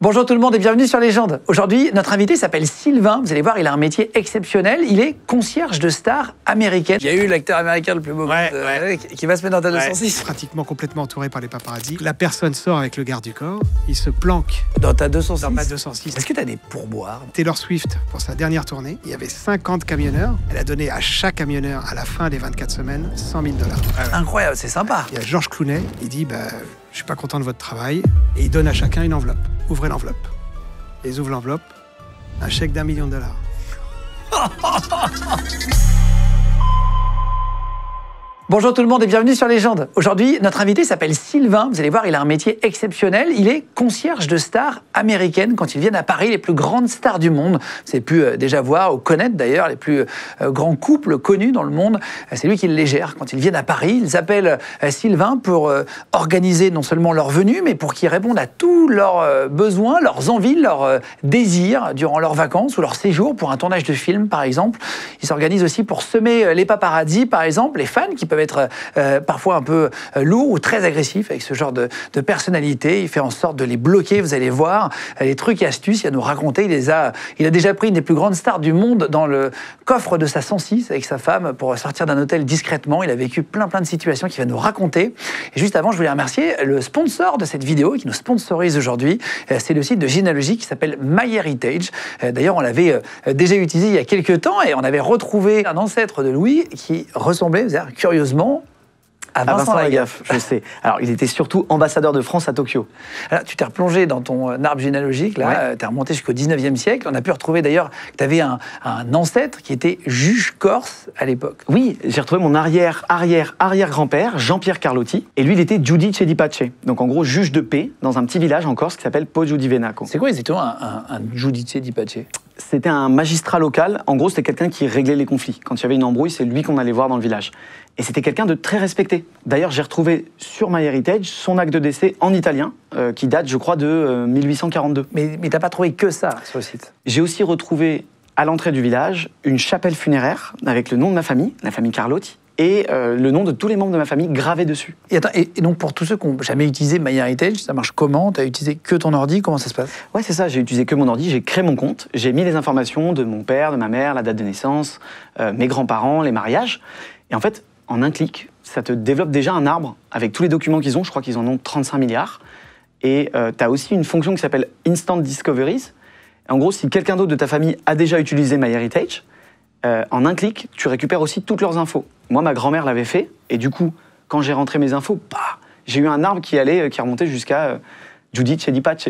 Bonjour tout le monde et bienvenue sur Légende. Aujourd'hui, notre invité s'appelle Sylvain. Vous allez voir, il a un métier exceptionnel. Il est concierge de stars américaines. Il y a eu l'acteur américain le plus beau qui va se mettre dans ta 206. Pratiquement complètement entouré par les paparazzis. La personne sort avec le garde du corps, il se planque Dans ta 206. dans ma 206. Est-ce que tu as des pourboires? Taylor Swift, pour sa dernière tournée, il y avait 50 camionneurs. Elle a donné à chaque camionneur, à la fin des 24 semaines, 100 000 $. Incroyable, c'est sympa. Il y a George Clooney, il dit je suis pas content de votre travail, et il donne à chacun une enveloppe. Ouvrez l'enveloppe. Et ils ouvrent l'enveloppe, un chèque d'1 million $. Bonjour tout le monde et bienvenue sur Légende. Aujourd'hui, notre invité s'appelle Sylvain. Vous allez voir, il a un métier exceptionnel. Il est concierge de stars américaines quand ils viennent à Paris, les plus grandes stars du monde. Vous avez pu déjà voir ou connaître d'ailleurs les plus grands couples connus dans le monde. C'est lui qui les gère quand ils viennent à Paris. Ils appellent Sylvain pour organiser non seulement leur venue, mais pour qu'ils répondent à tous leurs besoins, leurs envies, leurs désirs durant leurs vacances ou leur séjour pour un tournage de film, par exemple. Ils s'organisent aussi pour semer les paparazzis, par exemple, les fans qui peuvent être parfois un peu lourds ou très agressifs avec ce genre de personnalité. Il fait en sorte de les bloquer, vous allez voir. Les trucs et astuces, il va nous raconter. Il a déjà pris une des plus grandes stars du monde dans le coffre de sa 106 avec sa femme pour sortir d'un hôtel discrètement. Il a vécu plein de situations qu'il va nous raconter. Et juste avant, je voulais remercier le sponsor de cette vidéo qui nous sponsorise aujourd'hui. C'est le site de généalogie qui s'appelle MyHeritage. D'ailleurs, on l'avait déjà utilisé il y a quelques temps et on avait retrouvé un ancêtre de Louis qui ressemblait, curieusement, à Vincent Lagaffe. Je sais. Alors, il était surtout ambassadeur de France à Tokyo. Alors, tu t'es replongé dans ton arbre généalogique, là, tu es remonté jusqu'au 19e siècle. On a pu retrouver d'ailleurs que tu avais un ancêtre qui était juge corse à l'époque. Oui, j'ai retrouvé mon arrière-grand-père, Jean-Pierre Carlotti, et lui, il était giudice di pace, donc en gros juge de paix dans un petit village en Corse qui s'appelle Poggio di Venaco. C'est quoi exactement un giudice di pace? C'était un magistrat local. En gros, c'était quelqu'un qui réglait les conflits. Quand il y avait une embrouille, c'est lui qu'on allait voir dans le village. Et c'était quelqu'un de très respecté. D'ailleurs, j'ai retrouvé sur MyHeritage son acte de décès en italien, qui date, je crois, de 1842. Mais t'as pas trouvé que ça sur le site? J'ai aussi retrouvé, à l'entrée du village, une chapelle funéraire avec le nom de ma famille, la famille Carlotti, et le nom de tous les membres de ma famille gravés dessus. Et donc, pour tous ceux qui n'ont jamais utilisé MyHeritage, ça marche comment? Tu as utilisé que ton ordi? Comment ça se passe? Ouais, c'est ça. J'ai utilisé que mon ordi. J'ai créé mon compte. J'ai mis les informations de mon père, de ma mère, la date de naissance, mes grands-parents, les mariages. Et en fait, en un clic, ça te développe déjà un arbre avec tous les documents qu'ils ont. Je crois qu'ils en ont 35 milliards. Et tu as aussi une fonction qui s'appelle Instant Discoveries. En gros, si quelqu'un d'autre de ta famille a déjà utilisé MyHeritage, en un clic, tu récupères aussi toutes leurs infos. Moi, ma grand-mère l'avait fait, et du coup, quand j'ai rentré mes infos, j'ai eu un arbre qui remontait jusqu'à giudice di pace.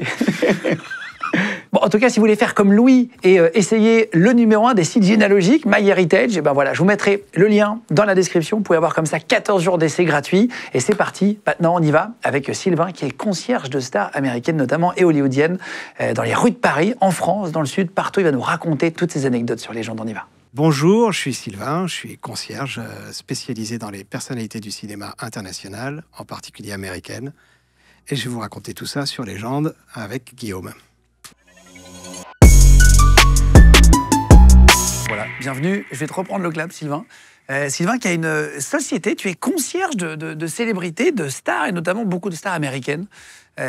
Bon, en tout cas, si vous voulez faire comme Louis et essayer le numéro 1 des sites généalogiques, MyHeritage, et ben voilà, je vous mettrai le lien dans la description. Vous pouvez avoir comme ça 14 jours d'essai gratuit. Et c'est parti. Maintenant, on y va avec Sylvain, qui est concierge de stars américaines, notamment et hollywoodiennes, dans les rues de Paris, en France, dans le Sud, partout. Il va nous raconter toutes ces anecdotes sur Légende. On y va. Bonjour, je suis Sylvain, je suis concierge spécialisé dans les personnalités du cinéma international, en particulier américaines. Et je vais vous raconter tout ça sur Légende avec Guillaume. Voilà, bienvenue. Je vais te reprendre le clap, Sylvain. Sylvain, qui a une société, tu es concierge de célébrités, de stars, et notamment beaucoup de stars américaines,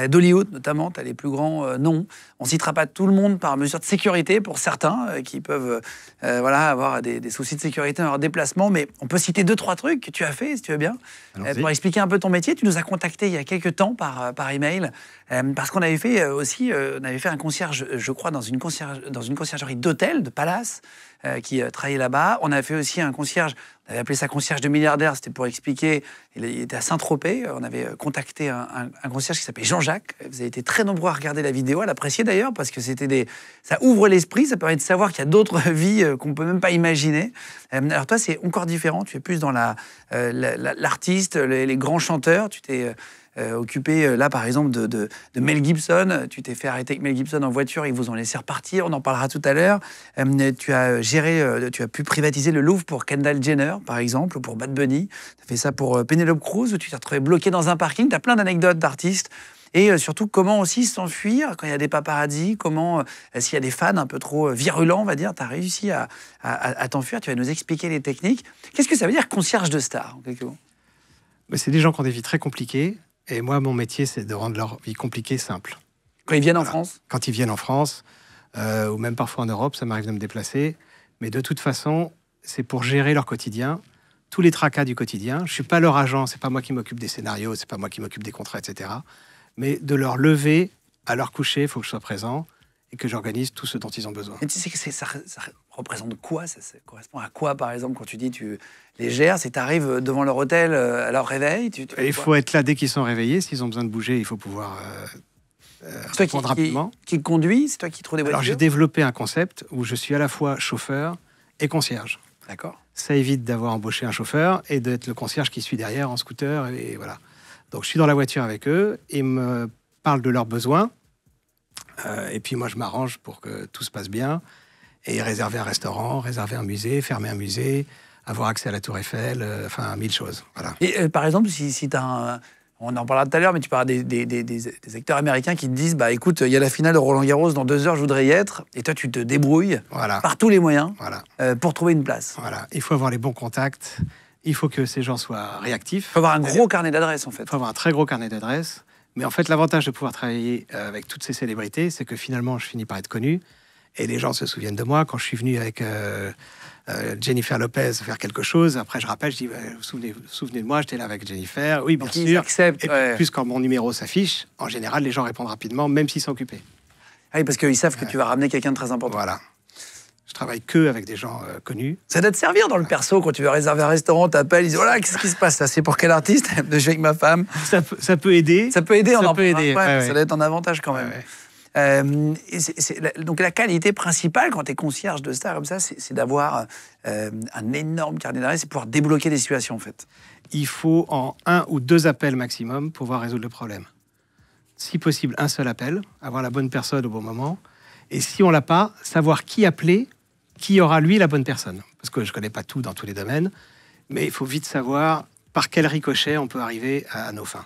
d'Hollywood notamment, tu as les plus grands noms. On ne citera pas tout le monde par mesure de sécurité pour certains qui peuvent avoir des soucis de sécurité dans leur déplacement, mais on peut citer 2-3 trucs que tu as fait, si tu veux bien. Pour expliquer un peu ton métier, tu nous as contacté il y a quelques temps par email, parce qu'on avait fait aussi un concierge, je crois, dans une conciergerie d'hôtel, de palace, qui travaillait là-bas. On a fait aussi un concierge, on avait appelé ça concierge de milliardaire, c'était pour expliquer, il était à Saint-Tropez, on avait contacté un concierge qui s'appelait Jean-Jacques. Vous avez été très nombreux à regarder la vidéo, à l'apprécier d'ailleurs, parce que ça ouvre l'esprit, ça permet de savoir qu'il y a d'autres vies qu'on ne peut même pas imaginer. Alors toi, c'est encore différent, tu es plus dans l'artiste, les grands chanteurs, tu t'es occupé, là, par exemple, de Mel Gibson. Tu t'es fait arrêter avec Mel Gibson en voiture, ils vous ont laissé repartir, on en parlera tout à l'heure. Tu as pu privatiser le Louvre pour Kendall Jenner, par exemple, ou pour Bad Bunny. Tu as fait ça pour Penelope Cruz, où tu t'es retrouvé bloqué dans un parking. Tu as plein d'anecdotes d'artistes. Et surtout, comment aussi s'enfuir quand il y a des paparazzis, comment, s'il y a des fans un peu trop virulents, on va dire, tu as réussi à t'enfuir. Tu vas nous expliquer les techniques. Qu'est-ce que ça veut dire, concierge de star, en quelques mots? C'est des gens qui ont des vies très compliquées. Et moi, mon métier, c'est de rendre leur vie compliquée simple. Quand ils viennent en France? Quand ils viennent en France, ou même parfois en Europe, ça m'arrive de me déplacer. Mais de toute façon, c'est pour gérer leur quotidien, tous les tracas du quotidien. Je ne suis pas leur agent, c'est pas moi qui m'occupe des scénarios, c'est pas moi qui m'occupe des contrats, etc. Mais de leur lever à leur coucher, il faut que je sois présent et que j'organise tout ce dont ils ont besoin. Et tu sais que ça représente quoi? Ça correspond à quoi, par exemple, quand tu dis tu les gères? C'est que tu arrives devant leur hôtel à leur réveil? Il faut être là dès qu'ils sont réveillés. S'ils ont besoin de bouger, il faut pouvoir répondre rapidement. Qui conduit? C'est toi qui trouves des voitures? Alors, j'ai développé un concept où je suis à la fois chauffeur et concierge. D'accord. Ça évite d'avoir embauché un chauffeur et d'être le concierge qui suit derrière en scooter. Et voilà. Donc, je suis dans la voiture avec eux. Ils me parlent de leurs besoins. Et puis, moi, je m'arrange pour que tout se passe bien. Et réserver un restaurant, réserver un musée, fermer un musée, avoir accès à la Tour Eiffel, enfin, 1000 choses. Voilà. Et par exemple, si tu as un... On en parlera tout à l'heure, mais tu parles des acteurs américains qui te disent bah, écoute, il y a la finale de Roland-Garros, dans 2 heures, je voudrais y être. Et toi, tu te débrouilles par tous les moyens pour trouver une place. Voilà. Il faut avoir les bons contacts. Il faut que ces gens soient réactifs. Il faut avoir un gros carnet d'adresses, en fait. Il faut avoir un très gros carnet d'adresses. Mais en fait, l'avantage de pouvoir travailler avec toutes ces célébrités, c'est que finalement, je finis par être connu. Et les gens se souviennent de moi. Quand je suis venu avec Jennifer Lopez faire quelque chose, après je rappelle, je dis vous souvenez de moi, j'étais là avec Jennifer. Oui, bien sûr. Acceptent, et puis, plus quand mon numéro s'affiche, en général, les gens répondent rapidement, même s'ils sont occupés. Ah oui, parce qu'ils savent que tu vas ramener quelqu'un de très important. Voilà. Je travaille que avec des gens connus. Ça doit te servir dans le perso quand tu veux réserver un restaurant, t'appelles, ils disent voilà, qu'est-ce qui se passe là? C'est pour quel artiste? Je suis avec ma femme. Ça peut aider. Ça peut aider, ça peut aider. Ça doit être un avantage quand même. Donc la qualité principale quand tu es concierge de star comme ça, c'est d'avoir un énorme carnet d'adresses et pouvoir débloquer des situations en fait. Il faut en 1 ou 2 appels maximum pouvoir résoudre le problème. Si possible, un seul appel, avoir la bonne personne au bon moment. Et si on l'a pas, savoir qui appeler, qui aura lui la bonne personne. Parce que je connais pas tout dans tous les domaines, mais il faut vite savoir par quel ricochet on peut arriver à nos fins.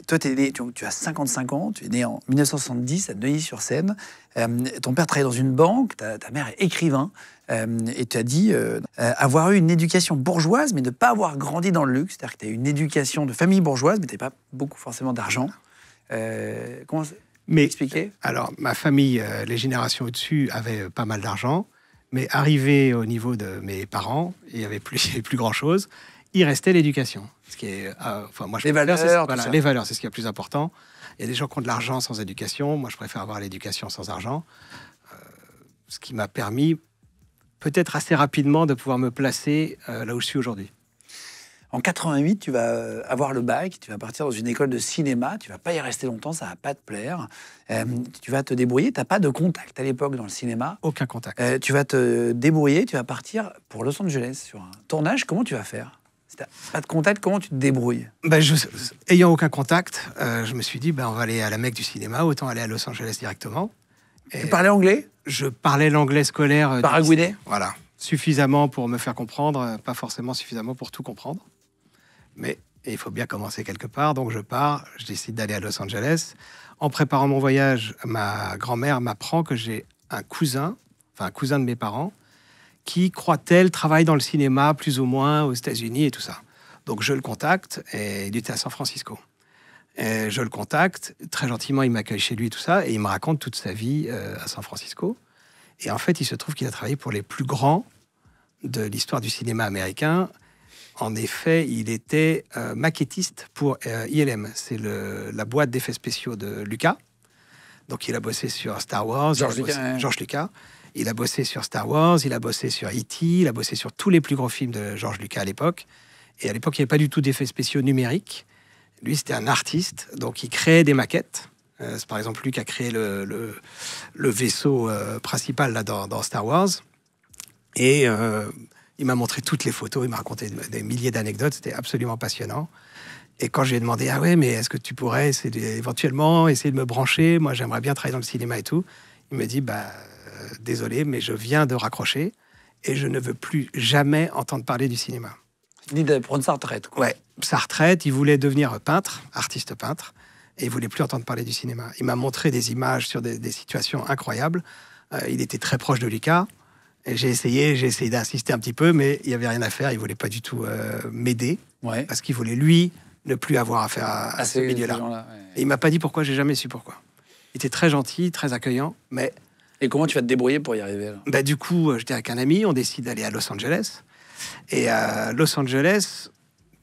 Toi, t'es né, tu as 55 ans, tu es né en 1970 à Neuilly-sur-Seine. Ton père travaillait dans une banque, ta mère est écrivain. Et tu as dit avoir eu une éducation bourgeoise, mais ne pas avoir grandi dans le luxe. C'est-à-dire que tu as eu une éducation de famille bourgeoise, mais tu n'avais pas beaucoup forcément d'argent. Comment expliquer? Alors, ma famille, les générations au-dessus, avaient pas mal d'argent. Mais arrivé au niveau de mes parents, il n'y avait plus grand-chose. Il restait l'éducation. Ce qui est, moi, les valeurs, les valeurs, c'est ce qui est le plus important. Il y a des gens qui ont de l'argent sans éducation. Moi, je préfère avoir l'éducation sans argent. Ce qui m'a permis, peut-être assez rapidement, de pouvoir me placer là où je suis aujourd'hui. En 88, tu vas avoir le bac, tu vas partir dans une école de cinéma, tu vas pas y rester longtemps, ça va pas te plaire. Tu vas te débrouiller, tu n'as pas de contact à l'époque dans le cinéma. Aucun contact. Tu vas te débrouiller, tu vas partir pour Los Angeles sur un tournage. Comment tu vas faire? Si tu n'as pas de contact, comment tu te débrouilles? Ayant aucun contact, je me suis dit, on va aller à la Mecque du cinéma, autant aller à Los Angeles directement. Tu parlais anglais? Je parlais l'anglais scolaire. Paraguay. Voilà. Suffisamment pour me faire comprendre, pas forcément suffisamment pour tout comprendre. Mais il faut bien commencer quelque part, donc je pars, je décide d'aller à Los Angeles. En préparant mon voyage, ma grand-mère m'apprend que j'ai un cousin de mes parents, qui, croit-elle, travaille dans le cinéma, plus ou moins, aux États-Unis et tout ça. Donc je le contacte, et il était à San Francisco. Et je le contacte, très gentiment, il m'accueille chez lui et tout ça, et il me raconte toute sa vie à San Francisco. Et en fait, il se trouve qu'il a travaillé pour les plus grands de l'histoire du cinéma américain. En effet, il était maquettiste pour ILM. C'est la boîte d'effets spéciaux de Lucas. Donc, il a bossé sur Star Wars. George Lucas. Il a bossé sur Star Wars, il a bossé sur E.T., il a bossé sur tous les plus gros films de George Lucas à l'époque. Et à l'époque, il n'y avait pas du tout d'effets spéciaux numériques. Lui, c'était un artiste, donc il créait des maquettes. C'est par exemple lui qui a créé le vaisseau principal là, dans Star Wars. Et il m'a montré toutes les photos, il m'a raconté des milliers d'anecdotes, c'était absolument passionnant. Et quand je lui ai demandé, ah ouais, mais est-ce que tu pourrais éventuellement essayer de me brancher? Moi, j'aimerais bien travailler dans le cinéma et tout. Il me dit, désolé, mais je viens de raccrocher et je ne veux plus jamais entendre parler du cinéma. Il dit de prendre sa retraite, quoi. Ouais, sa retraite, il voulait devenir peintre, artiste peintre, et il voulait plus entendre parler du cinéma. Il m'a montré des images sur des situations incroyables. Il était très proche de Lucas. Et j'ai essayé d'insister un petit peu, mais il n'y avait rien à faire. Il ne voulait pas du tout m'aider, parce qu'il voulait, lui, ne plus avoir affaire à ce milieu-là. gens-là, Et il m'a pas dit pourquoi, j'ai jamais su pourquoi. Il était très gentil, très accueillant, mais Et comment tu vas te débrouiller pour y arriver alors? bah, du coup, j'étais avec un ami, on décide d'aller à Los Angeles. Et à Los Angeles,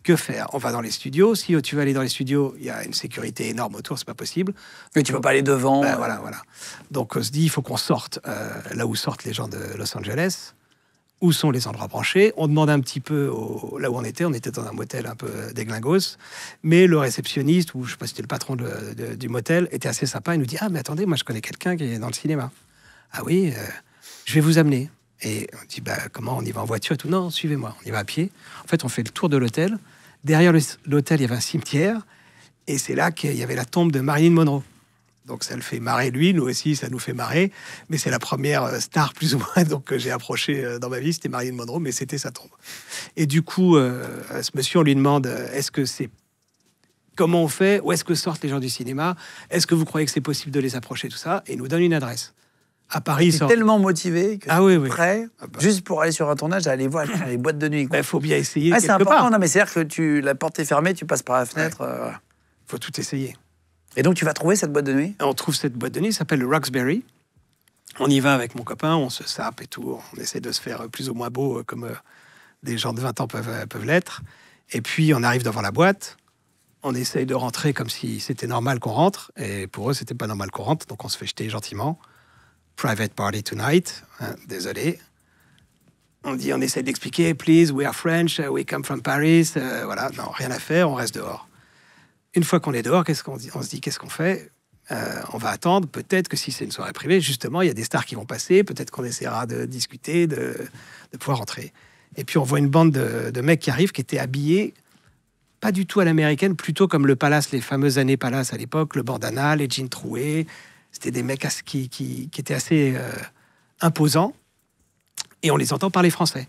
que faire? On va dans les studios. Si tu veux aller dans les studios, il y a une sécurité énorme autour, c'est pas possible. Mais tu peux pas aller devant. Bah, voilà. Donc on se dit, il faut qu'on sorte là où sortent les gens de Los Angeles. Où sont les endroits branchés? On demande un petit peu là où on était. On était dans un motel un peu déglingos. Mais le réceptionniste, ou je sais pas si c'était le patron du motel, était assez sympa. Il nous dit, ah mais attendez, moi je connais quelqu'un qui est dans le cinéma. Ah oui, je vais vous amener. Et on dit, bah, comment on y va en voiture et tout? Non, suivez-moi, on y va à pied. En fait, on fait le tour de l'hôtel. Derrière l'hôtel, il y avait un cimetière. Et c'est là qu'il y avait la tombe de Marilyn Monroe. Donc ça le fait marrer, lui. Nous aussi, ça nous fait marrer. Mais c'est la première star, plus ou moins, donc, que j'ai approchée dans ma vie. C'était Marilyn Monroe, mais c'était sa tombe. Et du coup, ce monsieur, on lui demande, est-ce que c'est... Comment on fait? Où est-ce que sortent les gens du cinéma? Est-ce que vous croyez que c'est possible de les approcher, tout ça? Et il nous donne une adresse. À Paris, Tu es tellement motivé que ah oui, oui. prêt, juste pour aller sur un tournage, à aller voir les boîtes de nuit. Il faut bien essayer. C'est quelque important, part. non, mais c'est-à-dire que la porte est fermée, tu passes par la fenêtre. Voilà. Faut tout essayer. Et donc tu vas trouver cette boîte de nuit? On trouve cette boîte de nuit, ça s'appelle le Roxbury. On y va avec mon copain, on se sape et tout. On essaie de se faire plus ou moins beau, comme des gens de 20 ans peuvent l'être. Et puis on arrive devant la boîte. On essaye de rentrer comme si c'était normal qu'on rentre. Et pour eux, c'était pas normal qu'on rentre. Donc on se fait jeter gentiment. Private party tonight. Désolé. On essaie d'expliquer, please, we are French, we come from Paris. Voilà, non, rien à faire, on reste dehors. Une fois qu'on est dehors, qu'est-ce qu'on dit? On se dit, qu'est-ce qu'on fait? On va attendre. Peut-être que si c'est une soirée privée, justement, il y a des stars qui vont passer. Peut-être qu'on essaiera de discuter, de pouvoir rentrer. Et puis on voit une bande de mecs qui arrivent, qui étaient habillés pas du tout à l'américaine, plutôt comme le Palace, les fameuses années Palace à l'époque, le bandana, les jeans troués. C'était des mecs qui étaient assez imposants. Et on les entend parler français.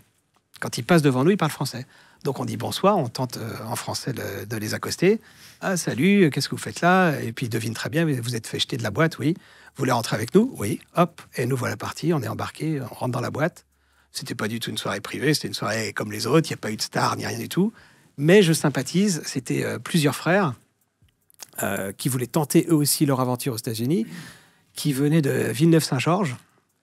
Quand ils passent devant nous, ils parlent français. Donc on dit bonsoir, on tente en français de les accoster. Ah, salut, qu'est-ce que vous faites là? Et puis ils devinent très bien, vous êtes fait jeter de la boîte, oui. Vous voulez rentrer avec nous? Oui, hop. Et nous voilà partis, on est embarqués, on rentre dans la boîte. C'était pas du tout une soirée privée, c'était une soirée comme les autres, il n'y a pas eu de star ni rien du tout. Mais je sympathise, c'était plusieurs frères qui voulaient tenter eux aussi leur aventure aux États-Unis, qui venaient de Villeneuve-Saint-Georges.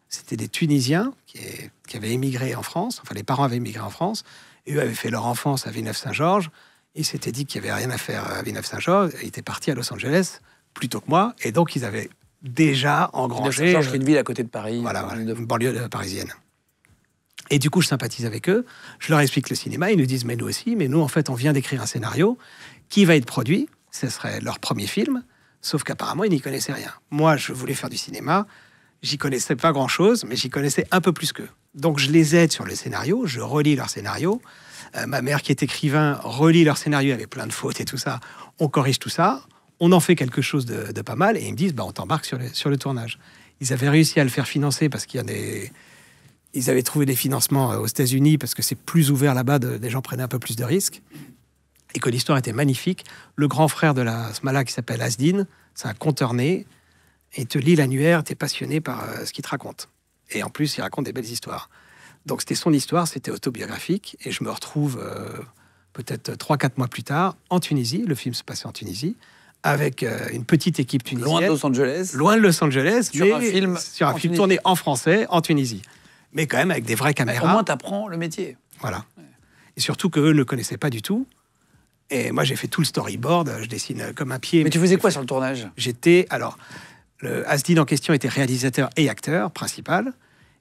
C'était des Tunisiens qui avaient émigré en France, enfin les parents avaient émigré en France, et eux avaient fait leur enfance à Villeneuve-Saint-Georges. Ils s'étaient dit qu'il n'y avait rien à faire à Villeneuve-Saint-Georges, ils étaient partis à Los Angeles plus tôt que moi, et donc ils avaient déjà engrangé... Villeneuve-Saint-Georges, qui est une ville à côté de Paris. Voilà, une banlieue parisienne. Et du coup, je sympathise avec eux, je leur explique le cinéma, ils nous disent, mais nous aussi, mais nous, en fait, on vient d'écrire un scénario qui va être produit, ce serait leur premier film, sauf qu'apparemment, ils n'y connaissaient rien. Moi, je voulais faire du cinéma, j'y connaissais pas grand-chose, mais j'y connaissais un peu plus qu'eux. Donc, je les aide sur le scénario, je relis leur scénario. Ma mère, qui est écrivain, relit leur scénario avec plein de fautes et tout ça. On corrige tout ça, on en fait quelque chose de pas mal, et ils me disent, bah, on t'embarque sur le tournage. Ils avaient réussi à le faire financer parce qu'il y a des... Ils avaient trouvé des financements aux États-Unis parce que c'est plus ouvert là-bas, des gens prenaient un peu plus de risques. Et que l'histoire était magnifique. Le grand frère de la Smala, qui s'appelle Asdin, c'est un conteur né. Et il te lit l'annuaire, t'es passionné par ce qu'il te raconte. Et en plus, il raconte des belles histoires. Donc c'était son histoire, c'était autobiographique. Et je me retrouve peut-être 3-4 mois plus tard en Tunisie. Le film se passait en Tunisie, avec une petite équipe tunisienne. Loin de Los Angeles. Loin de Los Angeles. Sur un film tourné en français, en Tunisie. Mais quand même avec des vraies caméras. Au moins, tu apprends le métier. Voilà. Ouais. Et surtout qu'eux ne connaissaient pas du tout. Et moi, j'ai fait tout le storyboard. Je dessine comme un pied. Mais tu faisais quoi sur le tournage? Alors, le Asdin en question était réalisateur et acteur principal.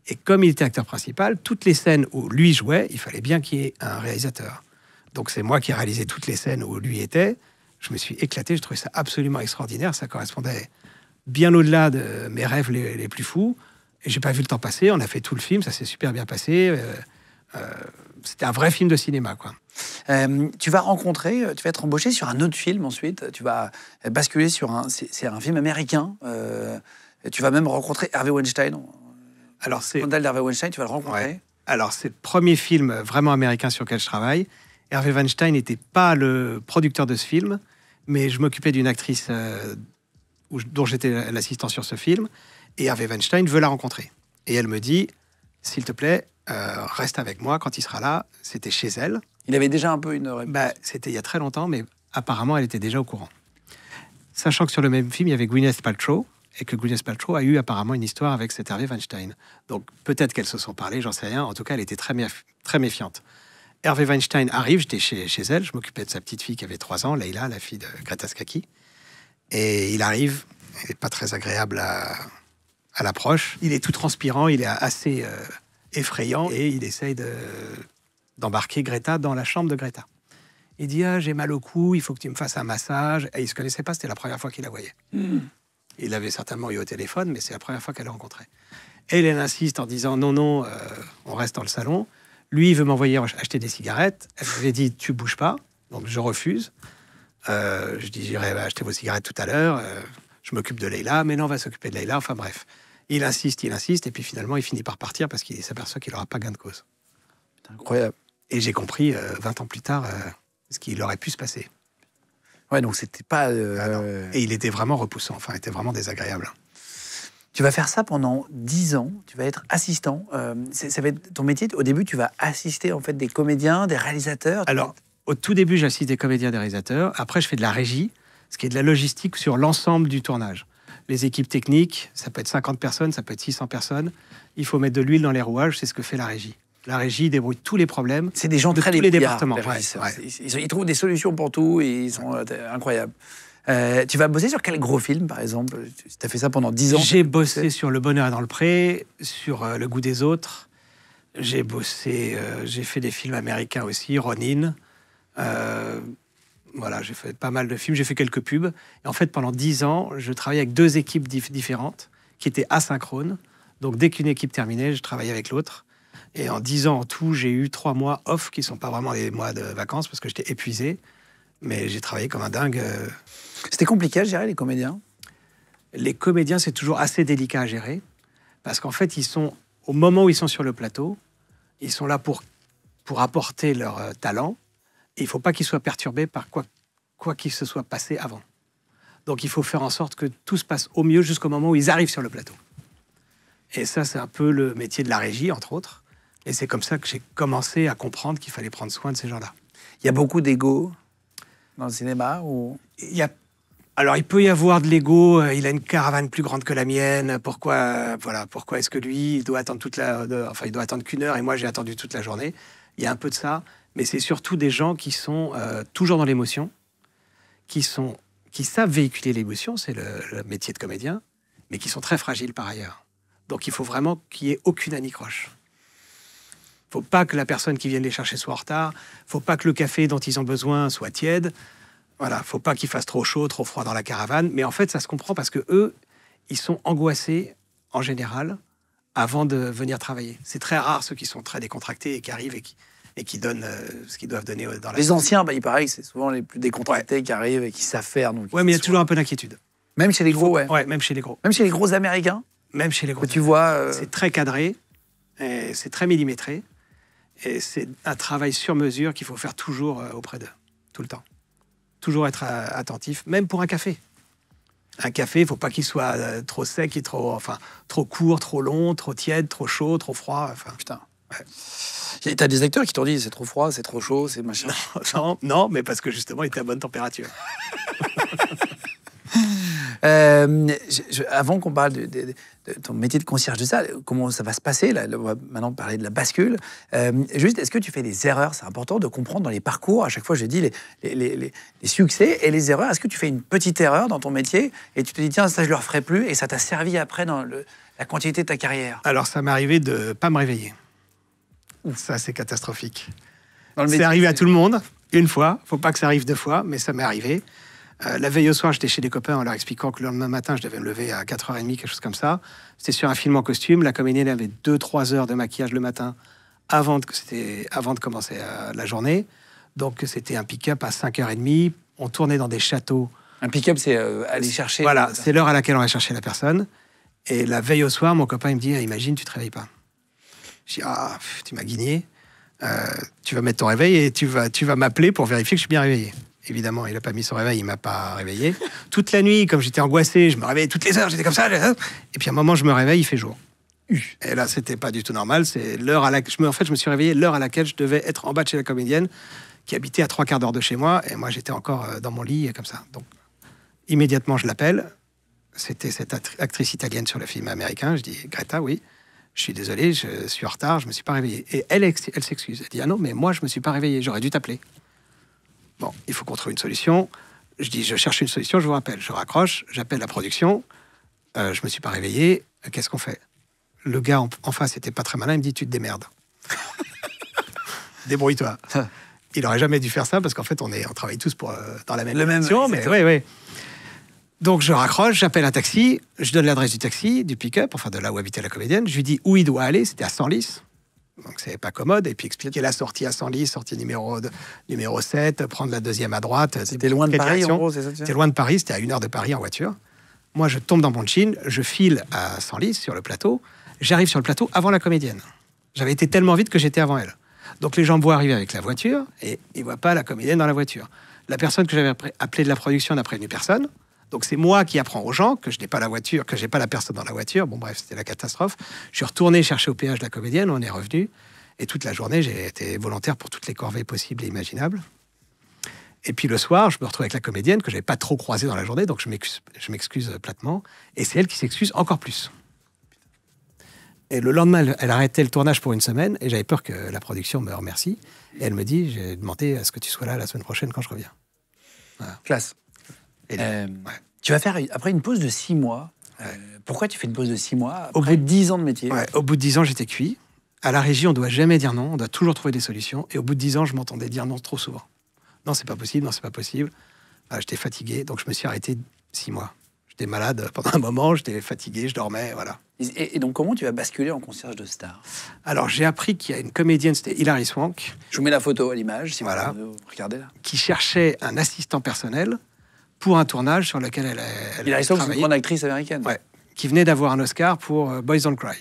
Et comme il était acteur principal, toutes les scènes où lui jouait, il fallait bien qu'il y ait un réalisateur. Donc, c'est moi qui ai réalisé toutes les scènes où lui était. Je me suis éclaté. Je trouvais ça absolument extraordinaire. Ça correspondait bien au-delà de mes rêves les plus fous. Et j'ai pas vu le temps passer, on a fait tout le film, ça s'est super bien passé. C'était un vrai film de cinéma, quoi. Tu vas être embauché sur un autre film ensuite. Tu vas basculer sur c'est un film américain. Tu vas même rencontrer Harvey Weinstein. Alors c'est Scandale d'Harvey Weinstein, tu vas le rencontrer. Ouais. Alors c'est le premier film vraiment américain sur lequel je travaille. Harvey Weinstein n'était pas le producteur de ce film, mais je m'occupais d'une actrice dont j'étais l'assistant sur ce film. Et Harvey Weinstein veut la rencontrer. Et elle me dit, s'il te plaît, reste avec moi quand il sera là. C'était chez elle. Il avait déjà un peu une... C'était il y a très longtemps, mais apparemment, elle était déjà au courant. Sachant que sur le même film, il y avait Gwyneth Paltrow, et que Gwyneth Paltrow a eu apparemment une histoire avec cet Harvey Weinstein. Donc peut-être qu'elles se sont parlé, j'en sais rien. En tout cas, elle était très méfiante. Harvey Weinstein arrive, j'étais chez elle, je m'occupais de sa petite fille qui avait 3 ans, Leila, la fille de Greta Scacchi. Et il arrive, il n'est pas très agréable à l'approche. Il est tout transpirant, il est assez effrayant, et il essaye d'embarquer Greta dans la chambre de Greta. Il dit « Ah, j'ai mal au cou, il faut que tu me fasses un massage ». Et il ne se connaissait pas, c'était la première fois qu'il la voyait. Il l'avait certainement eu au téléphone, mais c'est la première fois qu'elle le rencontrait. Elle insiste en disant « Non, on reste dans le salon ». Lui, il veut m'envoyer acheter des cigarettes. Elle m'avait dit « Tu bouges pas ». Donc, je refuse. Je dis « J'irai acheter vos cigarettes tout à l'heure. Je m'occupe de Leila. » Mais non, on va s'occuper de Leila. Enfin, bref. Il insiste. Et puis, finalement, il finit par partir parce qu'il s'aperçoit qu'il n'aura pas gain de cause. C'est incroyable. Et j'ai compris, 20 ans plus tard, ce qu'il aurait pu se passer. Ouais, donc c'était pas... Et il était vraiment repoussant. Enfin, il était vraiment désagréable. Tu vas faire ça pendant 10 ans, tu vas être assistant. Ça va être ton métier. Au début, tu vas assister en fait des comédiens, des réalisateurs. Alors, au tout début, j'assiste des comédiens, des réalisateurs. Après, je fais de la régie, ce qui est de la logistique sur l'ensemble du tournage. Les équipes techniques, ça peut être 50 personnes, ça peut être 600 personnes. Il faut mettre de l'huile dans les rouages, c'est ce que fait la régie. La régie débrouille tous les problèmes. C'est des gens de très tous les départements. Ouais. Ils trouvent des solutions pour tout et ils sont incroyables. Tu vas bosser sur quel gros film, par exemple? Tu as fait ça pendant 10 ans. J'ai bossé sur Le Bonheur est dans le pré, sur Le goût des autres. J'ai fait des films américains aussi, Ronin. Voilà, j'ai fait pas mal de films, j'ai fait quelques pubs. Et en fait, pendant 10 ans, je travaillais avec 2 équipes différentes qui étaient asynchrones. Donc, dès qu'une équipe terminait, je travaillais avec l'autre. Et en 10 ans en tout, j'ai eu 3 mois off, qui ne sont pas vraiment des mois de vacances, parce que j'étais épuisé. Mais j'ai travaillé comme un dingue. C'était compliqué à gérer, les comédiens? Les comédiens, c'est toujours assez délicat à gérer. Parce qu'en fait, au moment où ils sont sur le plateau, ils sont là pour apporter leur talent. Et il ne faut pas qu'ils soient perturbés par quoi qu'il se soit passé avant. Donc, il faut faire en sorte que tout se passe au mieux jusqu'au moment où ils arrivent sur le plateau. Et ça, c'est un peu le métier de la régie, entre autres. Et c'est comme ça que j'ai commencé à comprendre qu'il fallait prendre soin de ces gens-là. Il y a beaucoup d'ego dans le cinéma Alors, il peut y avoir de l'ego. Il a une caravane plus grande que la mienne. Pourquoi est-ce que lui, il doit attendre il doit attendre qu'1 heure et moi, j'ai attendu toute la journée. Il y a un peu de ça. Mais c'est surtout des gens qui sont toujours dans l'émotion, qui savent véhiculer l'émotion, c'est le métier de comédien, mais qui sont très fragiles par ailleurs. Donc, il faut vraiment qu'il n'y ait aucune anicroche. Il ne faut pas que la personne qui vient les chercher soit en retard. Il ne faut pas que le café dont ils ont besoin soit tiède. Voilà, il ne faut pas qu'il fasse trop chaud, trop froid dans la caravane. Mais en fait, ça se comprend parce que eux, ils sont angoissés, en général, avant de venir travailler. C'est très rare ceux qui sont très décontractés et qui arrivent et qui donnent ce qu'ils doivent donner dans la... Les anciens, il paraît que c'est souvent les plus décontractés qui arrivent et qui savent faire. Oui, mais il y a toujours un peu d'inquiétude. Même chez les gros, Ouais, même chez les gros. Même chez les gros Américains? Même chez les gros. Tu vois... C'est très cadré, et c'est très millimétré. Et c'est un travail sur mesure qu'il faut faire toujours auprès d'eux, tout le temps. Toujours être attentif, même pour un café. Un café, il ne faut pas qu'il soit trop sec, et trop court, trop long, trop tiède, trop chaud, trop froid. Putain. Ouais. T'as des acteurs qui t'ont dit c'est trop froid, c'est trop chaud, c'est machin. Non, mais parce que justement, il était à bonne température. Avant qu'on parle de ton métier de concierge de salle, comment ça va se passer là, on va maintenant parler de la bascule. Juste, est-ce que tu fais des erreurs? C'est important de comprendre dans les parcours. À chaque fois, je dis les succès et les erreurs. Est-ce que tu fais une petite erreur dans ton métier et tu te dis tiens, ça je le referai plus et ça t'a servi après dans la continuité de ta carrière? Alors, ça m'est arrivé de ne pas me réveiller. Ça, c'est catastrophique. C'est arrivé à tout le monde, une fois. Il ne faut pas que ça arrive 2 fois, mais ça m'est arrivé. La veille au soir, j'étais chez des copains en leur expliquant que le lendemain matin, je devais me lever à 4h30, quelque chose comme ça. C'était sur un film en costume. La comédienne avait 2-3 heures de maquillage le matin avant de commencer la journée. Donc, c'était un pick-up à 5h30. On tournait dans des châteaux. Un pick-up, c'est aller chercher... Voilà, c'est l'heure à laquelle on va chercher la personne. Et la veille au soir, mon copain il me dit « Imagine, tu ne te réveilles pas. » Je dis « Ah, tu m'as guigné. Tu vas mettre ton réveil et tu vas m'appeler pour vérifier que je suis bien réveillé. » Évidemment, il n'a pas mis son réveil, il ne m'a pas réveillé. Toute la nuit, comme j'étais angoissé, je me réveillais toutes les heures, j'étais comme ça. Et puis à un moment, je me réveille, il fait jour. Et là, c'était pas du tout normal. C'est l'heure à laquelle je me suis réveillé l'heure à laquelle je devais être en bas de chez la comédienne, qui habitait à 3/4 d'heure de chez moi, et moi j'étais encore dans mon lit, comme ça. Donc, immédiatement, je l'appelle. C'était cette actrice italienne sur le film américain. Je dis, Greta, oui, je suis désolé, je suis en retard, je me suis pas réveillé. Et elle s'excuse. Elle dit, ah non, mais moi, je me suis pas réveillé, j'aurais dû t'appeler. Bon, il faut qu'on trouve une solution. Je dis, je cherche une solution, je vous rappelle. Je raccroche, j'appelle la production. Je me suis pas réveillé. Qu'est-ce qu'on fait? Le gars en face était pas très malin. Il me dit, tu te démerdes. Débrouille-toi. Il aurait jamais dû faire ça parce qu'en fait, on travaille tous dans la même direction. Mais oui. Donc je raccroche, j'appelle un taxi, je donne l'adresse du taxi, du pick-up, enfin de là où habitait la comédienne. Je lui dis où il doit aller. C'était à Senlis. Donc c'est pas commode. Et puis expliquer la sortie à Senlis, sortie numéro 7, prendre la deuxième à droite. C'était loin de Paris, en gros, c'est ça? C'était loin de Paris, c'était à 1 heure de Paris en voiture. Moi, je tombe dans mon jean, je file à Senlis, sur le plateau. J'arrive sur le plateau avant la comédienne. J'avais été tellement vite que j'étais avant elle. Donc les gens me voient arriver avec la voiture et ils ne voient pas la comédienne dans la voiture. La personne que j'avais appelée de la production n'a prévenu personne. Donc c'est moi qui apprends aux gens que je n'ai pas la voiture, que j'ai pas la personne dans la voiture. Bon bref, c'était la catastrophe. Je suis retourné chercher au péage la comédienne, on est revenu. Et toute la journée, j'ai été volontaire pour toutes les corvées possibles et imaginables. Et puis le soir, je me retrouve avec la comédienne que je n'avais pas trop croisée dans la journée, donc je m'excuse platement. Et c'est elle qui s'excuse encore plus. Et le lendemain, elle arrêtait le tournage pour 1 semaine, et j'avais peur que la production me remercie. Et elle me dit, j'ai demandé à ce que tu sois là la semaine prochaine quand je reviens. Voilà. Classe. Ouais. Tu vas faire, après une pause de 6 mois, pourquoi tu fais une pause de 6 mois au bout de 10 ans de métier? Au bout de 10 ans, j'étais cuit. À la régie, on ne doit jamais dire non, on doit toujours trouver des solutions. Et au bout de 10 ans, je m'entendais dire non trop souvent. Non, c'est pas possible, non, c'est pas possible. J'étais fatigué, donc je me suis arrêté 6 mois. J'étais malade pendant un moment, j'étais fatigué, je dormais, voilà. Et donc, comment tu vas basculer en concierge de star? Alors, j'ai appris qu'il y a une comédienne, c'était Hilary Swank. Je vous mets la photo à l'image, si voilà. vous regardez là. Qui cherchait un assistant personnel pour un tournage sur lequel elle Hilary Swank, c'est une grande actrice américaine. Ouais, qui venait d'avoir un Oscar pour Boys Don't Cry.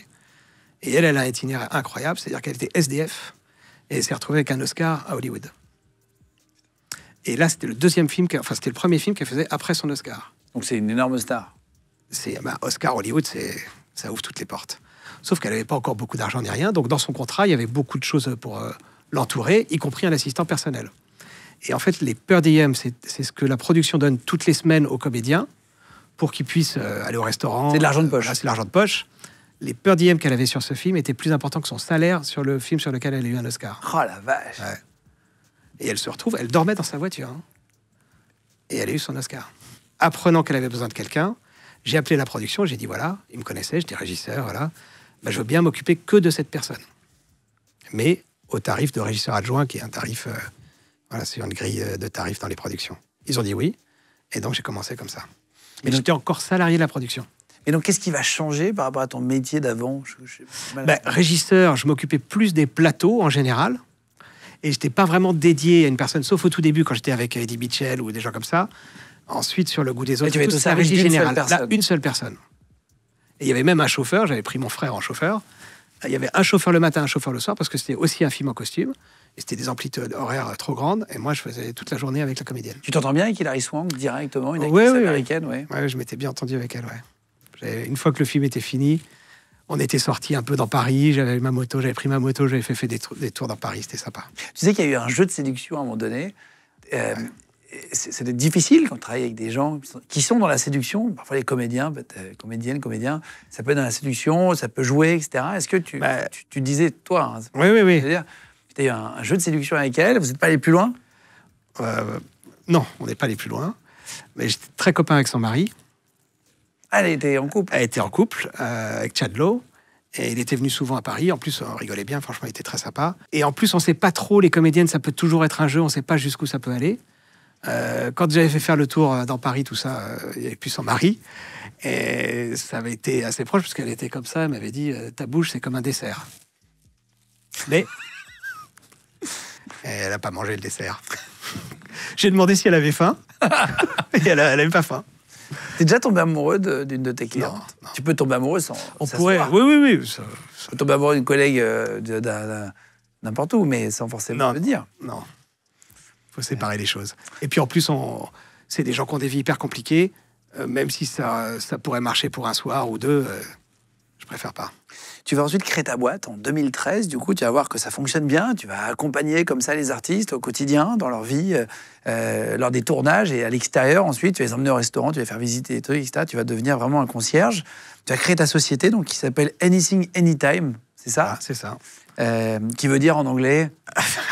Et elle a un itinéraire incroyable, c'est-à-dire qu'elle était SDF et elle s'est retrouvée avec un Oscar à Hollywood. Et là, c'était le c'était le premier film qu'elle faisait après son Oscar. Donc c'est une énorme star. Oscar Hollywood, ça ouvre toutes les portes. Sauf qu'elle n'avait pas encore beaucoup d'argent ni rien, donc dans son contrat, il y avait beaucoup de choses pour l'entourer, y compris un assistant personnel. Et en fait, les per diem, c'est ce que la production donne toutes les semaines aux comédiens pour qu'ils puissent aller au restaurant. C'est de l'argent de poche. C'est de l'argent de poche. Les per diem qu'elle avait sur ce film étaient plus importants que son salaire sur le film sur lequel elle a eu un Oscar. Oh la vache. Ouais. Et elle se retrouve, elle dormait dans sa voiture. Hein. Et elle a eu son Oscar. Apprenant qu'elle avait besoin de quelqu'un, j'ai appelé la production, j'ai dit voilà, ils me connaissaient, j'étais régisseur, voilà. Je veux bien m'occuper que de cette personne. Mais au tarif de régisseur adjoint, qui est un tarif, c'est une grille de tarifs dans les productions. Ils ont dit oui, et donc j'ai commencé comme ça. Mais j'étais encore salarié de la production. Et donc, qu'est-ce qui va changer par rapport à ton métier d'avant? Régisseur, je m'occupais plus des plateaux en général. Et je n'étais pas vraiment dédié à une personne, sauf au tout début, quand j'étais avec Eddie Mitchell ou des gens comme ça. Ensuite, sur le goût des autres, tu avais tout ça, régie générale. Là, une seule personne. Et il y avait même un chauffeur, j'avais pris mon frère en chauffeur. Il y avait un chauffeur le matin, un chauffeur le soir, parce que c'était aussi un film en costume. Et c'était des amplitudes horaires trop grandes. Et moi, je faisais toute la journée avec la comédienne. Tu t'entends bien avec Hilary Swank directement, une actrice américaine? Oui, je m'étais bien entendu avec elle, Une fois que le film était fini, on était sortis un peu dans Paris, j'avais pris ma moto, j'avais fait des tours dans Paris, c'était sympa. Tu sais qu'il y a eu un jeu de séduction à un moment donné. C'est difficile quand on travaille avec des gens qui sont dans la séduction. Parfois les comédiens, comédiens, ça peut être dans la séduction, ça peut jouer, etc. Est-ce que tu disais, toi, hein, oui. C'est-à-dire, tu as eu un jeu de séduction avec elle, vous n'êtes pas allés plus loin? Non, on n'est pas allés plus loin. Mais j'étais très copain avec son mari. Elle était en couple? Elle était en couple avec Chad Lowe. Et il était venu souvent à Paris. En plus, on rigolait bien. Franchement, il était très sympa. Et en plus, on ne sait pas trop, les comédiennes, ça peut toujours être un jeu. On ne sait pas jusqu'où ça peut aller. Quand j'avais fait faire le tour dans Paris, tout ça, il n'y avait plus son mari. Et ça avait été assez proche, parce qu'elle était comme ça. Elle m'avait dit, ta bouche, c'est comme un dessert. Mais elle n'a pas mangé le dessert. J'ai demandé si elle avait faim. Et elle n'avait pas faim. T'es déjà tombé amoureux d'une de tes clientes? Non. Tu peux tomber amoureux sans... On pourrait... Oui. Tu peux tomber amoureux d'une collègue n'importe où, mais sans forcément le dire. Non. Il faut séparer les choses. Et puis en plus, c'est des gens qui ont des vies hyper compliquées. Même si ça pourrait marcher pour un soir ou deux, Je préfère pas. Tu vas ensuite créer ta boîte en 2013. Du coup, tu vas voir que ça fonctionne bien. Tu vas accompagner comme ça les artistes au quotidien, dans leur vie, lors des tournages et à l'extérieur. Ensuite, tu vas les emmener au restaurant, tu vas faire visiter des trucs, etc. Tu vas devenir vraiment un concierge. Tu vas créer ta société donc, qui s'appelle Anything Anytime. C'est ça? Ah, c'est ça. Qui veut dire en anglais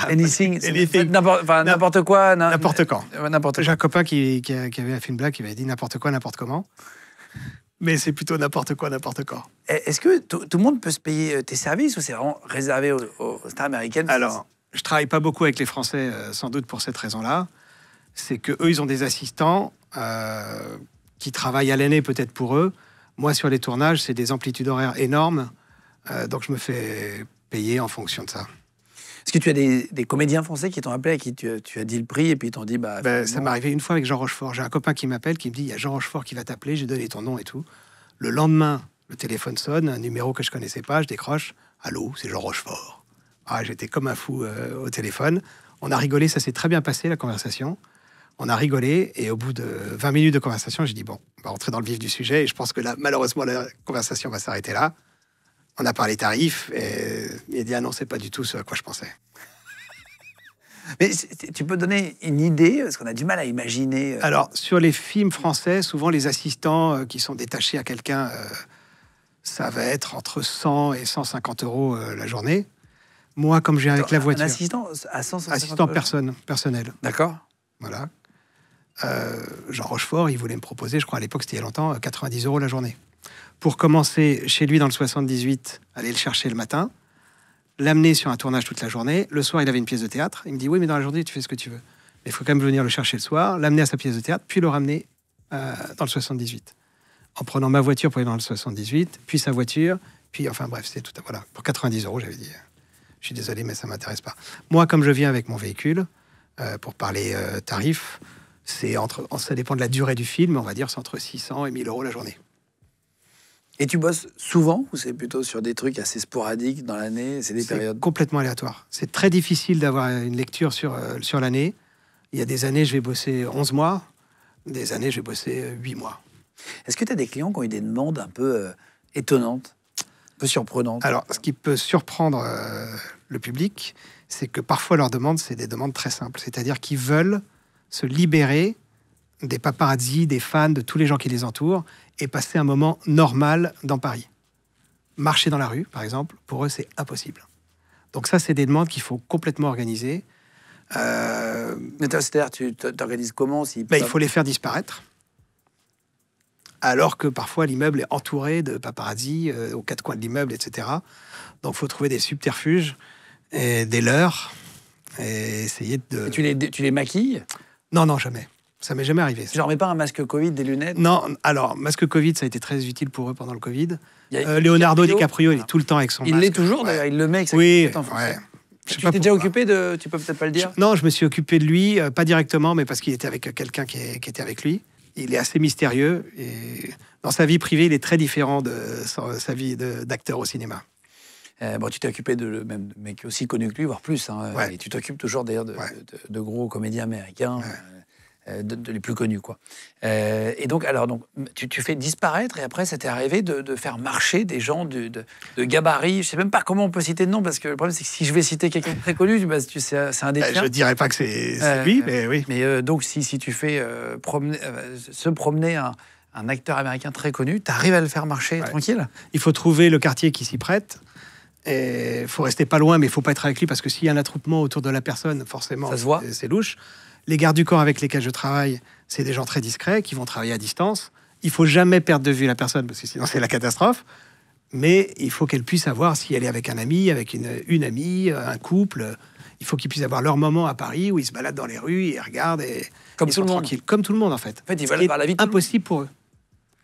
anything, Anything. n'importe quoi. N'importe quand. N'importe J'ai quoi. un copain qui avait fait une blague, qui m'avait dit n'importe quoi, n'importe comment. Mais c'est plutôt n'importe quoi, n'importe quand. Est-ce que tout le monde peut se payer tes services ou c'est vraiment réservé aux stars américaines? Alors, je travaille pas beaucoup avec les Français, sans doute pour cette raison-là. C'est que eux, ils ont des assistants qui travaillent à l'année peut-être pour eux. Moi, sur les tournages, c'est des amplitudes horaires énormes. Donc, je me fais payer en fonction de ça. Est-ce que tu as des comédiens français qui t'ont appelé, à qui tu as dit le prix et puis ils t'ont dit... Ça m'est arrivé une fois avec Jean Rochefort. J'ai un copain qui m'appelle, qui me dit, il y a Jean Rochefort qui va t'appeler, j'ai donné ton nom et tout. Le lendemain, le téléphone sonne, un numéro que je connaissais pas, je décroche. Allô, c'est Jean Rochefort. Ah, j'étais comme un fou au téléphone. On a rigolé, ça s'est très bien passé, la conversation. On a rigolé et au bout de 20 minutes de conversation, j'ai dit, bon, on va rentrer dans le vif du sujet et je pense que là, malheureusement, la conversation va s'arrêter là. On a parlé tarifs et il a dit, ah non, c'est pas du tout ce à quoi je pensais. Mais tu peux donner une idée, parce qu'on a du mal à imaginer... Alors, sur les films français, souvent les assistants qui sont détachés à quelqu'un, ça va être entre 100 et 150 euros la journée. Moi, comme j'ai avec la voiture... Un assistant à 150 Assistant euros. personnel. D'accord. Voilà. Jean Rochefort, il voulait me proposer, je crois à l'époque, c'était il y a longtemps, 90 euros la journée. Pour commencer chez lui dans le 78, aller le chercher le matin, l'amener sur un tournage toute la journée. Le soir, il avait une pièce de théâtre. Il me dit, oui, mais dans la journée, tu fais ce que tu veux. Mais il faut quand même venir le chercher le soir, l'amener à sa pièce de théâtre, puis le ramener dans le 78. En prenant ma voiture pour aller dans le 78, puis sa voiture, puis enfin bref, c'est tout. Voilà, pour 90 euros, j'avais dit. Je suis désolé, mais ça m'intéresse pas. Moi, comme je viens avec mon véhicule, pour parler tarifs, ça dépend de la durée du film, on va dire c'est entre 600 et 1000 euros la journée. Et tu bosses souvent ou c'est plutôt sur des trucs assez sporadiques dans l'année? C'est des périodes complètement aléatoire. C'est très difficile d'avoir une lecture sur l'année. Il y a des années, je vais bosser 11 mois. Des années, je vais bosser 8 mois. Est-ce que tu as des clients qui ont eu des demandes un peu étonnantes, un peu surprenantes? Alors, ce qui peut surprendre le public, c'est que parfois leurs demandes, c'est des demandes très simples. C'est-à-dire qu'ils veulent se libérer des paparazzis, des fans, de tous les gens qui les entourent, et passer un moment normal dans Paris. Marcher dans la rue, par exemple, pour eux, c'est impossible. Donc ça, c'est des demandes qu'il faut complètement organiser. C'est-à-dire, tu t'organises comment Il faut les faire disparaître. Alors que parfois, l'immeuble est entouré de paparazzi aux quatre coins de l'immeuble, etc. Donc, il faut trouver des subterfuges et des leurres et essayer de... Et tu les maquilles? Non, jamais. Ça m'est jamais arrivé. Tu leur mets pas un masque Covid, des lunettes? Non, alors, masque Covid, ça a été très utile pour eux pendant le Covid. Leonardo DiCaprio, il est tout le temps avec son masque. Il l'est toujours, d'ailleurs, il le met avec sa Oui, casquette en français. ouais. Tu t'es déjà occupé de... Tu peux peut-être pas le dire? Non, je me suis occupé de lui, pas directement, mais parce qu'il était avec quelqu'un qui était avec lui. Il est assez mystérieux. Et dans sa vie privée, il est très différent de sa vie d'acteur au cinéma. Tu t'es occupé de même mec aussi connu que lui, voire plus. Hein, ouais. Et tu t'occupes toujours d'ailleurs de gros comédiens américains, de les plus connus, quoi. Et donc, tu fais disparaître, et après, ça t'est arrivé de faire marcher des gens de gabarit. Je sais même pas comment on peut citer de nom, parce que le problème, c'est que si je vais citer quelqu'un de très connu, c'est un des tiens. Je dirais pas que c'est lui, mais oui. Mais donc, si tu fais se promener un acteur américain très connu, tu arrives à le faire marcher tranquille? Il faut trouver le quartier qui s'y prête. Il faut rester pas loin, mais il faut pas être avec lui, parce que s'il y a un attroupement autour de la personne, forcément, ça se voit. C'est louche. Les gardes du corps avec lesquels je travaille, c'est des gens très discrets qui vont travailler à distance. Il faut jamais perdre de vue la personne, parce que sinon c'est la catastrophe. Mais il faut qu'elle puisse avoir, si elle est avec un ami, avec une amie, un couple, il faut qu'ils puissent avoir leur moment à Paris où ils se baladent dans les rues, ils regardent et comme ils tout sont le monde. Tranquilles. Comme tout le monde, en fait. En fait, ils veulent avoir la vie de impossible pour eux.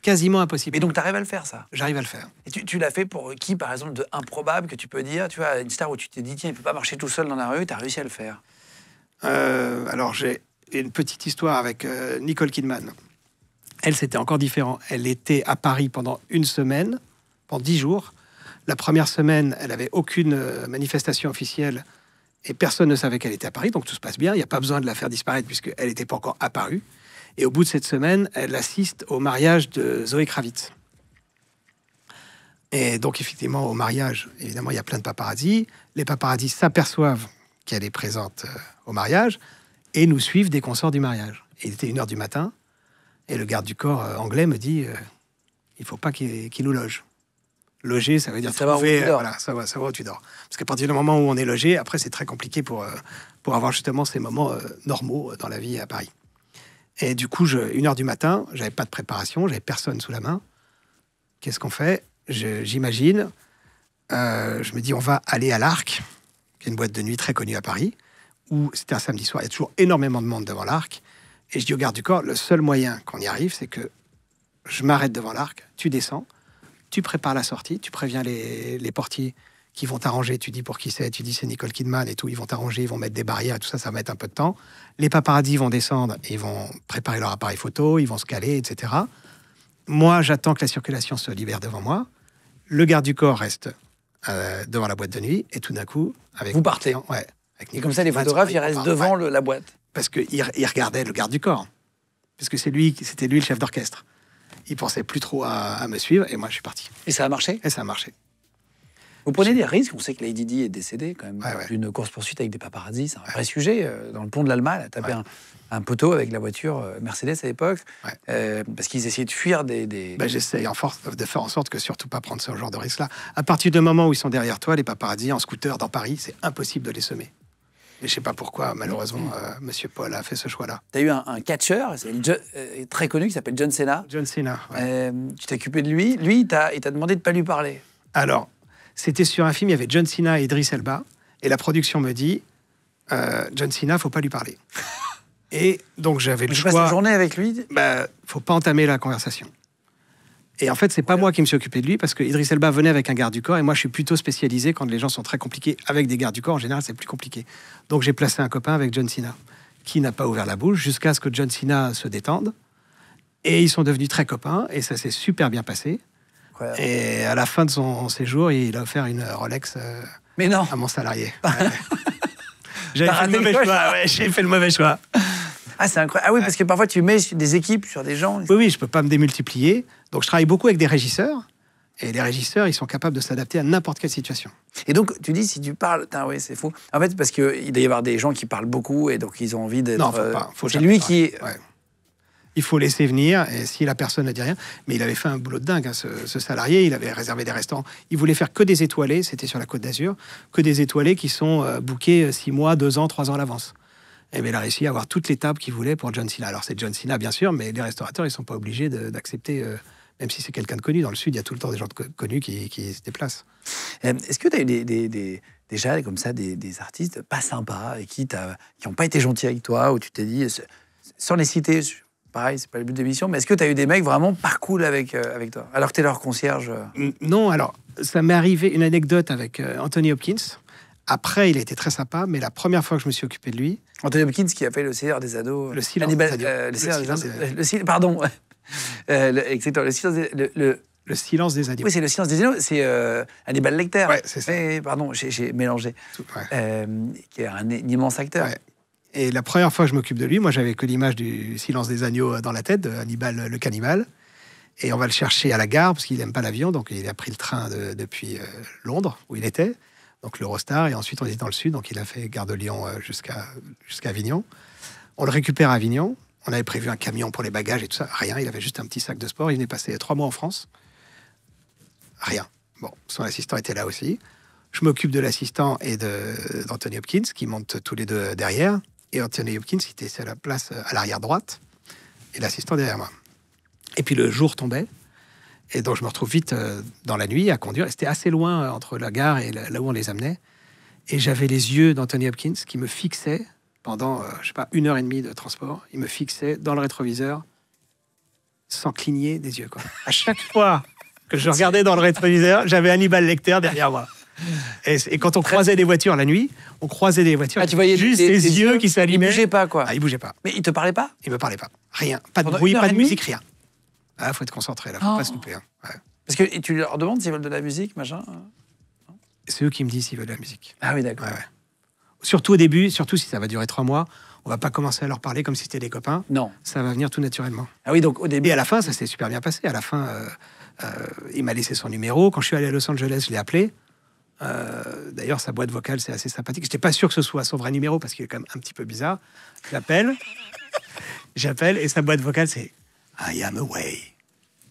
Quasiment impossible. Et donc, tu arrives à le faire, ça? J'arrive à le faire. Et tu l'as fait pour qui, par exemple, de improbable, que tu peux dire, tu vois, une star où tu t'es dit, tiens, il peut pas marcher tout seul dans la rue, tu as réussi à le faire? Alors, j'ai une petite histoire avec Nicole Kidman. Elle, c'était encore différent. Elle était à Paris pendant une semaine, pendant 10 jours. La première semaine, elle n'avait aucune manifestation officielle et personne ne savait qu'elle était à Paris, donc tout se passe bien. Il n'y a pas besoin de la faire disparaître puisqu'elle n'était pas encore apparue. Et au bout de cette semaine, elle assiste au mariage de Zoé Kravitz. Et donc, effectivement, au mariage, évidemment, il y a plein de paparazzis. Les paparazzis s'aperçoivent qu'elle est présente au mariage et nous suivent dès qu'on sort du mariage. Et il était 1h du matin et le garde du corps anglais me dit il ne faut pas qu'il nous loge. Loger, ça veut dire trouver... Voilà, ça va où tu dors. Parce qu'à partir du moment où on est logé, après, c'est très compliqué pour avoir justement ces moments normaux dans la vie à Paris. Et du coup, 1h du matin, j'avais pas de préparation, j'avais personne sous la main. Qu'est-ce qu'on fait? J'imagine, je me dis, on va aller à l'Arc, qui est une boîte de nuit très connue à Paris, où c'était un samedi soir, il y a toujours énormément de monde devant l'Arc. Et je dis au garde du corps, le seul moyen qu'on y arrive, c'est que je m'arrête devant l'Arc, tu descends, tu prépares la sortie, tu préviens les portiers qui vont t'arranger, tu dis pour qui c'est, tu dis c'est Nicole Kidman et tout, ils vont t'arranger, ils vont mettre des barrières et tout ça, ça va mettre un peu de temps. Les paparazzis vont descendre, ils vont préparer leur appareil photo, ils vont se caler, etc. Moi, j'attends que la circulation se libère devant moi. Le garde du corps reste devant la boîte de nuit et tout d'un coup... Vous partez. Ouais. Et comme ça, les photographes, ils restent devant la boîte. Parce qu'il regardait le garde du corps. Parce que c'était lui le chef d'orchestre. Il pensait plus trop à me suivre et moi, je suis parti. Et ça a marché? Et ça a marché. Vous prenez des risques. On sait que Lady Di est décédée quand même Ouais. d'une course-poursuite avec des paparazzis. C'est un vrai sujet. Dans le pont de l'Alma, elle a tapé un poteau avec la voiture Mercedes à l'époque. Parce qu'ils essayaient de fuir des... J'essaye de faire en sorte que surtout pas prendre ce genre de risque-là. À partir du moment où ils sont derrière toi, les paparazzis en scooter dans Paris, c'est impossible de les semer. Et je sais pas pourquoi, malheureusement, Monsieur Paul a fait ce choix-là. Tu as eu un catcheur très connu qui s'appelle John Cena. John Cena, tu t'es occupé de lui. Lui, il t'a demandé de ne pas lui parler. Alors, c'était sur un film, il y avait John Cena et Idris Elba. Et la production me dit, John Cena, faut pas lui parler. Et donc, j'avais le choix. Tu passes la journée avec lui? Faut pas entamer la conversation. Et en fait, c'est pas moi qui me suis occupé de lui, parce que Idris Elba venait avec un garde du corps, et moi, je suis plutôt spécialisé quand les gens sont très compliqués avec des gardes du corps. En général, c'est plus compliqué. Donc, j'ai placé un copain avec John Cena, qui n'a pas ouvert la bouche jusqu'à ce que John Cena se détende. Et ils sont devenus très copains, et ça s'est super bien passé. Incroyable. Et à la fin de son séjour, il a offert une Rolex Mais non. à mon salarié. T'as raté le choix. J'ai fait le mauvais choix. Ah, c'est incroyable. Ah oui, parce que parfois, tu mets des équipes sur des gens. Oui, je peux pas me démultiplier. Donc, je travaille beaucoup avec des régisseurs. Et les régisseurs, ils sont capables de s'adapter à n'importe quelle situation. Et donc, tu dis, si tu parles... oui, c'est fou. En fait, parce qu'il doit y avoir des gens qui parlent beaucoup et donc ils ont envie d'être... Non, faut pas. C'est lui qui... Ouais. Il faut laisser venir, et si la personne ne dit rien... Mais il avait fait un boulot de dingue, hein, ce salarié. Il avait réservé des restaurants. Il voulait faire que des étoilés, c'était sur la Côte d'Azur, que des étoilés qui sont bookés 6 mois, 2 ans, 3 ans à l'avance. Et bien, il a réussi à avoir toutes les tables qu'il voulait pour John Cena. Alors, c'est John Cena, bien sûr, mais les restaurateurs, ils ne sont pas obligés d'accepter... même si c'est quelqu'un de connu. Dans le Sud, il y a tout le temps des gens connus qui se déplacent. Est-ce que tu as eu déjà comme ça des artistes pas sympas et qui n'ont pas été gentils avec toi, où tu t'es dit, sans les citer, pareil, c'est pas le but de l'émission, mais est-ce que tu as eu des mecs vraiment pas cool avec toi, alors que tu es leur concierge? Non, alors, ça m'est arrivé une anecdote avec Anthony Hopkins. Après, il a été très sympa, mais la première fois que je me suis occupé de lui... Anthony Hopkins qui a fait Le Seigneur des Ados. Le Silence des Ados. Pardon. Exactement, le Silence des Agneaux. Oui, c'est Le Silence des Agneaux, c'est Hannibal Lecter. Ouais, c'est ça. Pardon, j'ai mélangé. Qui est un immense acteur. Ouais. Et la première fois que je m'occupe de lui, moi, j'avais que l'image du Silence des Agneaux dans la tête, de Hannibal le cannibale. Et on va le chercher à la gare, parce qu'il n'aime pas l'avion, donc il a pris le train depuis Londres, où il était, donc l'Eurostar, et ensuite on était dans le sud, donc il a fait Gare de Lyon jusqu'à Avignon. On le récupère à Avignon. On avait prévu un camion pour les bagages et tout ça. Rien, il avait juste un petit sac de sport. Il venait passer 3 mois en France. Rien. Bon, son assistant était là aussi. Je m'occupe de l'assistant et d'Anthony Hopkins, qui montent tous les deux derrière. Et Anthony Hopkins, il était à la place à l'arrière droite, et l'assistant derrière moi. Et puis le jour tombait, et donc je me retrouve vite dans la nuit à conduire. Et c'était assez loin entre la gare et là où on les amenait. Et j'avais les yeux d'Anthony Hopkins qui me fixaient pendant, 1h30 de transport. Il me fixait dans le rétroviseur sans cligner des yeux, quoi. À chaque fois que je regardais dans le rétroviseur, j'avais Hannibal Lecter derrière moi. Et quand on croisait des voitures la nuit, on croisait des voitures, tu voyais juste les yeux qui s'allumaient. Il bougeait pas, quoi. Ah, il bougeait pas. Mais il te parlait pas? Il me parlait pas. Rien. Pas de Pendant bruit, pas de 1h30? musique, rien. Ah, faut être concentré, là. Faut pas se louper. Hein. Ouais. Parce que tu leur demandes s'ils veulent de la musique, machin? C'est eux qui me disent s'ils veulent de la musique. Ah oui, d'accord. Ouais. Surtout au début, surtout si ça va durer 3 mois, on va pas commencer à leur parler comme si c'était des copains. Non. Ça va venir tout naturellement. Ah oui, donc au début... Et à la fin, ça s'est super bien passé. À la fin, Il m'a laissé son numéro. Quand je suis allé à Los Angeles, je l'ai appelé. D'ailleurs, sa boîte vocale, c'est assez sympathique. Je n'étais pas sûr que ce soit son vrai numéro parce qu'il est quand même un petit peu bizarre. J'appelle et sa boîte vocale, c'est I am away.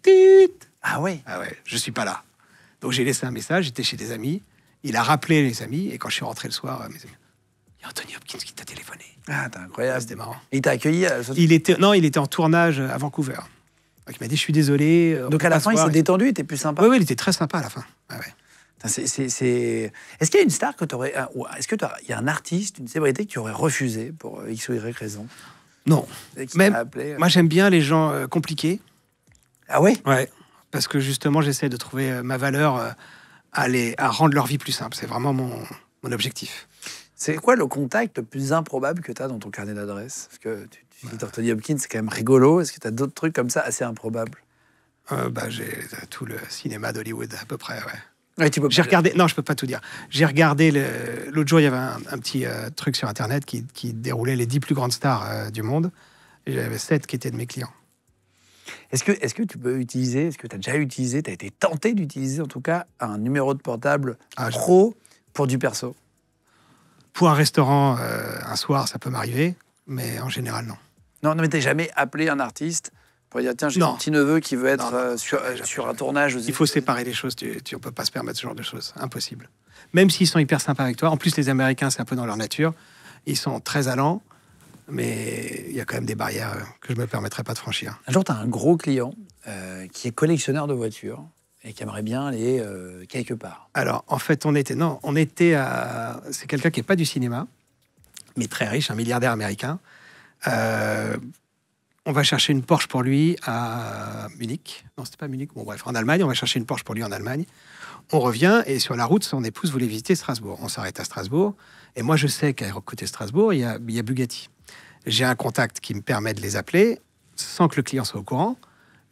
Tit. Ah oui. Ah ouais, je suis pas là. Donc j'ai laissé un message, j'étais chez des amis. Il a rappelé les amis et quand je suis rentré le soir, mes amis, il y a Anthony Hopkins qui t'a téléphoné. Ah, t'es incroyable. C'était marrant. Et il t'a accueilli Il était en tournage à Vancouver. Donc il m'a dit je suis désolé. Donc à la fin, il s'est détendu, il était plus sympa. Oui, il était très sympa à la fin. Ah ouais. Est-ce qu'il y a une star que tu aurais. Est-ce qu'il y a un artiste, une célébrité que tu aurais refusé pour X ou Y raison? Non. Même, moi, j'aime bien les gens compliqués. Ah oui? Ouais. Parce que justement, j'essaie de trouver ma valeur à rendre leur vie plus simple. C'est vraiment mon objectif. C'est quoi le contact le plus improbable que tu as dans ton carnet d'adresses? Parce que tu dis Anthony Hopkins, c'est quand même rigolo. Est-ce que tu as d'autres trucs comme ça assez improbables? J'ai tout le cinéma d'Hollywood, à peu près, ouais. Ouais, J'ai regardé... Non, je peux pas tout dire. J'ai regardé... L'autre jour, il y avait un petit truc sur Internet qui déroulait les 10 plus grandes stars du monde. Et j'avais 7 qui étaient de mes clients. Est-ce que tu peux utiliser, est-ce que tu as déjà utilisé, tu as été tenté d'utiliser en tout cas un numéro de portable pro pour du perso? Pour un restaurant, un soir, ça peut m'arriver, mais en général, non. Non, mais t'as jamais appelé un artiste pour dire tiens, j'ai mon petit neveu qui veut être sur un tournage. Il faut séparer les choses, tu ne peux pas se permettre ce genre de choses, impossible. Même s'ils sont hyper sympas avec toi, en plus les Américains, c'est un peu dans leur nature, ils sont très allants, mais il y a quand même des barrières que je ne me permettrais pas de franchir. Un jour, tu as un gros client qui est collectionneur de voitures et qui aimerait bien aller quelque part. Alors, en fait, on était à... C'est quelqu'un qui n'est pas du cinéma, mais très riche, un milliardaire américain. On va chercher une Porsche pour lui à Munich. Non, c'était pas Munich. Bon, bref, en Allemagne. On va chercher une Porsche pour lui en Allemagne. On revient et sur la route, son épouse voulait visiter Strasbourg. On s'arrête à Strasbourg. Et moi, je sais qu'à côté Strasbourg, il y a Bugatti. J'ai un contact qui me permet de les appeler sans que le client soit au courant.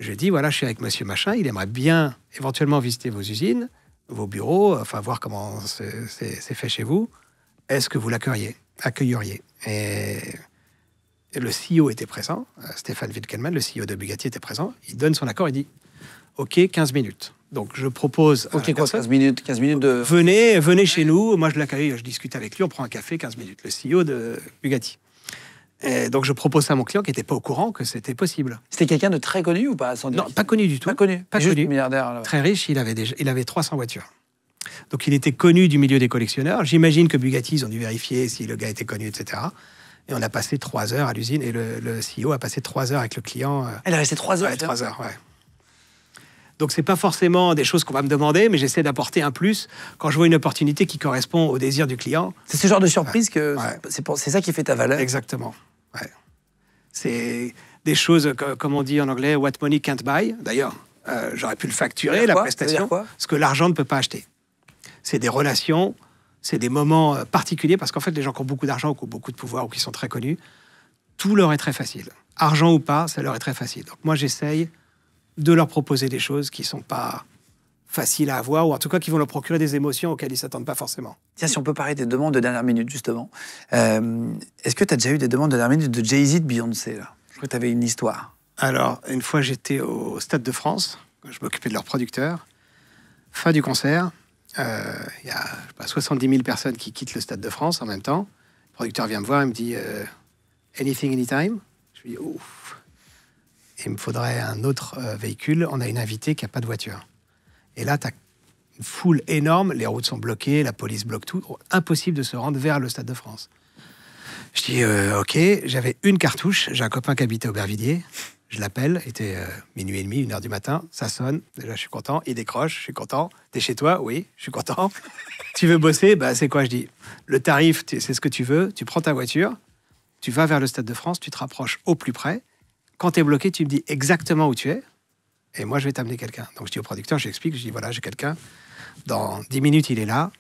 Je dis, voilà, je suis avec monsieur machin. Il aimerait bien éventuellement visiter vos usines, vos bureaux, enfin, voir comment c'est fait chez vous. Est-ce que vous accueilleriez? Et le CEO était présent, Stéphane Wilkelman, le CEO de Bugatti était présent. Il donne son accord, il dit OK, 15 minutes. Donc je propose. OK, quoi, 15 minutes de. Venez chez nous, moi je l'accueille, je discute avec lui, on prend un café, 15 minutes. Le CEO de Bugatti. Et donc je propose ça à mon client qui n'était pas au courant que c'était possible. C'était quelqu'un de très connu ou pas? Non, pas connu du tout. Pas connu. Pas juste connu. Milliardaire. Là. Très riche, il avait 300 voitures. Donc il était connu du milieu des collectionneurs. J'imagine que Bugatti, ils ont dû vérifier si le gars était connu, etc. Et on a passé 3 heures à l'usine et le CEO a passé 3 heures avec le client. Elle a resté 3 heures. Ouais, 3 heures, ouais. Donc c'est pas forcément des choses qu'on va me demander, mais j'essaie d'apporter un plus quand je vois une opportunité qui correspond au désir du client. C'est ce genre de surprise que ouais. C'est ça qui fait ta valeur. Exactement. Ouais. C'est des choses, comme on dit en anglais, what money can't buy. D'ailleurs, j'aurais pu le facturer, la prestation, ce que l'argent ne peut pas acheter. C'est des relations, c'est des moments particuliers, parce qu'en fait, les gens qui ont beaucoup d'argent ou qui ont beaucoup de pouvoir ou qui sont très connus, tout leur est très facile. Argent ou pas, ça leur est très facile. Donc moi, j'essaye de leur proposer des choses qui ne sont pas faciles à avoir, ou en tout cas qui vont leur procurer des émotions auxquelles ils ne s'attendent pas forcément. Tiens, si on peut parler des demandes de dernière minute, justement. Est-ce que tu as déjà eu des demandes de dernière minute de Jay-Z, de Beyoncé là? Je crois que tu avais une histoire. Alors, une fois, j'étais au Stade de France, je m'occupais de leur producteur. Fin du concert, il y a 70 000 personnes qui quittent le Stade de France en même temps. Le producteur vient me voir, il me dit « Anything, anytime ?» Je lui dis « Ouf !» Il me faudrait un autre véhicule. On a une invitée qui n'a pas de voiture. Et là, tu as une foule énorme, les routes sont bloquées, la police bloque tout. Impossible de se rendre vers le Stade de France. Je dis OK, j'avais une cartouche. J'ai un copain qui habitait Aubervilliers. Je l'appelle, il était minuit et demi, 1h du matin. Ça sonne, déjà je suis content. Il décroche, je suis content. T'es chez toi? Oui, je suis content. Tu veux bosser? Bah, c'est quoi? Je dis, le tarif, c'est ce que tu veux. Tu prends ta voiture, tu vas vers le Stade de France, tu te rapproches au plus près. Quand tu es bloqué, tu me dis exactement où tu es. Et moi, je vais t'amener quelqu'un. Donc je dis au producteur, j'explique, je dis voilà, j'ai quelqu'un. Dans 10 minutes, il est là.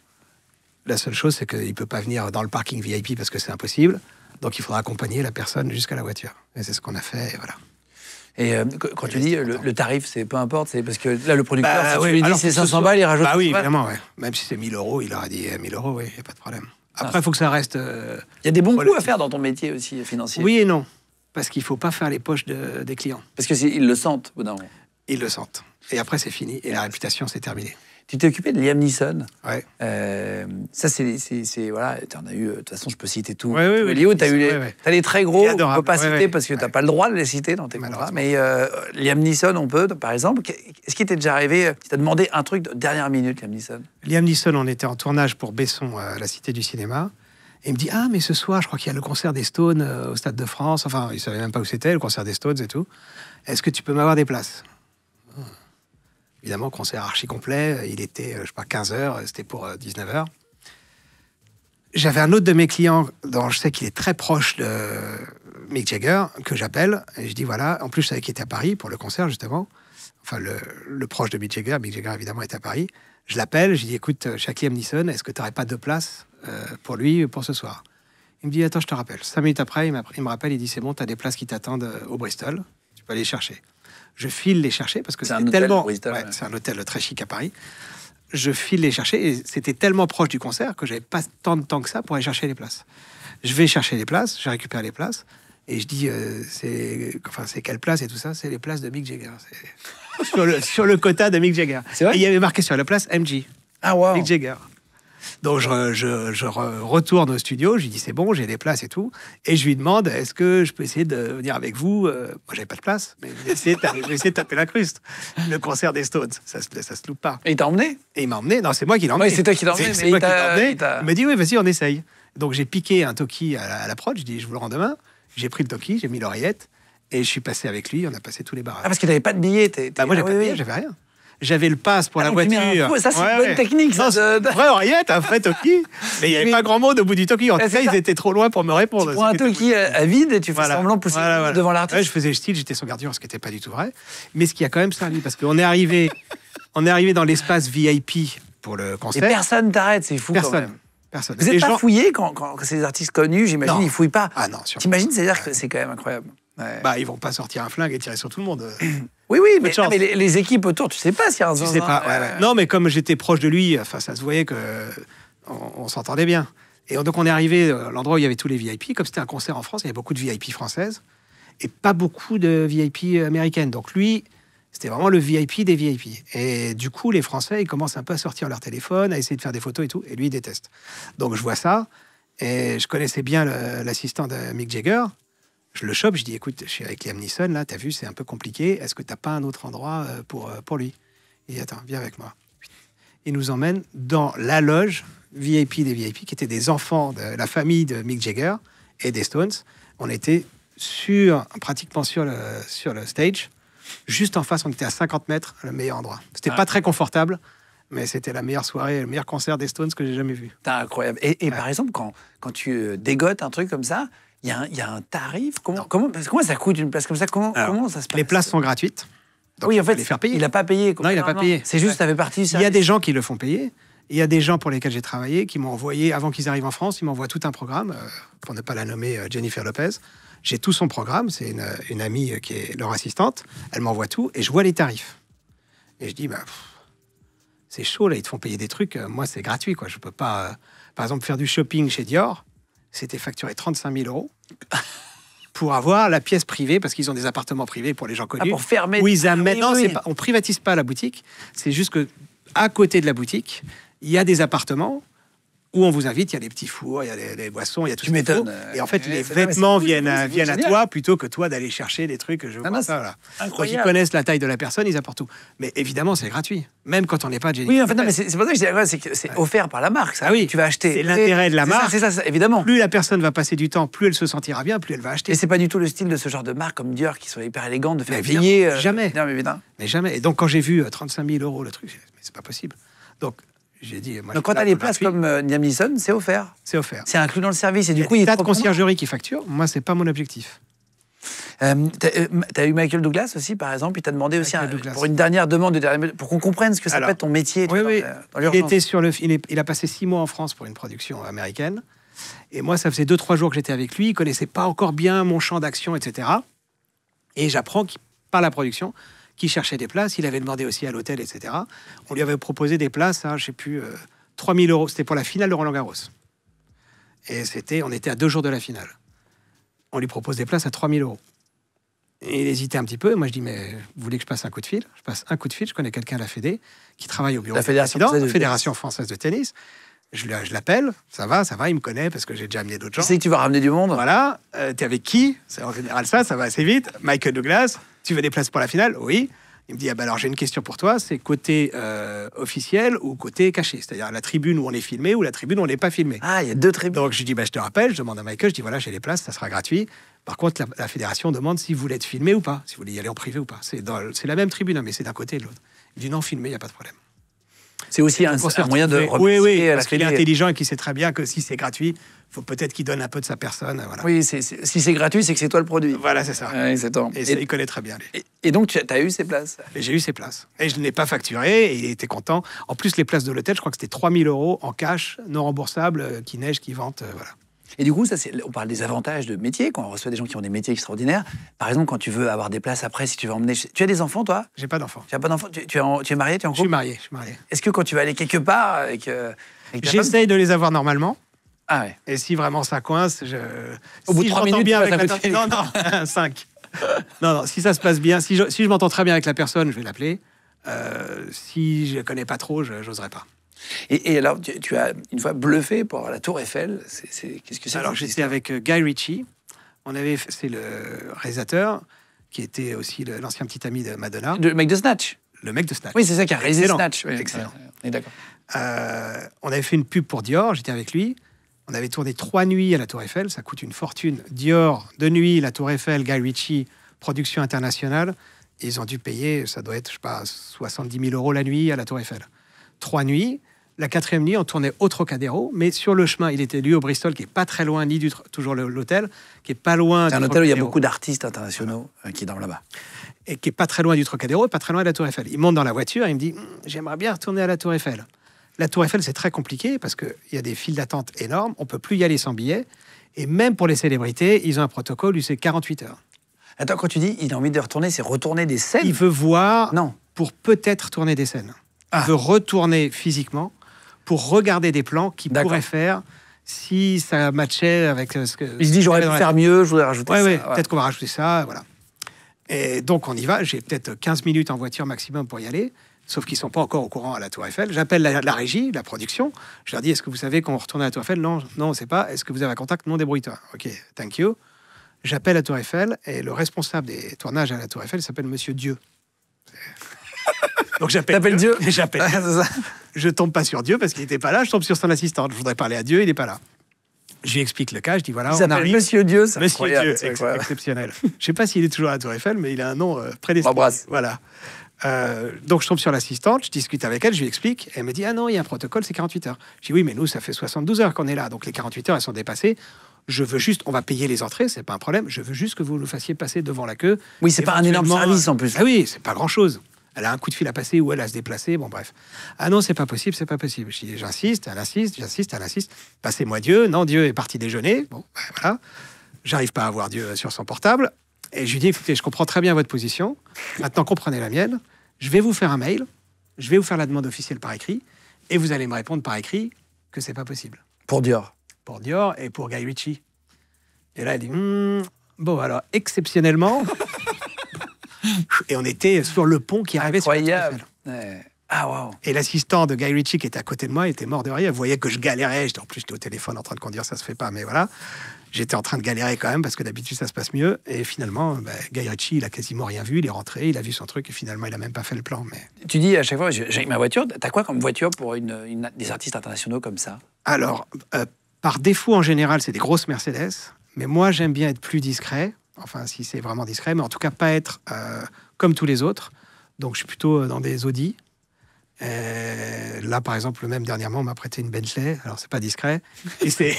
La seule chose, c'est qu'il ne peut pas venir dans le parking VIP parce que c'est impossible. Donc il faudra accompagner la personne jusqu'à la voiture. Et c'est ce qu'on a fait, et voilà. Et quand tu dis le tarif, c'est peu importe, c'est parce que là, le producteur, si tu lui dis c'est 500 balles, il rajoute. Bah oui, évidemment, ouais. Même si c'est 1 000 €, il aurait dit 1 000 €, oui, il n'y a pas de problème. Après, il faut que ça reste. Il y a des bons coups à faire dans ton métier aussi financier. Oui et non. Parce qu'il ne faut pas faire les poches des clients. Parce qu'ils le sentent, au bout d'un moment. Ils le sentent. Et après, c'est fini. Et la réputation, c'est terminé. Tu t'es occupé de Liam Neeson. Ouais. Ça, voilà, tu en as eu. De toute façon, je peux citer tout. Ouais, ouais, Hollywood, tu as les très gros, on ne peut pas citer parce que tu n'as pas le droit de les citer dans tes contrats. Mais Liam Neeson, on peut, par exemple. Est-ce qu'il t'est déjà arrivé, tu t'as demandé un truc de dernière minute, Liam Neeson? Liam Neeson, on était en tournage pour Besson à la Cité du Cinéma. Et il me dit, ah, mais ce soir, je crois qu'il y a le concert des Stones au Stade de France. Enfin, il ne savait même pas où c'était, le concert des Stones et tout. Est-ce que tu peux m'avoir des places? Évidemment, concert archi complet. Il était, je sais pas, 15h, c'était pour 19h. J'avais un autre de mes clients dont je sais qu'il est très proche de Mick Jagger, que j'appelle. Et je dis, voilà, en plus, je savais qu'il était à Paris pour le concert, justement. Enfin, le proche de Mick Jagger, évidemment, est à Paris. Je l'appelle, je lui dis, écoute, chez Liam Neeson, est-ce que tu n'aurais pas 2 places pour lui, pour ce soir? Il me dit, attends, je te rappelle. 5 minutes après, il me rappelle, il dit, c'est bon, tu as des places qui t'attendent au Bristol, tu peux aller les chercher. Je file les chercher parce que c'est c'était tellement... Bristol, ouais. C'est un hôtel très chic à Paris. Je file les chercher et c'était tellement proche du concert que j'avais pas tant de temps que ça pour aller chercher les places. Je vais chercher les places, je récupère les places et je dis, c'est quelle place et tout ça? C'est les places de Mick Jagger. sur le quota de Mick Jagger. C'est vrai? Et il y avait marqué sur la place MJ. Ah, wow. Mick Jagger. Donc je retourne au studio, je lui dis c'est bon, j'ai des places et tout, et je lui demande est-ce que je peux essayer de venir avec vous. Moi j'avais pas de place, mais je vais essayer de taper la cruste. Le concert des Stones, ça se loupe pas. Et il t'a emmené? Et il m'a emmené. Non, c'est moi qui l'ai emmené. Oui, c'est toi qui l'as emmené. C'est moi qui l'ai emmené. Il m'a dit oui, vas-y, on essaye. Donc j'ai piqué un talkie à la prod, je dis je vous le rends demain. J'ai pris le talkie, j'ai mis l'oreillette et je suis passé avec lui. On a passé tous les barrages. Ah, parce qu'il n'avait pas de billet. Moi j'avais pas de billet, j'avais rien. J'avais le pass pour la voiture. Ça, c'est une bonne technique. Ça, vraie oreillette, un vrai talkie. Mais il n'y avait pas grand monde au bout du talkie. En tout cas, ils étaient trop loin pour me répondre. Tu prends un talkie à vide et tu fais semblant de pousser devant l'artiste. Ouais, je faisais le style, j'étais son gardien, ce qui n'était pas du tout vrai. Mais ce qui a quand même servi, parce qu'on est arrivé dans l'espace VIP pour le concert. Et personne t'arrête, c'est fou quand même. Personne. Vous n'êtes pas fouillé quand ces artistes connus, j'imagine, ils fouillent pas. Ah non, sûrement. T'imagines, c'est-à-dire que c'est quand même incroyable. Ouais. Ils vont pas sortir un flingue et tirer sur tout le monde. Oui, mais les équipes autour, tu sais pas s'il y a un zinzin. Tu sais pas, ouais. Non, mais comme j'étais proche de lui, ça se voyait qu'on s'entendait bien. Et donc on est arrivé à l'endroit où il y avait tous les VIP. Comme c'était un concert en France, il y avait beaucoup de VIP françaises et pas beaucoup de VIP américaines. Donc lui, c'était vraiment le VIP des VIP. Et du coup, les Français, ils commencent un peu à sortir leur téléphone, à essayer de faire des photos et tout. Et lui, il déteste. Donc je vois ça. Et je connaissais bien l'assistant de Mick Jagger. Je le chope, je dis, écoute, je suis avec Liam Neeson, là, t'as vu, c'est un peu compliqué. Est-ce que t'as pas un autre endroit pour lui? Il dit, attends, viens avec moi. Il nous emmène dans la loge VIP des VIP, qui étaient des enfants de la famille de Mick Jagger et des Stones. On était pratiquement sur le stage. Juste en face, on était à 50 mètres, le meilleur endroit. C'était pas très confortable, mais c'était la meilleure soirée, le meilleur concert des Stones que j'ai jamais vu. C'est incroyable. Et par exemple, quand tu dégotes un truc comme ça, il y a un tarif. Comment ça coûte une place comme ça? Comment ça se passe? Les places sont gratuites. Donc oui, en fait, les faire payer. Il n'a pas payé. Non, il n'a pas payé. C'est juste, ça fait partie du service. Il y a des gens qui le font payer. Il y a des gens pour lesquels j'ai travaillé qui m'ont envoyé, avant qu'ils arrivent en France, ils m'envoient tout un programme, pour ne pas la nommer Jennifer Lopez. J'ai tout son programme, c'est une amie qui est leur assistante. Elle m'envoie tout et je vois les tarifs. Et je dis, c'est chaud, là, ils te font payer des trucs. Moi, c'est gratuit, quoi. Je peux pas, par exemple, faire du shopping chez Dior. C'était facturé 35 000 € pour avoir la pièce privée, parce qu'ils ont des appartements privés pour les gens connus. Pour fermer. Où ils amènent. Non, on privatise pas la boutique. C'est juste que à côté de la boutique, il y a des appartements où on vous invite, il y a des petits fours, il y a des boissons, il y a tout ça. Tu m'étonnes. Et en fait, les vêtements viennent à toi plutôt que toi d'aller chercher des trucs. Incroyable. Donc, ils connaissent la taille de la personne, ils apportent tout. Mais évidemment, c'est gratuit. Même quand on n'est pas Jennifer. Oui, en fait, non, mais c'est pour ça que je dis, c'est que c'est offert par la marque. Ça. Ah oui, tu vas acheter. C'est l'intérêt de la marque. C'est ça, évidemment. Plus la personne va passer du temps, plus elle se sentira bien, plus elle va acheter. Et c'est pas du tout le style de ce genre de marque comme Dior qui sont hyper élégantes de faire payer. Jamais. Non, mais évidemment. Mais jamais. Et donc, quand j'ai vu 35 000 € le truc, mais c'est pas possible. Donc, j'ai dit. Donc, quand tu as les places comme Liam Neeson, c'est offert. C'est offert. C'est inclus dans le service. Et du coup, il y a des tas de conciergerie qui facturent. Moi, c'est pas mon objectif. T'as eu Michael Douglas aussi, par exemple. Il t'a demandé aussi pour une dernière demande, pour qu'on comprenne ce que ça peut être ton métier. Oui. Il a passé 6 mois en France pour une production américaine. Et moi, ça faisait 2-3 jours que j'étais avec lui. Il connaissait pas encore bien mon champ d'action, etc. Et j'apprends par la production qu'il cherchait des places. Il avait demandé aussi à l'hôtel, etc. On lui avait proposé des places, je sais plus, 3 000 €. C'était pour la finale de Roland-Garros. Et on était à 2 jours de la finale. On lui propose des places à 3 000 €. Et il hésitait un petit peu. Et moi, je dis, mais vous voulez que je passe un coup de fil? Je passe un coup de fil. Je connais quelqu'un à la Fédé qui travaille au bureau La du Fédération président, française de la Fédération française de tennis. Je l'appelle. Ça va, il me connaît parce que j'ai déjà amené d'autres Tu gens. sais que tu vas ramener du monde. Voilà. T'es avec qui? C'est en général ça va assez vite. Michael Douglas. Tu veux des places pour la finale? Oui. Il me dit, ah ben alors j'ai une question pour toi, c'est côté officiel ou côté caché? C'est-à-dire la tribune où on est filmé ou la tribune où on n'est pas filmé. Ah, il y a 2 tribunes. Donc je dis, bah, je te rappelle, je demande à Michael, je dis, voilà, j'ai les places, ça sera gratuit. Par contre, la fédération demande si vous voulez être filmé ou pas, si vous voulez y aller en privé ou pas. C'est la même tribune, hein, mais c'est d'un côté et de l'autre. Il dit, non, filmé, il n'y a pas de problème. C'est aussi un moyen de Oui, remercier à la parce qu'il est Fédé. intelligent et qu'il sait très bien que si c'est gratuit, il faut peut-être qu'il donne un peu de sa personne. Voilà, Oui, si c'est gratuit, c'est que c'est toi le produit. voilà c'est ça. Ouais, c'est tant. Et ça, il connaît très bien, lui. Et donc, tu as eu ces places. Et j'ai eu ces places. Et je ne l'ai pas facturé, et il était content. En plus, les places de l'hôtel, je crois que c'était 3 000 € en cash, non remboursables, qui neige, qui vente, voilà. Et du coup, on parle des avantages de métier, quand on reçoit des gens qui ont des métiers extraordinaires. Par exemple, quand tu veux avoir des places après, si tu veux emmener... Tu as des enfants, toi? J'ai pas d'enfant. Tu n'as pas d'enfants? Tu es marié? Tu es en Je suis couple? marié, Est-ce que quand tu vas aller quelque part avec ta femme... J'essaye de les avoir normalement. Ah ouais. Et si vraiment ça coince, Au bout de si 3 je m'entends minutes, bien tu avec passes la un coup de personne. fil. Non, 5. Non, si ça se passe bien, si je m'entends très bien avec la personne, je vais l'appeler. Si je ne connais pas trop, je n'oserais pas. Et alors, tu as une fois bluffé pour la Tour Eiffel. Qu'est-ce que c'est? Alors, j'étais avec Guy Ritchie. C'est le réalisateur qui était aussi l'ancien petit ami de Madonna. Le mec de Snatch. Le mec de Snatch. Oui, c'est ça qui a réalisé Excellent. Snatch. Oui, Excellent. On est d'accord. On avait fait une pub pour Dior, j'étais avec lui. On avait tourné 3 nuits à la Tour Eiffel, ça coûte une fortune. Dior, 2 nuits, la Tour Eiffel, Guy Ritchie, production internationale. Ils ont dû payer, ça doit être, je sais pas, 70 000 € la nuit à la Tour Eiffel. 3 nuits. La 4e nuit, on tournait au Trocadéro, mais sur le chemin, il était lui au Bristol, qui est pas très loin, toujours l'hôtel, qui est pas loin. C'est un hôtel où il y a beaucoup d'artistes internationaux qui dorment là-bas. Et qui est pas très loin du Trocadéro, et pas très loin de la Tour Eiffel. Il monte dans la voiture et il me dit, j'aimerais bien retourner à la Tour Eiffel. La Tour Eiffel, c'est très compliqué parce qu'il y a des files d'attente énormes, on peut plus y aller sans billet. Et même pour les célébrités, ils ont un protocole où c'est 48 heures. Attends, quand tu dis il a envie de retourner, c'est retourner des scènes? Il veut voir Non. pour peut-être tourner des scènes. Ah. Il veut retourner physiquement pour regarder des plans qu'il D'accord. pourrait faire si ça matchait avec ce que... Il se dit j'aurais pu faire mieux, je voudrais rajouter ça. Ouais, Ouais. peut-être qu'on va rajouter ça, voilà. Et donc on y va, j'ai peut-être 15 minutes en voiture maximum pour y aller, sauf qu'ils ne sont pas encore au courant à la Tour Eiffel. J'appelle la régie, la production, je leur dis, est-ce que vous savez qu'on retourne à la Tour Eiffel? Non, on ne sait pas. Est-ce que vous avez un contact? Non, débrouille-toi. Ok, thank you. J'appelle la Tour Eiffel, et le responsable des tournages à la Tour Eiffel s'appelle Monsieur Dieu. Donc j'appelle T'appelles Dieu? J'appelle Ouais, Dieu. c'est ça. Je tombe pas sur Dieu parce qu'il n'était pas là, je tombe sur son assistante. Je voudrais parler à Dieu, il n'est pas là. Je lui explique le cas, je dis voilà, Il on s'appelle arrive. Monsieur Dieu, c'est Monsieur incroyable, Dieu, c'est incroyable. exceptionnel. Je ne sais pas s'il est toujours à la Tour Eiffel, mais il a un nom prédestiné. M'embrasse. Voilà. Donc je tombe sur l'assistante, je discute avec elle, je lui explique. Elle me dit ah non, il y a un protocole, c'est 48 heures. Je dis oui, mais nous, ça fait 72 heures qu'on est là, donc les 48 heures, elles sont dépassées. Je veux juste, on va payer les entrées, c'est pas un problème. Je veux juste que vous nous fassiez passer devant la queue. Oui, c'est pas un énorme Éventuellement- service en plus. Ah oui, c'est pas grand-chose. Elle a un coup de fil à passer ou elle a se déplacer, bon bref. Ah non, c'est pas possible, c'est pas possible. Je dis, j'insiste, elle insiste, j'insiste, elle insiste. Passez-moi Dieu. Non, Dieu est parti déjeuner. Bon, ben voilà. J'arrive pas à avoir Dieu sur son portable. Et je lui dis, écoutez, je comprends très bien votre position. Maintenant, comprenez la mienne. Je vais vous faire un mail. Je vais vous faire la demande officielle par écrit. Et vous allez me répondre par écrit que c'est pas possible. Pour Dior. Pour Dior et pour Guy Ritchie. Et là, elle dit, bon, alors, exceptionnellement... Et on était sur le pont qui arrivait sur la Tour Incroyable. Eiffel. Ouais. Ah, waouh. Et l'assistant de Guy Ritchie qui était à côté de moi était mort de rire. Elle voyait que je galérais. En plus, j'étais au téléphone en train de conduire, ça se fait pas. Mais voilà, j'étais en train de galérer quand même parce que d'habitude, ça se passe mieux. Et finalement, Guy Ritchie, il a quasiment rien vu. Il est rentré, il a vu son truc et finalement, il a même pas fait le plan. Mais... Tu dis à chaque fois, j'ai ma voiture. T'as quoi comme voiture pour des artistes internationaux comme ça? Alors, par défaut, en général, c'est des grosses Mercedes. Mais moi, j'aime bien être plus discret. Enfin, si c'est vraiment discret. Mais en tout cas, pas être comme tous les autres. Donc, je suis plutôt dans des Audi. Là, par exemple, même dernièrement, on m'a prêté une Bentley. Alors, c'est pas discret. Et c'est...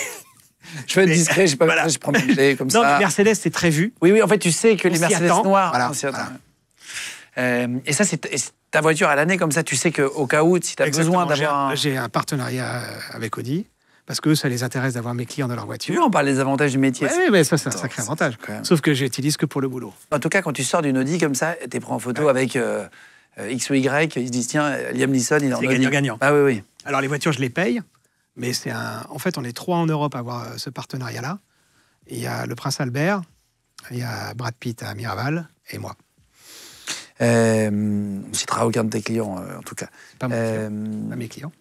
Je veux être Mais- discret, je sais pas, voilà. je prends Bentley comme Non, ça. mais Mercedes, c'est très vu. Oui, oui, en fait, tu sais que On les s'y Mercedes attend. noirs, Voilà, on s'y attend. voilà. Et ça, c'est ta voiture à l'année comme ça, tu sais qu'au cas où, si tu as besoin Exactement. d'avoir un... J'ai un partenariat avec Audi. Parce que ça les intéresse d'avoir mes clients dans leur Tu veux, voiture. on parle des avantages du métier. Oui, mais ça, c'est un Attends, sacré c'est avantage. quand même- Sauf que j'utilise que pour le boulot. En tout cas, quand tu sors d'une Audi comme ça, t'es pris en photo avec X ou Y, ils se disent, tiens, Liam Neeson, il est en C'est Audi. gagnant-gagnant. Ah oui, oui. Alors, les voitures, je les paye. Mais c'est un... En fait, on est 3 en Europe à avoir ce partenariat-là. Il y a le Prince Albert, Il y a Brad Pitt à Miraval et moi. On ne citera aucun de tes clients, en tout cas. Pas mon client, pas mes clients.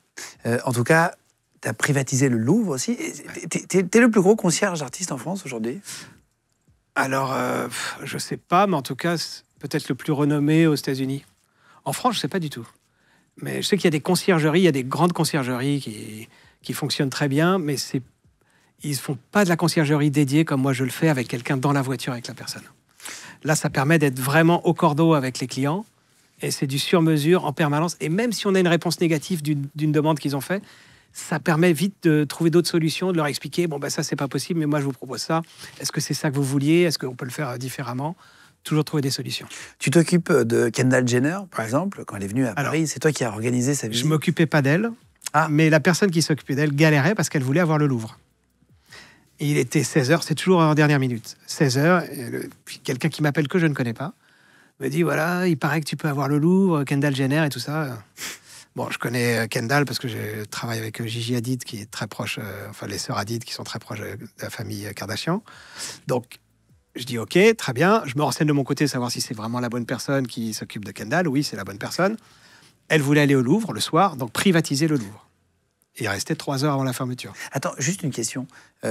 En tout cas, tu as privatisé le Louvre aussi. Tu es le plus gros concierge d'artistes en France aujourd'hui? Alors, je ne sais pas, mais en tout cas, peut-être le plus renommé aux États-Unis. En France, je ne sais pas du tout. Mais je sais qu'il y a des conciergeries, il y a des grandes conciergeries qui fonctionnent très bien, mais ils ne font pas de la conciergerie dédiée comme moi je le fais avec quelqu'un dans la voiture avec la personne. Là, ça permet d'être vraiment au cordeau avec les clients et c'est du sur-mesure en permanence. Et même si on a une réponse négative d'une demande qu'ils ont fait, ça permet vite de trouver d'autres solutions, de leur expliquer, bon, ben ça, c'est pas possible, mais moi, je vous propose ça. Est-ce que c'est ça que vous vouliez? Est-ce qu'on peut le faire différemment? Toujours trouver des solutions. Tu t'occupes de Kendall Jenner, par exemple, quand elle est venue à Paris. C'est toi qui as organisé sa visite. Je m'occupais pas d'elle, mais la personne qui s'occupait d'elle galérait parce qu'elle voulait avoir le Louvre. Et il était 16h, c'est toujours en dernière minute. 16h, puis quelqu'un qui m'appelle que je ne connais pas me dit, voilà, il paraît que tu peux avoir le Louvre, Kendall Jenner et tout ça. Bon, je connais Kendall parce que je travaille avec Gigi Hadid, qui est très proche, enfin les sœurs Hadid qui sont très proches de la famille Kardashian. Donc, je dis OK, très bien. Je me renseigne de mon côté, savoir si c'est vraiment la bonne personne qui s'occupe de Kendall. Oui, c'est la bonne personne. Elle voulait aller au Louvre le soir, donc privatiser le Louvre. Et il restait 3 heures avant la fermeture. Attends, juste une question.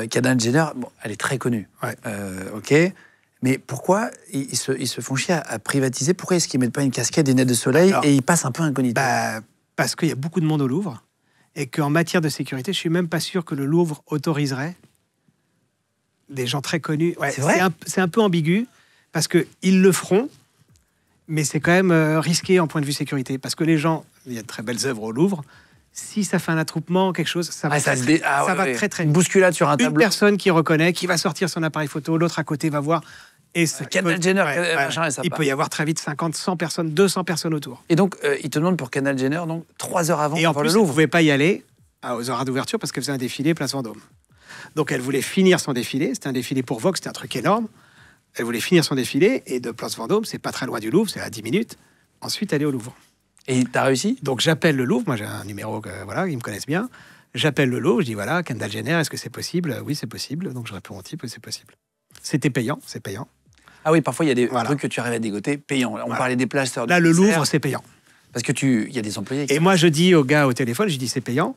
Kendall Jenner, bon, elle est très connue. Ouais. OK. Mais pourquoi ils se font chier à privatiser? Pourquoi est-ce qu'ils ne mettent pas une casquette, des lunettes de soleil et ils passent un peu incognito? Parce qu'il y a beaucoup de monde au Louvre et qu'en matière de sécurité, je ne suis même pas sûr que le Louvre autoriserait des gens très connus. Ouais, c'est vrai? C'est un peu ambigu parce qu'ils le feront, mais c'est quand même risqué en point de vue sécurité. Parce que les gens, il y a de très belles œuvres au Louvre, si ça fait un attroupement, quelque chose, ça va, va très très vite. Une bousculade sur un tableau. Une personne qui reconnaît, qui va sortir son appareil photo, l'autre à côté va voir. Et Kendall Jenner, il peut y avoir très vite 50, 100 personnes, 200 personnes autour. Et donc, ils te demandent pour Kendall Jenner, donc 3 heures avant et en pour plus, le Louvre. Vous ne pouvez pas y aller aux horaires d'ouverture parce qu'elle faisait un défilé Place Vendôme. Donc, elle voulait finir son défilé. C'était un défilé pour Vogue, c'était un truc énorme. Elle voulait finir son défilé et de Place Vendôme, c'est pas très loin du Louvre, c'est à 10 minutes. Ensuite, aller au Louvre. Et t'as réussi? Donc, j'appelle le Louvre. Moi, j'ai un numéro voilà, ils me connaissent bien. J'appelle le Louvre. Je dis voilà, Kendall Jenner, est-ce que c'est possible? Oui, c'est possible. Donc, je réponds au type, oui, c'est possible. C'était payant, c'est payant. Ah oui, parfois il y a des trucs que tu arrives à dégoter payants. On parlait des plages. Là, le Louvre, c'est payant. Parce que il y a des employés. Et moi, je dis au gars au téléphone, je dis c'est payant,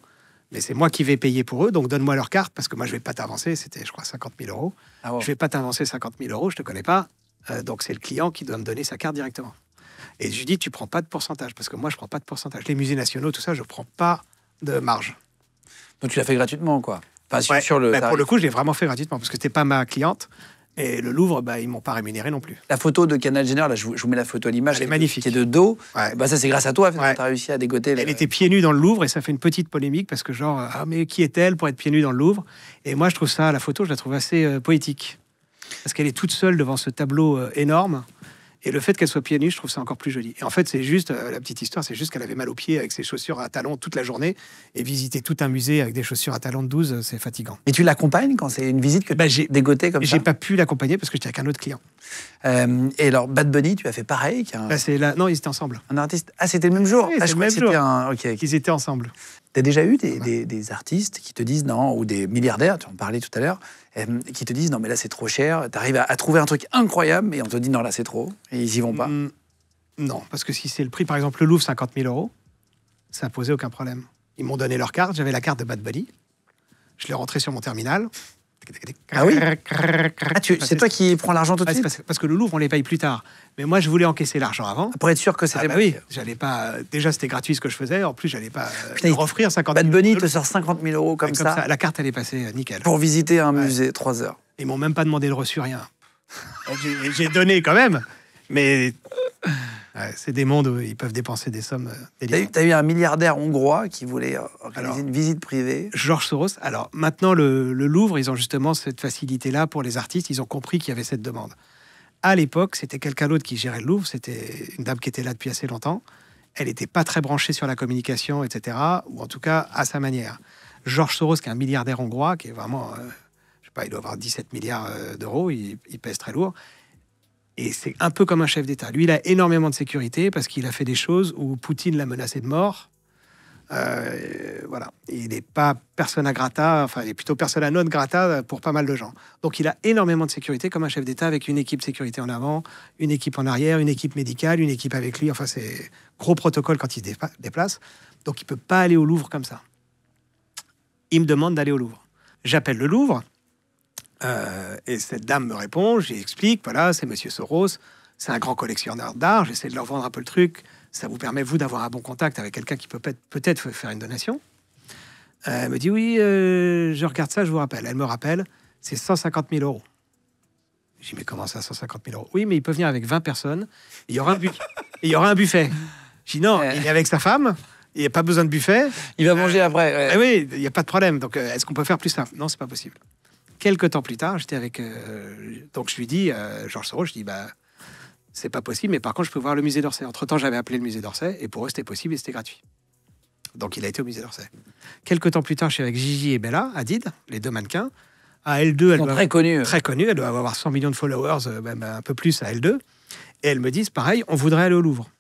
mais c'est moi qui vais payer pour eux, donc donne-moi leur carte, parce que moi, je vais pas t'avancer. C'était, je crois, 50 000 euros. Ah wow. Je vais pas t'avancer 50 000 euros, je te connais pas. Donc, c'est le client qui doit me donner sa carte directement. Et je lui dis, tu prends pas de pourcentage, parce que moi, je prends pas de pourcentage. Les musées nationaux, tout ça, je prends pas de marge. Donc, tu l'as fait gratuitement, quoi. Enfin, ouais, sur le. Pour le coup, je l'ai vraiment fait gratuitement, parce que c'était pas ma cliente. Et le Louvre, ils m'ont pas rémunéré non plus. La photo de Kendall Jenner, là, je vous mets la photo à l'image. Elle est magnifique. Qui est de dos. Ouais. Ça, c'est grâce à toi, tu as réussi à dégoter. Elle était pieds nus dans le Louvre et ça fait une petite polémique parce que genre, ah mais qui est-elle pour être pieds nus dans le Louvre? Et moi, je trouve ça, la photo, je la trouve assez poétique. Parce qu'elle est toute seule devant ce tableau énorme. Et le fait qu'elle soit pieds nus, je trouve ça encore plus joli. Et en fait, c'est juste, la petite histoire, c'est juste qu'elle avait mal aux pieds avec ses chaussures à talons toute la journée. Et visiter tout un musée avec des chaussures à talons de 12, c'est fatigant. Et tu l'accompagnes quand c'est une visite que tu as dégotée comme ça? J'ai pas pu l'accompagner parce que j'étais avec un autre client. Et alors, Bad Bunny, tu as fait pareil? Non, ils étaient ensemble. Un artiste. Ah, c'était le même jour? Oui, je crois que c'était okay. Qu'ils étaient ensemble. Tu as déjà eu des artistes qui te disent non, ou des milliardaires, tu en parlais tout à l'heure, qui te disent non, mais là c'est trop cher, tu arrives à trouver un truc incroyable, mais on te dit non, là c'est trop, et ils y vont pas? Non, parce que si c'est le prix, par exemple, le Louvre, 50 000 euros, ça n'a posé aucun problème. Ils m'ont donné leur carte, j'avais la carte de Bad Bunny, je l'ai rentrée sur mon terminal. Ah oui? C'est toi qui prends l'argent tout de suite? Parce que le Louvre, on les paye plus tard. Mais moi, je voulais encaisser l'argent avant. Pour être sûr que c'était... oui, j'allais pas... Déjà, c'était gratuit ce que je faisais. En plus, j'allais pas leur offrir 50 000 euros. Bad Bunny te sort 50 000 euros comme ça. La carte, elle est passée nickel. Pour visiter un musée, 3 heures. Ils m'ont même pas demandé le reçu, rien. J'ai donné quand même. Mais c'est des mondes où ils peuvent dépenser des sommes délirantes. T'as eu un milliardaire hongrois qui voulait organiser une visite privée. Georges Soros. Alors, maintenant, le Louvre, ils ont justement cette facilité-là pour les artistes. Ils ont compris qu'il y avait cette demande. À l'époque, c'était quelqu'un d'autre qui gérait le Louvre. C'était une dame qui était là depuis assez longtemps. Elle n'était pas très branchée sur la communication, etc. Ou en tout cas, à sa manière. Georges Soros, qui est un milliardaire hongrois, qui est vraiment... je sais pas, il doit avoir 17 milliards d'euros. Il pèse très lourd. Et c'est un peu comme un chef d'État. Lui, il a énormément de sécurité parce qu'il a fait des choses où Poutine l'a menacé de mort. voilà. Il n'est pas persona grata, enfin, il est plutôt persona non grata pour pas mal de gens. Donc, il a énormément de sécurité, comme un chef d'État, avec une équipe de sécurité en avant, une équipe en arrière, une équipe médicale, une équipe avec lui. Enfin, c'est gros protocole quand il se déplace. Donc, il ne peut pas aller au Louvre comme ça. Il me demande d'aller au Louvre. J'appelle le Louvre, et cette dame me répond, j'explique, voilà, c'est Monsieur Soros, c'est un grand collectionneur d'art, j'essaie de leur vendre un peu le truc, ça vous permet, vous, d'avoir un bon contact avec quelqu'un qui peut peut-être faire une donation. Elle me dit, oui, je regarde ça, je vous rappelle. Elle me rappelle, c'est 150 000 euros. Je dis, mais comment ça, 150 000 euros? Oui, mais il peut venir avec 20 personnes, et il y aura un buffet. Je dis, non, il est avec sa femme, il n'y a pas besoin de buffet. Il va manger après. Oui, il n'y a pas de problème. Donc, est-ce qu'on peut faire plus simple? Non, c'est pas possible. Quelques temps plus tard, j'étais avec... donc, je lui dis, Georges Soros, je dis, bah, c'est pas possible, mais par contre, je peux voir le musée d'Orsay. Entre-temps, j'avais appelé le musée d'Orsay, et pour eux, c'était possible et c'était gratuit. Donc, il a été au musée d'Orsay. Quelques temps plus tard, je suis avec Gigi et Bella, Hadid, les deux mannequins. À L2, Ils sont très connus. Très connus. Elle doit avoir 100 millions de followers, même un peu plus à L2. Et elles me disent, pareil, on voudrait aller au Louvre.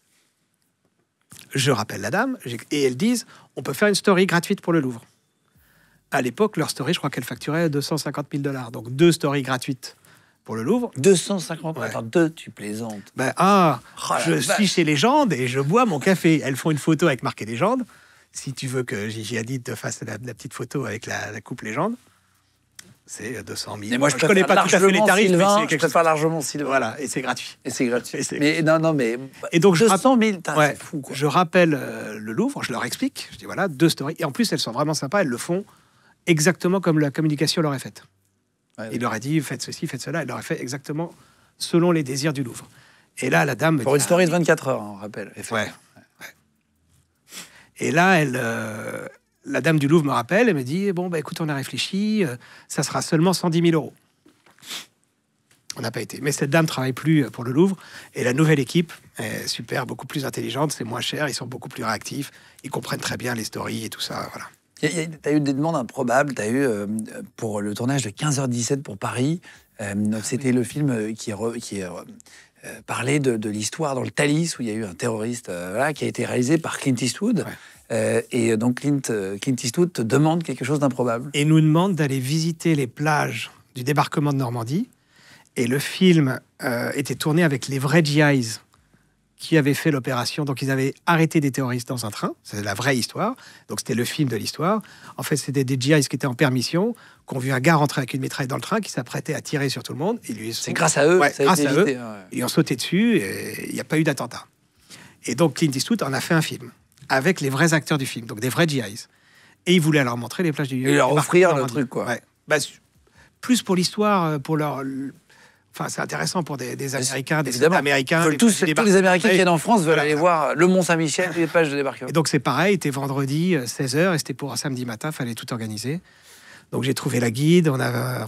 Je rappelle la dame, et elles disent, on peut faire une story gratuite pour le Louvre. À l'époque, leur story, je crois qu'elle facturait 250 000 $. Donc, 2 stories gratuites pour le Louvre. 250 000. Ouais. Attends, 2, tu plaisantes. Ben, je vache. suis chez Légende et je bois mon café. Elles font une photo avec marqué Légende. Si tu veux que Gigi Hadid te fasse la petite photo avec la coupe Légende, c'est 200 000. Mais moi, je connais pas tout à fait les tarifs, Sylvain, mais c'est je quelque chose. préfère largement Sylvain. Voilà, et c'est gratuit. Et c'est gratuit. Et c'est Mais non, mais... Et donc, 200 000, Ouais, c'est fou, quoi. je rappelle le Louvre, je leur explique. Je dis voilà, 2 stories. Et en plus, elles sont vraiment sympas. Elles le font exactement comme la communication leur est faite. Ouais, Il leur a dit faites ceci, faites cela. Elle leur a fait exactement selon les désirs du Louvre. Et là, la dame. Pour une story de 24 heures, on rappelle. Ouais. Et là, la dame du Louvre me rappelle et me dit bon, bah, écoute, on a réfléchi, ça sera seulement 110 000 euros. On n'a pas été. Mais cette dame travaille plus pour le Louvre. Et la nouvelle équipe est super, beaucoup plus intelligente, c'est moins cher, ils sont beaucoup plus réactifs, ils comprennent très bien les stories et tout ça. Voilà. T'as eu des demandes improbables. T'as eu, pour le tournage de 15h17 pour Paris, c'était le film qui parlait de l'histoire dans le Thalys, où il y a eu un terroriste qui a été réalisé par Clint Eastwood. Ouais. Et donc Clint Eastwood te demande quelque chose d'improbable. Et nous demande d'aller visiter les plages du débarquement de Normandie. Et le film était tourné avec les vrais GIs qui avaient fait l'opération. Donc, ils avaient arrêté des terroristes dans un train. C'est la vraie histoire. Donc, c'était le film de l'histoire. En fait, c'était des GIs qui étaient en permission, qui ont vu un gars rentrer avec une mitraille dans le train, qui s'apprêtait à tirer sur tout le monde. C'est grâce à eux que ça a été évité. Ouais. Ils ont sauté dessus et il n'y a pas eu d'attentat. Et donc, Clint Eastwood en a fait un film avec les vrais acteurs du film, donc des vrais GIs. Et il voulait leur montrer les plages du... Et leur offrir le truc, quoi. Ouais. Bah, plus pour l'histoire, pour leur... Enfin, c'est intéressant pour des Américains, des Américains. Tous les Américains qui viennent en France veulent aller voir le Mont-Saint-Michel, les plages de débarquement. Et donc, c'est pareil, c'était vendredi, 16h, et c'était pour un samedi matin, il fallait tout organiser. Donc, j'ai trouvé la guide, on a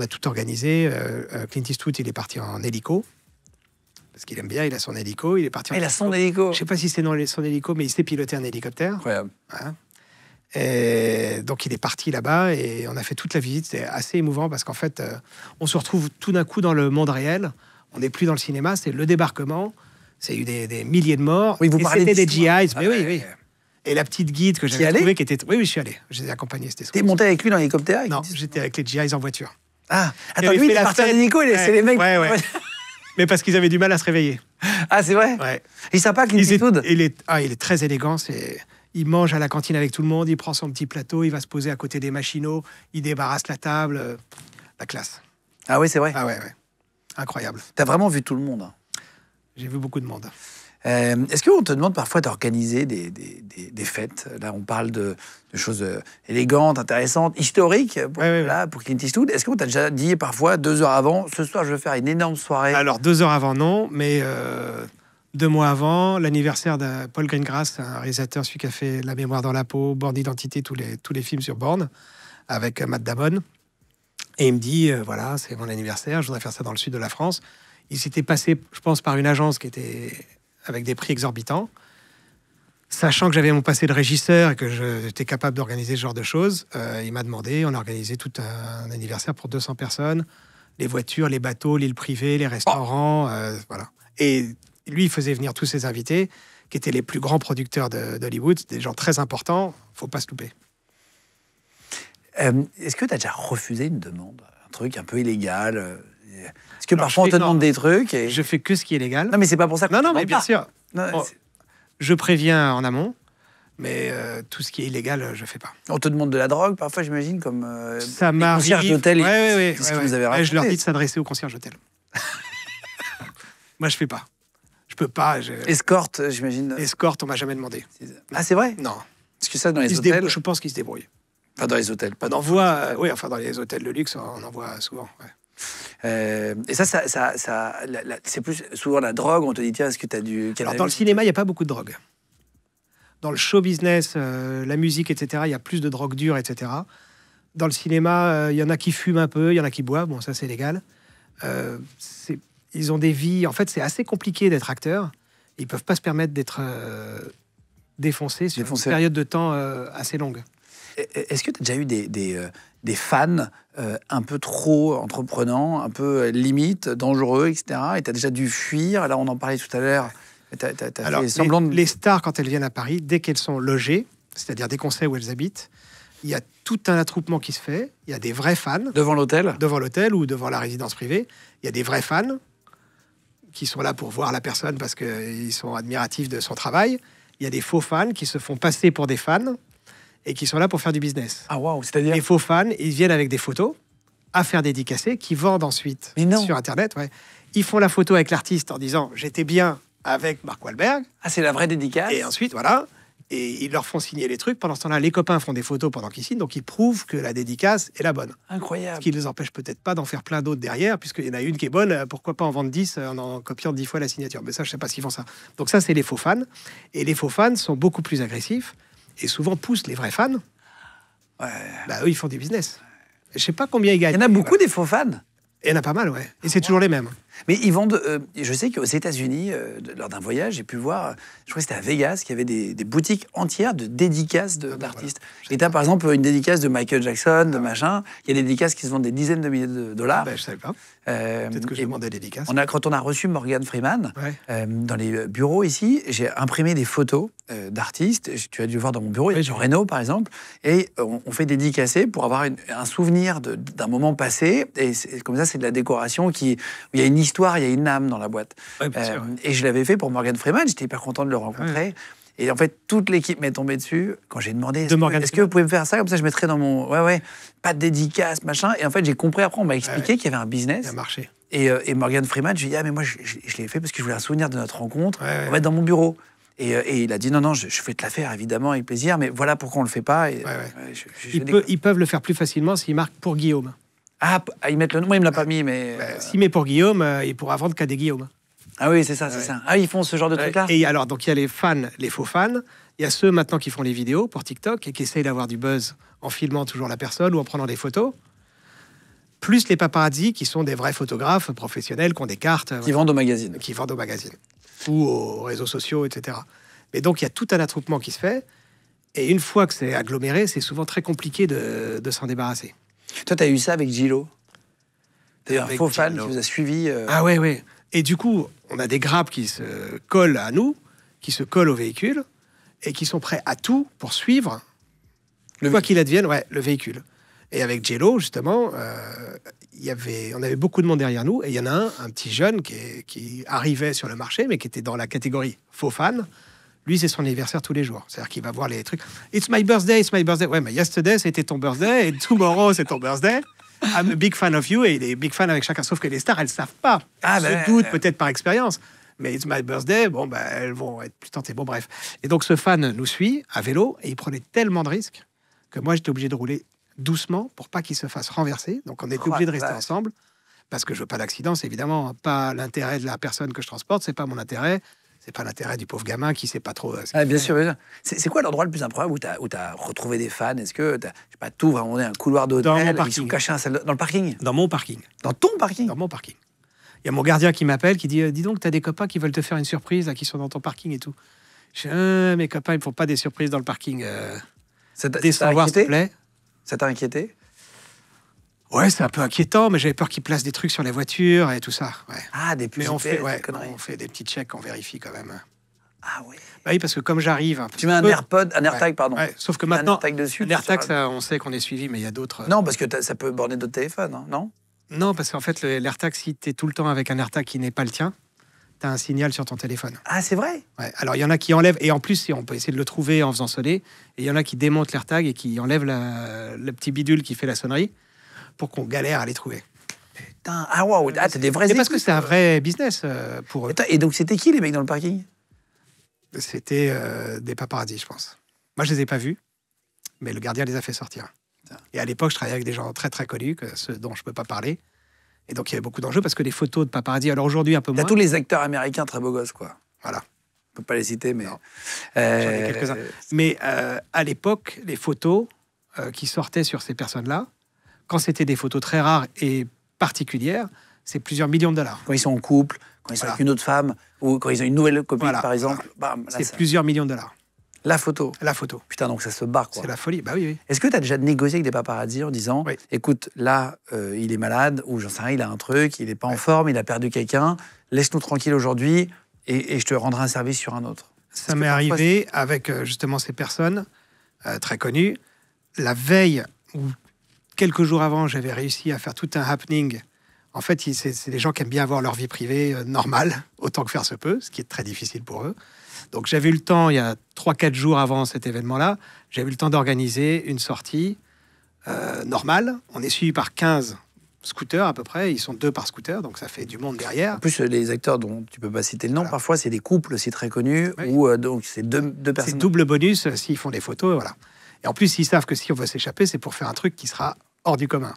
tout organisé. Clint Eastwood, il est parti en hélico, parce qu'il aime bien, il a son hélico, il est parti en hélico. Il a son hélico. Je ne sais pas si c'est dans son hélico, mais il sait piloter un hélicoptère. Incroyable. Hein. Et donc, il est parti là-bas et on a fait toute la visite. C'était assez émouvant parce qu'en fait, on se retrouve tout d'un coup dans le monde réel. On n'est plus dans le cinéma, c'est le débarquement. C'est eu des milliers de morts. Oui, vous parlez des GIs. Mais oui, oui. Et la petite guide que j'avais trouvée qui était... Oui, je suis allé. Je les ai accompagnés. T'es monté avec lui dans l'hélicoptère? Non, j'étais avec les GIs en voiture. Ah, attends, lui, il est parti en hélico, c'est les mecs... Ouais. Mais parce qu'ils avaient du mal à se réveiller. Ah, c'est vrai? Ouais. Il est sympa, Clint Eastwood? Il est très élégant, Il mange à la cantine avec tout le monde, il prend son petit plateau, il va se poser à côté des machinaux, il débarrasse la table. La classe. Ah oui, c'est vrai? Ah ouais. Incroyable. T'as vraiment vu tout le monde? J'ai vu beaucoup de monde. Est-ce qu'on te demande parfois d'organiser des fêtes? Là, on parle de choses élégantes, intéressantes, historiques pour Clint Eastwood. Est-ce qu'on t'a déjà dit parfois, 2 heures avant, ce soir, je veux faire une énorme soirée? Alors, 2 heures avant, non, mais... 2 mois avant, l'anniversaire de Paul Greengrass, un réalisateur, celui qui a fait La mémoire dans la peau, Borne d'identité, tous les films sur Borne, avec Matt Damon. Et il me dit, voilà, c'est mon anniversaire, je voudrais faire ça dans le sud de la France. Il s'était passé, je pense, par une agence qui était avec des prix exorbitants. Sachant que j'avais mon passé de régisseur et que j'étais capable d'organiser ce genre de choses, il m'a demandé, on a organisé tout un anniversaire pour 200 personnes, les voitures, les bateaux, l'île privée, les restaurants, voilà. Et lui, il faisait venir tous ses invités qui étaient les plus grands producteurs d'Hollywood, des gens très importants, faut pas se louper. Est-ce que tu as déjà refusé une demande? Un truc un peu illégal? Est-ce que Alors, parfois on te non. demande des trucs et... Je fais que ce qui est légal. Non, mais c'est pas pour ça que Non, tu non, mais demandes bien pas. sûr. Non, Bon, c'est- je préviens en amont, mais tout ce qui est illégal, je fais pas. On te demande de la drogue, parfois, j'imagine, comme Ça les m'arrive. concierges d'hôtel. Ouais, c'est ce que vous avez Je leur raconté. dis de s'adresser au concierge d'hôtel. Moi, je fais pas. Je peux pas. Escorte, j'imagine. Escorte, on m'a jamais demandé. Ah, c'est vrai? Non. Parce que ça, dans les Ils se hôtels... débrouillent, je pense qu'ils se débrouillent. Enfin, dans les hôtels, pas On dans... en voit, oui, enfin dans les hôtels de luxe, on en voit souvent. Ouais. Et ça c'est plus souvent la drogue. On te dit, tiens, est-ce que tu as du Alors, cannabis? dans le cinéma, il n'y a pas beaucoup de drogue. Dans le show business, la musique, etc., il y a plus de drogue dure, etc. Dans le cinéma, il y en a qui fument un peu, il y en a qui boivent. Bon, ça, c'est légal. Ils ont des vies... En fait, c'est assez compliqué d'être acteur. Ils ne peuvent pas se permettre d'être défoncés sur une période de temps assez longue. Est-ce que tu as déjà eu des fans un peu trop entreprenants, un peu limite, dangereux, etc. Et tu as déjà dû fuir? Là, on en parlait tout à l'heure. Alors, les stars, quand elles viennent à Paris, dès qu'elles sont logées, c'est-à-dire dès qu'on sait où elles habitent, il y a tout un attroupement qui se fait. Il y a des vrais fans. Devant l'hôtel? Devant l'hôtel ou devant la résidence privée. Il y a des vrais fans qui sont là pour voir la personne parce qu'ils sont admiratifs de son travail. Il y a des faux fans qui se font passer pour des fans et qui sont là pour faire du business. Ah, waouh, c'est-à-dire? Les faux fans, ils viennent avec des photos à faire dédicacer, qui vendent ensuite sur Internet. Ouais. Ils font la photo avec l'artiste en disant « j'étais bien avec Mark Wahlberg ». Ah, c'est la vraie dédicace? Et ensuite, voilà, et ils leur font signer les trucs. Pendant ce temps-là, les copains font des photos pendant qu'ils signent, donc ils prouvent que la dédicace est la bonne. Incroyable. Ce qui ne les empêche peut-être pas d'en faire plein d'autres derrière, puisqu'il y en a une qui est bonne, pourquoi pas en vendre 10 en copiant 10 fois la signature. Mais ça, je ne sais pas s'ils font ça. Donc ça, c'est les faux fans. Et les faux fans sont beaucoup plus agressifs et souvent poussent les vrais fans. Ouais. Bah, eux, ils font du business. Je ne sais pas combien ils gagnent. Il y en a beaucoup des faux fans. Il y en a pas mal, ouais. Et c'est toujours les mêmes. Mais ils vendent. Je sais qu'aux États-Unis, lors d'un voyage, j'ai pu voir. Je crois que c'était à Vegas, qu'il y avait des boutiques entières de dédicaces d'artistes. Voilà. Et tu as par exemple une dédicace de Michael Jackson, de machin. Il y a des dédicaces qui se vendent des dizaines de milliers de dollars. Ben, je savais pas. Peut-être que je demande des dédicaces. Quand on a reçu Morgan Freeman dans les bureaux ici, j'ai imprimé des photos d'artistes. Tu as dû voir dans mon bureau, il y a Jean Reno par exemple. Et on fait dédicacer pour avoir un souvenir d'un moment passé. Et comme ça, c'est de la décoration où il y a une histoire, il y a une âme dans la boîte. Ouais, sûr, et je l'avais fait pour Morgan Freeman, j'étais hyper content de le rencontrer. Ouais. Et en fait, toute l'équipe m'est tombée dessus quand j'ai demandé est-ce que vous pouvez me faire ça? Comme ça, je mettrais dans mon. Pas de dédicace, machin. Et en fait, j'ai compris après, on m'a expliqué qu'il y avait un business. Ça a marché. Et Morgan Freeman, je lui ai dit mais moi, je l'ai fait parce que je voulais un souvenir de notre rencontre. On va être dans mon bureau. Et il a dit non, je vais te la faire évidemment avec plaisir, mais voilà pourquoi on le fait pas. Et, ils peuvent le faire plus facilement s'ils marquent pour Guillaume. Ah, ils mettent le nom, moi il me l'a pas mis, mais. S'il met pour Guillaume, il pourra vendre qu'à des Guillaume. Ah oui, c'est ça, c'est ça. Ah, ils font ce genre de trucs-là. Et alors, donc il y a les fans, les faux fans. Il y a ceux maintenant qui font les vidéos pour TikTok et qui essayent d'avoir du buzz en filmant toujours la personne ou en prenant des photos. Plus les paparazzi qui sont des vrais photographes professionnels qui ont des cartes. Qui vendent aux magazines. Qui vendent aux magazines. Ou aux réseaux sociaux, etc. Mais donc, il y a tout un attroupement qui se fait. Et une fois que c'est aggloméré, c'est souvent très compliqué de s'en débarrasser. Toi, tu as eu ça avec Gilo? D'ailleurs, un faux fan qui vous a suivi. Ah ouais. Et du coup, on a des grappes qui se collent à nous, qui se collent au véhicule, et qui sont prêts à tout pour suivre, quoi qu'il advienne, le véhicule. Et avec Jello, justement, on avait beaucoup de monde derrière nous, et il y en a un petit jeune qui arrivait sur le marché, mais qui était dans la catégorie faux fan. Lui, c'est son anniversaire tous les jours. C'est-à-dire qu'il va voir les trucs. It's my birthday, it's my birthday. Ouais, mais yesterday, c'était ton birthday, et tomorrow, c'est ton birthday. I'm a big fan of you, et il est big fan avec chacun. Sauf que les stars, elles ne savent pas. Elles se doutent peut-être par expérience. Mais it's my birthday, elles vont être plus tentées. Bon, bref. Et donc, ce fan nous suit à vélo, et il prenait tellement de risques que moi, j'étais obligé de rouler doucement pour pas qu'il se fasse renverser. Donc, on était obligé de rester ensemble, parce que je veux pas d'accident. C'est évidemment pas l'intérêt de la personne que je transporte, c'est pas mon intérêt. C'est pas l'intérêt du pauvre gamin qui sait pas trop. Bien sûr. C'est quoi l'endroit le plus improbable où tu as retrouvé des fans? Est-ce que tu n'as pas tout vraiment un couloir d'hôtel? Ils sont cachés dans le parking? Dans mon parking. Dans ton parking? Dans mon parking. Il y a mon gardien qui m'appelle, qui dit dis donc, tu as des copains qui veulent te faire une surprise, là, qui sont dans ton parking et tout. Je dis mes copains, ils me font pas des surprises dans le parking. Descends voir, s'il te plaît. Ça t'a inquiété? Ouais, c'est un peu inquiétant, mais j'avais peur qu'ils placent des trucs sur les voitures et tout ça. Ouais. Ah, des mais on fait des petits checks, on vérifie quand même. Ah oui. Bah oui, parce que comme j'arrive... un Tu mets un peu- AirPod, un AirTag, Ouais. pardon. Ouais, sauf que Un maintenant, AirTag dessus. l'AirTag, ça, on sait qu'on est suivi, mais il y a d'autres... Non, parce que ça peut borner d'autres téléphones, hein, non? Non, parce qu'en fait, l'AirTag, si tu es tout le temps avec un AirTag qui n'est pas le tien, tu as un signal sur ton téléphone. Ah, c'est vrai? Ouais. Alors, il y en a qui enlèvent, et en plus, on peut essayer de le trouver en faisant sonner, et il y en a qui démontent l'AirTag et qui enlèvent le petit bidule qui fait la sonnerie pour qu'on galère à les trouver. Putain, ah waouh, ah, t'as des vrais Et parce que équipes. c'est un vrai business pour eux. Attends, et donc, c'était qui les mecs dans le parking? C'était des paparazzis, je pense. Moi, je les ai pas vus, mais le gardien les a fait sortir. Et à l'époque, je travaillais avec des gens très très connus, ceux dont je peux pas parler. Et donc, il y avait beaucoup d'enjeux parce que les photos de paparazzi, alors aujourd'hui, un peu T'as moins. tous les acteurs américains très beaux gosses, quoi. Voilà. On peut pas les citer, mais. Non. J'en ai quelques-uns. Mais à l'époque, les photos qui sortaient sur ces personnes-là, quand c'était des photos très rares et particulières, c'est plusieurs millions de dollars. Quand ils sont en couple, quand ils sont Voilà. avec une autre femme, ou quand ils ont une nouvelle copine, Voilà. par exemple. Bam, là, C'est ça- plusieurs millions de dollars. La photo. La photo. Putain, donc ça se barre, quoi. C'est la folie. Bah oui, oui. Est-ce que tu as déjà négocié avec des paparazzis en disant Oui. écoute, là, il est malade, ou j'en sais rien, il a un truc, il n'est pas en forme, il a perdu quelqu'un, laisse-nous tranquille aujourd'hui et je te rendrai un service sur un autre. Ça m'est arrivé avec justement ces personnes très connues. La veille, ou quelques jours avant, j'avais réussi à faire tout un happening. En fait, c'est des gens qui aiment bien avoir leur vie privée normale, autant que faire se peut, ce qui est très difficile pour eux. Donc j'avais eu le temps, il y a 3-4 jours avant cet événement-là, j'avais eu le temps d'organiser une sortie normale. On est suivi par 15 scooters à peu près, ils sont 2 par scooter, donc ça fait du monde derrière. En plus, les acteurs dont tu peux pas citer le nom, Voilà. parfois, c'est des couples aussi très connus, Oui. ou donc c'est deux C'est personnes. double bonus s'ils font des photos, voilà. Et en plus, ils savent que si on veut s'échapper, c'est pour faire un truc qui sera hors du commun.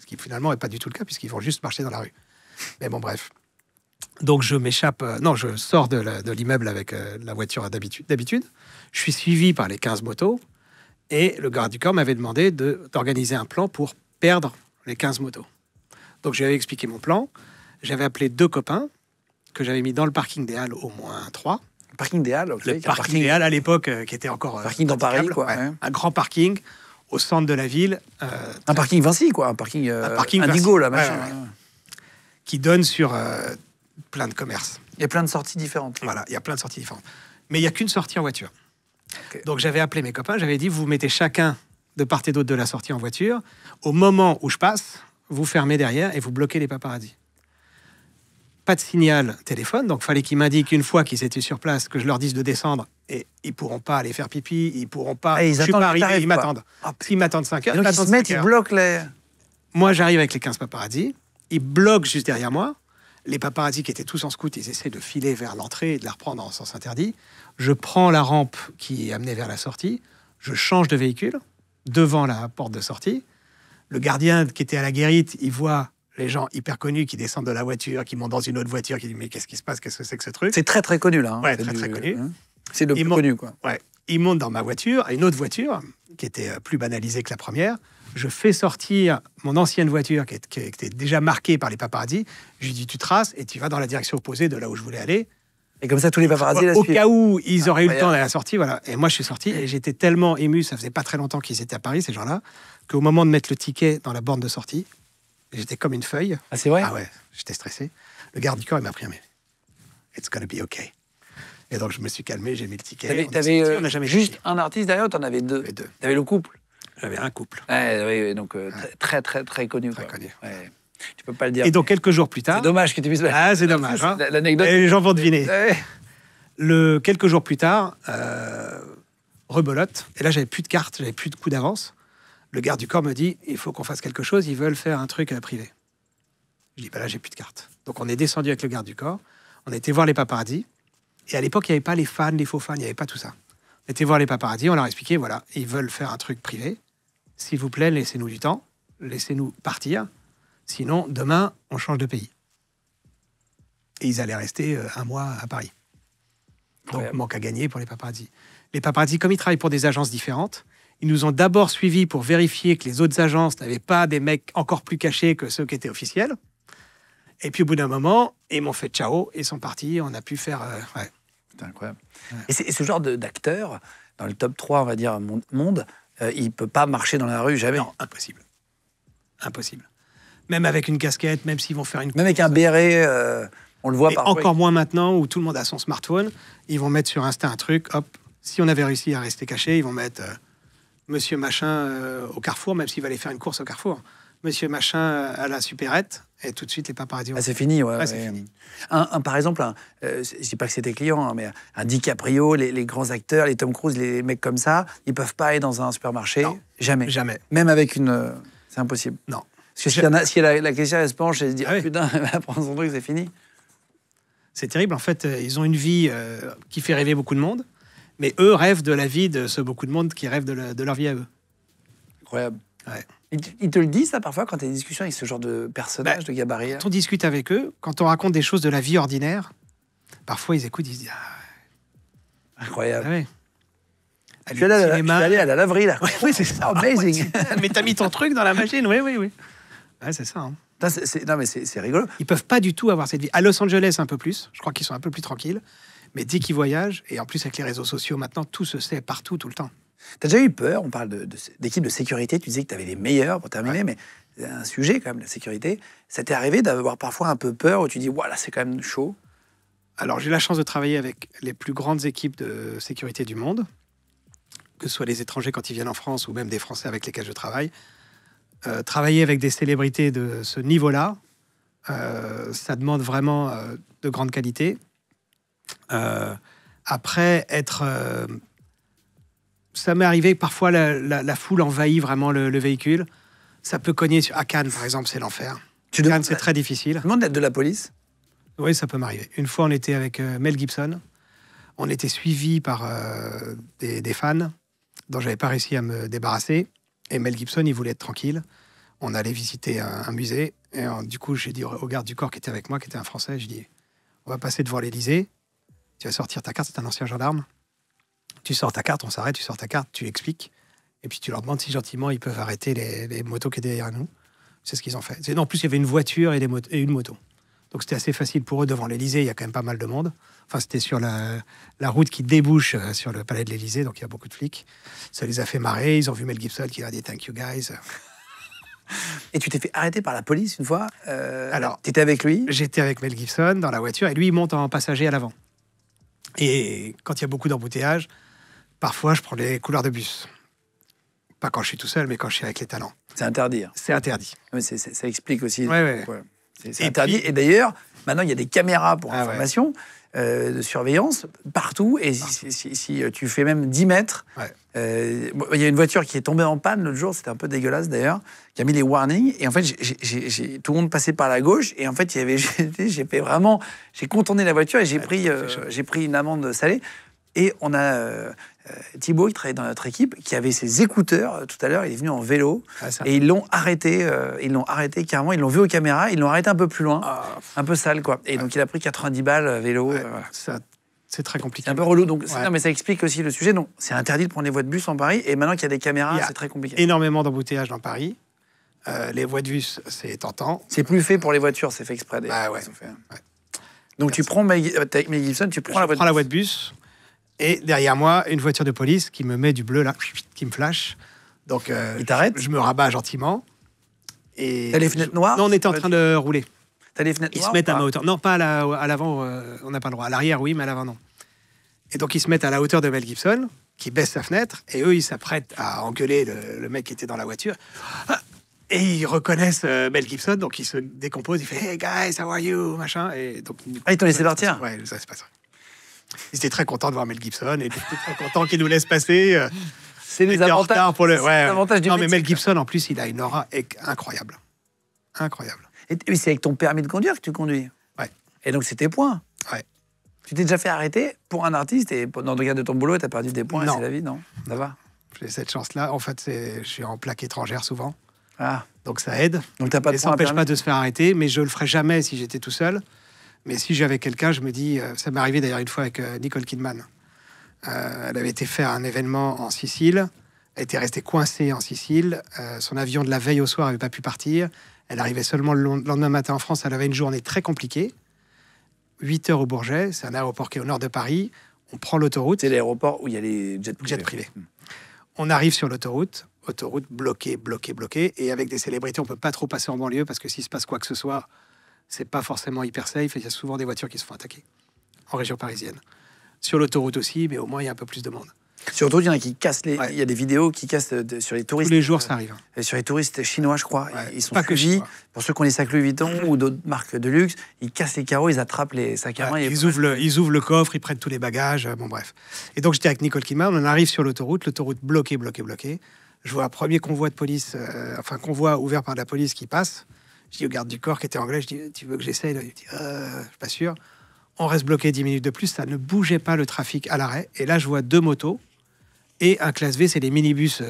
Ce qui finalement n'est pas du tout le cas, puisqu'ils vont juste marcher dans la rue. Mais bon, bref. Donc je m'échappe, non, je sors de l'immeuble avec la voiture d'habitude. Je suis suivi par les 15 motos, et le garde du corps m'avait demandé d'organiser un plan pour perdre les 15 motos. Donc je lui avais expliqué mon plan. J'avais appelé 2 copains, que j'avais mis dans le parking des Halles, au moins 3. Le parking des Halles, ok. Le parking des Halles à l'époque, qui était encore... Parking dans Paris, praticable, quoi, ouais. Un grand parking au centre de la ville. Un parking Vinci, quoi. Un parking, parking Indigo, Vinci. là, machin. Ouais, ouais. Qui donne sur plein de commerces. Il y a plein de sorties différentes. Voilà, il y a plein de sorties différentes. Mais il n'y a qu'une sortie en voiture. Ok. Donc j'avais appelé mes copains, j'avais dit, vous mettez chacun de part et d'autre de la sortie en voiture. Au moment où je passe, vous fermez derrière et vous bloquez les paparazzis. Pas de signal téléphone, donc fallait qu'ils m'indiquent une fois qu'ils étaient sur place, que je leur dise de descendre, et ils pourront pas aller faire pipi, ils pourront pas... Ah, ils je suis attendent pas que arrivé, t'arrives, ils quoi. m'attendent. Ah, S'ils m'attendent 5 heures, Et donc, ils se m'attendent mettent, 5 ils heures. bloquent les. Moi, j'arrive avec les 15 paparazzis. Ils bloquent juste derrière moi. Les paparazzis qui étaient tous en scout, ils essaient de filer vers l'entrée et de la reprendre en sens interdit. Je prends la rampe qui amenait vers la sortie. Je change de véhicule devant la porte de sortie. Le gardien qui était à la guérite, il voit les gens hyper connus qui descendent de la voiture, qui montent dans une autre voiture, qui disent mais qu'est-ce qui se passe, qu'est-ce que c'est que ce truc? C'est très, très connu, là. Hein. Ouais, C'est très, très connu. hein. C'est le Ils plus m'ont- connu, quoi. Ouais. Ils montent dans ma voiture, une autre voiture, qui était plus banalisée que la première. Je fais sortir mon ancienne voiture, qui était déjà marquée par les paparazzis. Je lui dis, tu traces et tu vas dans la direction opposée de là où je voulais aller. Et comme ça, tous les paparazzis la Au suivent. cas où ils auraient eu le Incroyable. temps d'aller à la sortie, voilà. Et moi, je suis sorti et j'étais tellement ému, ça faisait pas très longtemps qu'ils étaient à Paris, ces gens-là, qu'au moment de mettre le ticket dans la borne de sortie, j'étais comme une feuille. Ah, c'est vrai? Ah ouais, j'étais stressé. Le garde du corps, il m'a pris un mais it's gonna be okay. Et donc, je me suis calmé, j'ai mis le ticket. on est T'avais sorti, on n'a jamais juste fini. un artiste derrière, t'en avais deux. Les deux. T'avais le couple. J'avais un couple. Ouais, oui, oui, donc très, très, très connu. Très quoi. connu. Ouais. Tu peux pas le dire. Et donc, quelques jours plus C'est tard. dommage que tu puisses. Ah, c'est dommage. Hein. L'anecdote. Et les gens vont deviner. Ouais. Quelques jours plus tard, rebelote. Et là, j'avais plus de carte, j'avais plus de coup d'avance. Le garde du corps me dit il faut qu'on fasse quelque chose, ils veulent faire un truc privé. Je dis bah là, j'ai plus de carte. Donc, on est descendu avec le garde du corps. On a été voir les paparazzis. Et à l'époque, il n'y avait pas les fans, les faux fans, il n'y avait pas tout ça. On était voir les paparazzis, on leur a expliqué voilà, ils veulent faire un truc privé. S'il vous plaît, laissez-nous du temps, laissez-nous partir. Sinon, demain, on change de pays. Et ils allaient rester un mois à Paris. Donc, Incroyable. manque à gagner pour les paparazzis. Les paparazzis, comme ils travaillent pour des agences différentes, ils nous ont d'abord suivis pour vérifier que les autres agences n'avaient pas des mecs encore plus cachés que ceux qui étaient officiels. Et puis, au bout d'un moment, ils m'ont fait ciao et sont partis. On a pu faire... ouais. C'est incroyable. Ouais. Et ce genre d'acteur, dans le top 3, on va dire, monde, il ne peut pas marcher dans la rue jamais. Non, impossible. Impossible. Même avec une casquette, même s'ils vont faire une... Même avec un béret On le voit Et parfois. encore moins maintenant où tout le monde a son smartphone. Ils vont mettre sur Insta un truc, hop. Si on avait réussi à rester caché, ils vont mettre Monsieur Machin au Carrefour, même s'il va aller faire une course au Carrefour. Monsieur Machin à la supérette, et tout de suite les paparazzis. Ah, c'est fini, ouais. C'est ouais. fini. Par exemple, je dis pas que c'était client, hein, mais un DiCaprio, les grands acteurs, les Tom Cruise, les mecs comme ça, ils peuvent pas aller dans un supermarché. Non. Jamais. Jamais. Même avec une. C'est impossible. Non. Parce que si la caissière elle se penche et se dit Ah oui. putain, elle va prendre son truc, c'est fini. C'est terrible. En fait, ils ont une vie qui fait rêver beaucoup de monde, mais eux rêvent de la vie de ce beaucoup de monde qui rêve de leur vie à eux. Incroyable. Ouais. Ils te le disent, ça, parfois, quand tu as des discussions avec ce genre de personnage, de gabarit? Quand on discute avec eux, quand on raconte des choses de la vie ordinaire, parfois ils écoutent, ils se disent Incroyable. ah ouais. Je suis allé à la laverie, là. Oui, c'est ça. Amazing. Mais t'as mis ton truc dans la machine, oui. Ouais, c'est ça. Hein. Non, mais c'est rigolo. Ils peuvent pas du tout avoir cette vie. À Los Angeles, un peu plus. Je crois qu'ils sont un peu plus tranquilles. Mais dès qu'ils voyagent, et en plus avec les réseaux sociaux, maintenant, tout se sait partout, tout le temps. T'as déjà eu peur? On parle d'équipe de sécurité. Tu disais que tu avais les meilleurs pour terminer, mais c'est un sujet quand même, la sécurité. Ça t'est arrivé d'avoir parfois un peu peur où tu dis, voilà, c'est quand même chaud? Alors, j'ai la chance de travailler avec les plus grandes équipes de sécurité du monde, que ce soit les étrangers quand ils viennent en France ou même des Français avec lesquels je travaille. Travailler avec des célébrités de ce niveau-là, ça demande vraiment de grande qualité. Après, ça m'est arrivé que parfois la foule envahit vraiment le véhicule. Ça peut cogner à Cannes, par exemple, c'est l'enfer. Cannes, c'est très difficile. Tu demandes l'aide de la police? Oui, ça peut m'arriver. Une fois, on était avec Mel Gibson. On était suivi par des fans dont j'avais pas réussi à me débarrasser. Et Mel Gibson, il voulait être tranquille. On allait visiter un musée. Et du coup, j'ai dit au garde du corps qui était avec moi, qui était un Français, je dis, on va passer devant l'Élysée. Tu vas sortir ta carte, c'est un ancien gendarme. Tu sors ta carte, on s'arrête, tu sors ta carte, tu expliques. Et puis tu leur demandes si gentiment ils peuvent arrêter les motos qui étaient derrière nous. C'est ce qu'ils ont fait. En plus, il y avait une voiture et une moto. Donc c'était assez facile pour eux devant l'Élysée, il y a quand même pas mal de monde. Enfin, c'était sur la route qui débouche sur le palais de l'Élysée, donc il y a beaucoup de flics. Ça les a fait marrer, ils ont vu Mel Gibson qui a dit « Thank you guys ». Et tu t'es fait arrêter par la police une fois? Alors, t'étais avec lui? J'étais avec Mel Gibson dans la voiture et lui, il monte en passager à l'avant. Et quand il y a beaucoup d'embouteillages, parfois, je prends les couloirs de bus. Pas quand je suis tout seul, mais quand je suis avec les talents. C'est interdit. C'est interdit. Mais ça explique aussi. Ouais. C'est interdit. Et d'ailleurs, maintenant, il y a des caméras pour information, de surveillance, partout. Et si tu fais même 10 mètres, il y a une voiture qui est tombée en panne l'autre jour, c'était un peu dégueulasse d'ailleurs, qui a mis les warnings. Et en fait, tout le monde passait par la gauche. Et en fait, j'ai contourné la voiture et j'ai pris une amende salée. Et on a Thibaut, qui travaille dans notre équipe, qui avait ses écouteurs tout à l'heure. Il est venu en vélo et ils l'ont arrêté. Carrément. Ils l'ont vu aux caméras. Ils l'ont arrêté un peu plus loin, un peu sale, quoi. Et donc il a pris 90 balles vélo. Voilà. C'est très compliqué. C'est un peu relou. Donc, non, mais ça explique aussi le sujet. Donc, c'est interdit de prendre les voies de bus en Paris. Et maintenant qu'il y a des caméras, c'est très compliqué. Énormément d'embouteillages dans Paris. Les voies de bus, c'est tentant. C'est plus fait pour les voitures. C'est fait exprès. Donc tu prends Mel Gibson, tu prends la voie de bus. Et derrière moi, une voiture de police qui me met du bleu, là, qui me flash. Donc, il t'arrête? Je me rabats gentiment. Et t'as les fenêtres noires? Non, on était en train de rouler. T'as les fenêtres noires? Ils se mettent à ma hauteur. Non, pas à l'avant, on n'a pas le droit. À l'arrière, oui, mais à l'avant, non. Et donc, ils se mettent à la hauteur de Mel Gibson, qui baisse sa fenêtre. Et eux, ils s'apprêtent à engueuler le mec qui était dans la voiture. Et ils reconnaissent Mel Gibson, donc ils se décomposent. Ils font « Hey, guys, how are you ?» machin. Et donc, ils t'ont laissé partir? Ouais, ça se passe. Ils étaient très contents de voir Mel Gibson et ils étaient très contents qu'ils nous laissent passer. C'est les avantages. Avantages du métier. Mais Mel Gibson, en plus, il a une aura incroyable. Incroyable. Et c'est avec ton permis de conduire que tu conduis? Ouais. Et donc, c'est tes points? Ouais. Tu t'es déjà fait arrêter pour un artiste et dans le cadre de ton boulot, tu as perdu des points? Non. Et c'est la vie, non? Ça va? J'ai cette chance-là. En fait, je suis en plaque étrangère souvent. Ah. Donc, ça aide. Donc, t'as pas de ça n'empêche pas de se faire arrêter, mais je le ferais jamais si j'étais tout seul. Mais si j'avais quelqu'un, je me dis... ça m'est arrivé d'ailleurs une fois avec Nicole Kidman. Elle avait été faire un événement en Sicile. Elle était restée coincée en Sicile. Son avion de la veille au soir n'avait pas pu partir. Elle arrivait seulement le lendemain matin en France. Elle avait une journée très compliquée. 8 heures au Bourget. C'est un aéroport qui est au nord de Paris. On prend l'autoroute. C'est l'aéroport où il y a les jets privés. On arrive sur l'autoroute. Autoroute bloquée. Et avec des célébrités, on ne peut pas trop passer en banlieue parce que s'il se passe quoi que ce soit... c'est pas forcément hyper safe, et il y a souvent des voitures qui se font attaquer, en région parisienne. Sur l'autoroute aussi, mais au moins, il y a un peu plus de monde. Surtout, il y en a qui cassent les. Ouais. Il y a des vidéos qui cassent sur les touristes. Tous les jours, ça arrive. Sur les touristes chinois, je crois. Ouais, Ils sont pas que suivis. chinois. Pour ceux qui ont les sacs Louis Vuitton ou d'autres marques de luxe, ils cassent les carreaux, ils attrapent les sacs à main. Ouais, et ils ouvrent le coffre, ils prennent tous les bagages, bon bref. Et donc j'étais avec Nicole Kidman, on arrive sur l'autoroute bloquée. Je vois un premier convoi de police, convoi ouvert par la police qui passe. Je dis au garde du corps qui était anglais, je dis, tu veux que j'essaye? Il dit, je suis pas sûr. On reste bloqué 10 minutes de plus, ça ne bougeait pas le trafic à l'arrêt. Et là, je vois 2 motos et un classe V, c'est les minibus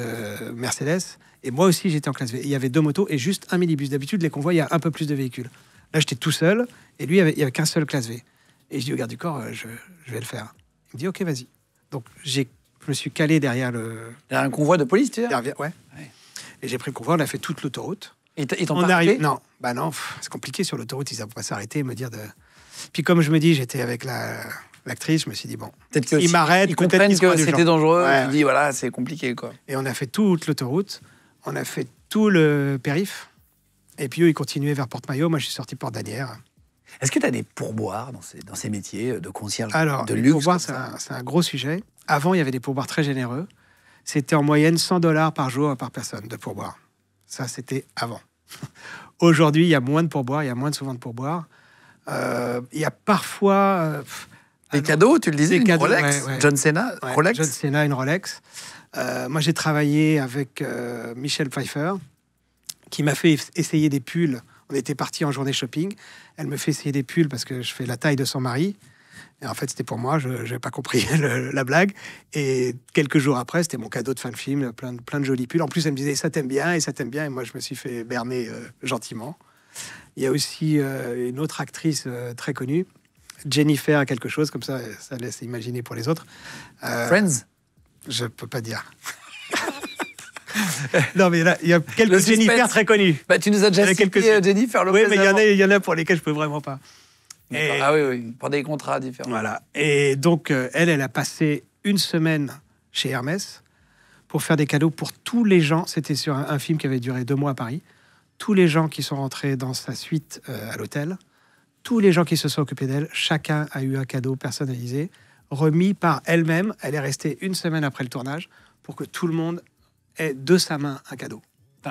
Mercedes. Et moi aussi, j'étais en classe V. Il y avait 2 motos et juste un minibus. D'habitude, les convois, il y a un peu plus de véhicules. Là, j'étais tout seul et lui, il y avait qu'un seul classe V. Et je dis au garde du corps, je vais le faire. Il me dit, OK, vas-y. Donc, je me suis calé derrière le... Il y a un convoi de police, tu sais. Ouais. Et j'ai pris le convoi, on a fait toute l'autoroute. Ils t'ont On pas arrive. arrêté Non, bah non, c'est compliqué sur l'autoroute, ils ne savent pas s'arrêter et me dire de. Puis comme je me dis, j'étais avec l'actrice, je me suis dit bon, Peut-être que ils m'arrêtent, ils peut-être comprennent qu'ils se que croient du c'était genre. dangereux. Ouais. Tu dis voilà, c'est compliqué quoi. Et on a fait toute l'autoroute, on a fait tout le périph. Et puis eux, ils continuaient vers Porte-Maillot. Moi, je suis sorti Porte d'Anières. Est-ce que tu as des pourboires dans ces métiers de concierge Alors, de les luxe pourboires, comme ça c'est un gros sujet. Avant, il y avait des pourboires très généreux. C'était en moyenne $100 par jour par personne de pourboire. Ça, c'était avant. Aujourd'hui, il y a moins de pourboires, il y a moins souvent de pourboires. Il y a parfois... Des cadeaux, tu le disais, des une cadeaux, Rolex, ouais. John Cena, Ouais, Rolex. John Cena, une Rolex. Moi, j'ai travaillé avec Michelle Pfeiffer, qui m'a fait essayer des pulls. On était partis en journée shopping. Elle me fait essayer des pulls parce que je fais la taille de son mari. Et en fait, c'était pour moi. Je n'avais pas compris la blague. Et quelques jours après, c'était mon cadeau de fin de film, plein de jolis pulls. En plus, elle me disait, ça t'aime bien, et ça t'aime bien. Et moi, je me suis fait berner gentiment. Il y a aussi une autre actrice très connue, Jennifer quelque chose, comme ça laisse imaginer pour les autres. Friends. Je peux pas dire. Non, mais là, il y a Le quelques suspense. Jennifer très connues. Bah, tu nous as déjà Il y en a cité quelques-unes. Jennifer Oui, Lopez. mais avant. il y en a pour lesquels je peux vraiment pas. D'accord. Et- Ah oui, pour des contrats différents. Voilà. Et donc, elle a passé une semaine chez Hermès pour faire des cadeaux pour tous les gens. C'était sur un film qui avait duré 2 mois à Paris. Tous les gens qui sont rentrés dans sa suite à l'hôtel, tous les gens qui se sont occupés d'elle, chacun a eu un cadeau personnalisé, remis par elle-même. Elle est restée une semaine après le tournage pour que tout le monde ait de sa main un cadeau.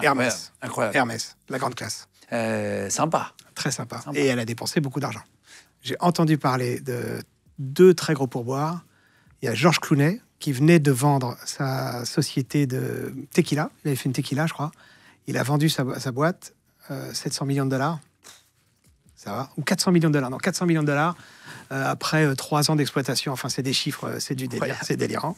Hermès. Incroyable. Hermès, la grande classe. Sympa. Très sympa. Sympa. Et elle a dépensé beaucoup d'argent. J'ai entendu parler de 2 très gros pourboires. Il y a Georges Clooney qui venait de vendre sa société de tequila. Il avait fait une tequila, je crois. Il a vendu sa boîte, 700 millions de dollars. Ça va. Ou 400 millions de dollars. Non, 400 millions de dollars après 3 ans d'exploitation. Enfin, c'est des chiffres, c'est du délire, c'est délirant.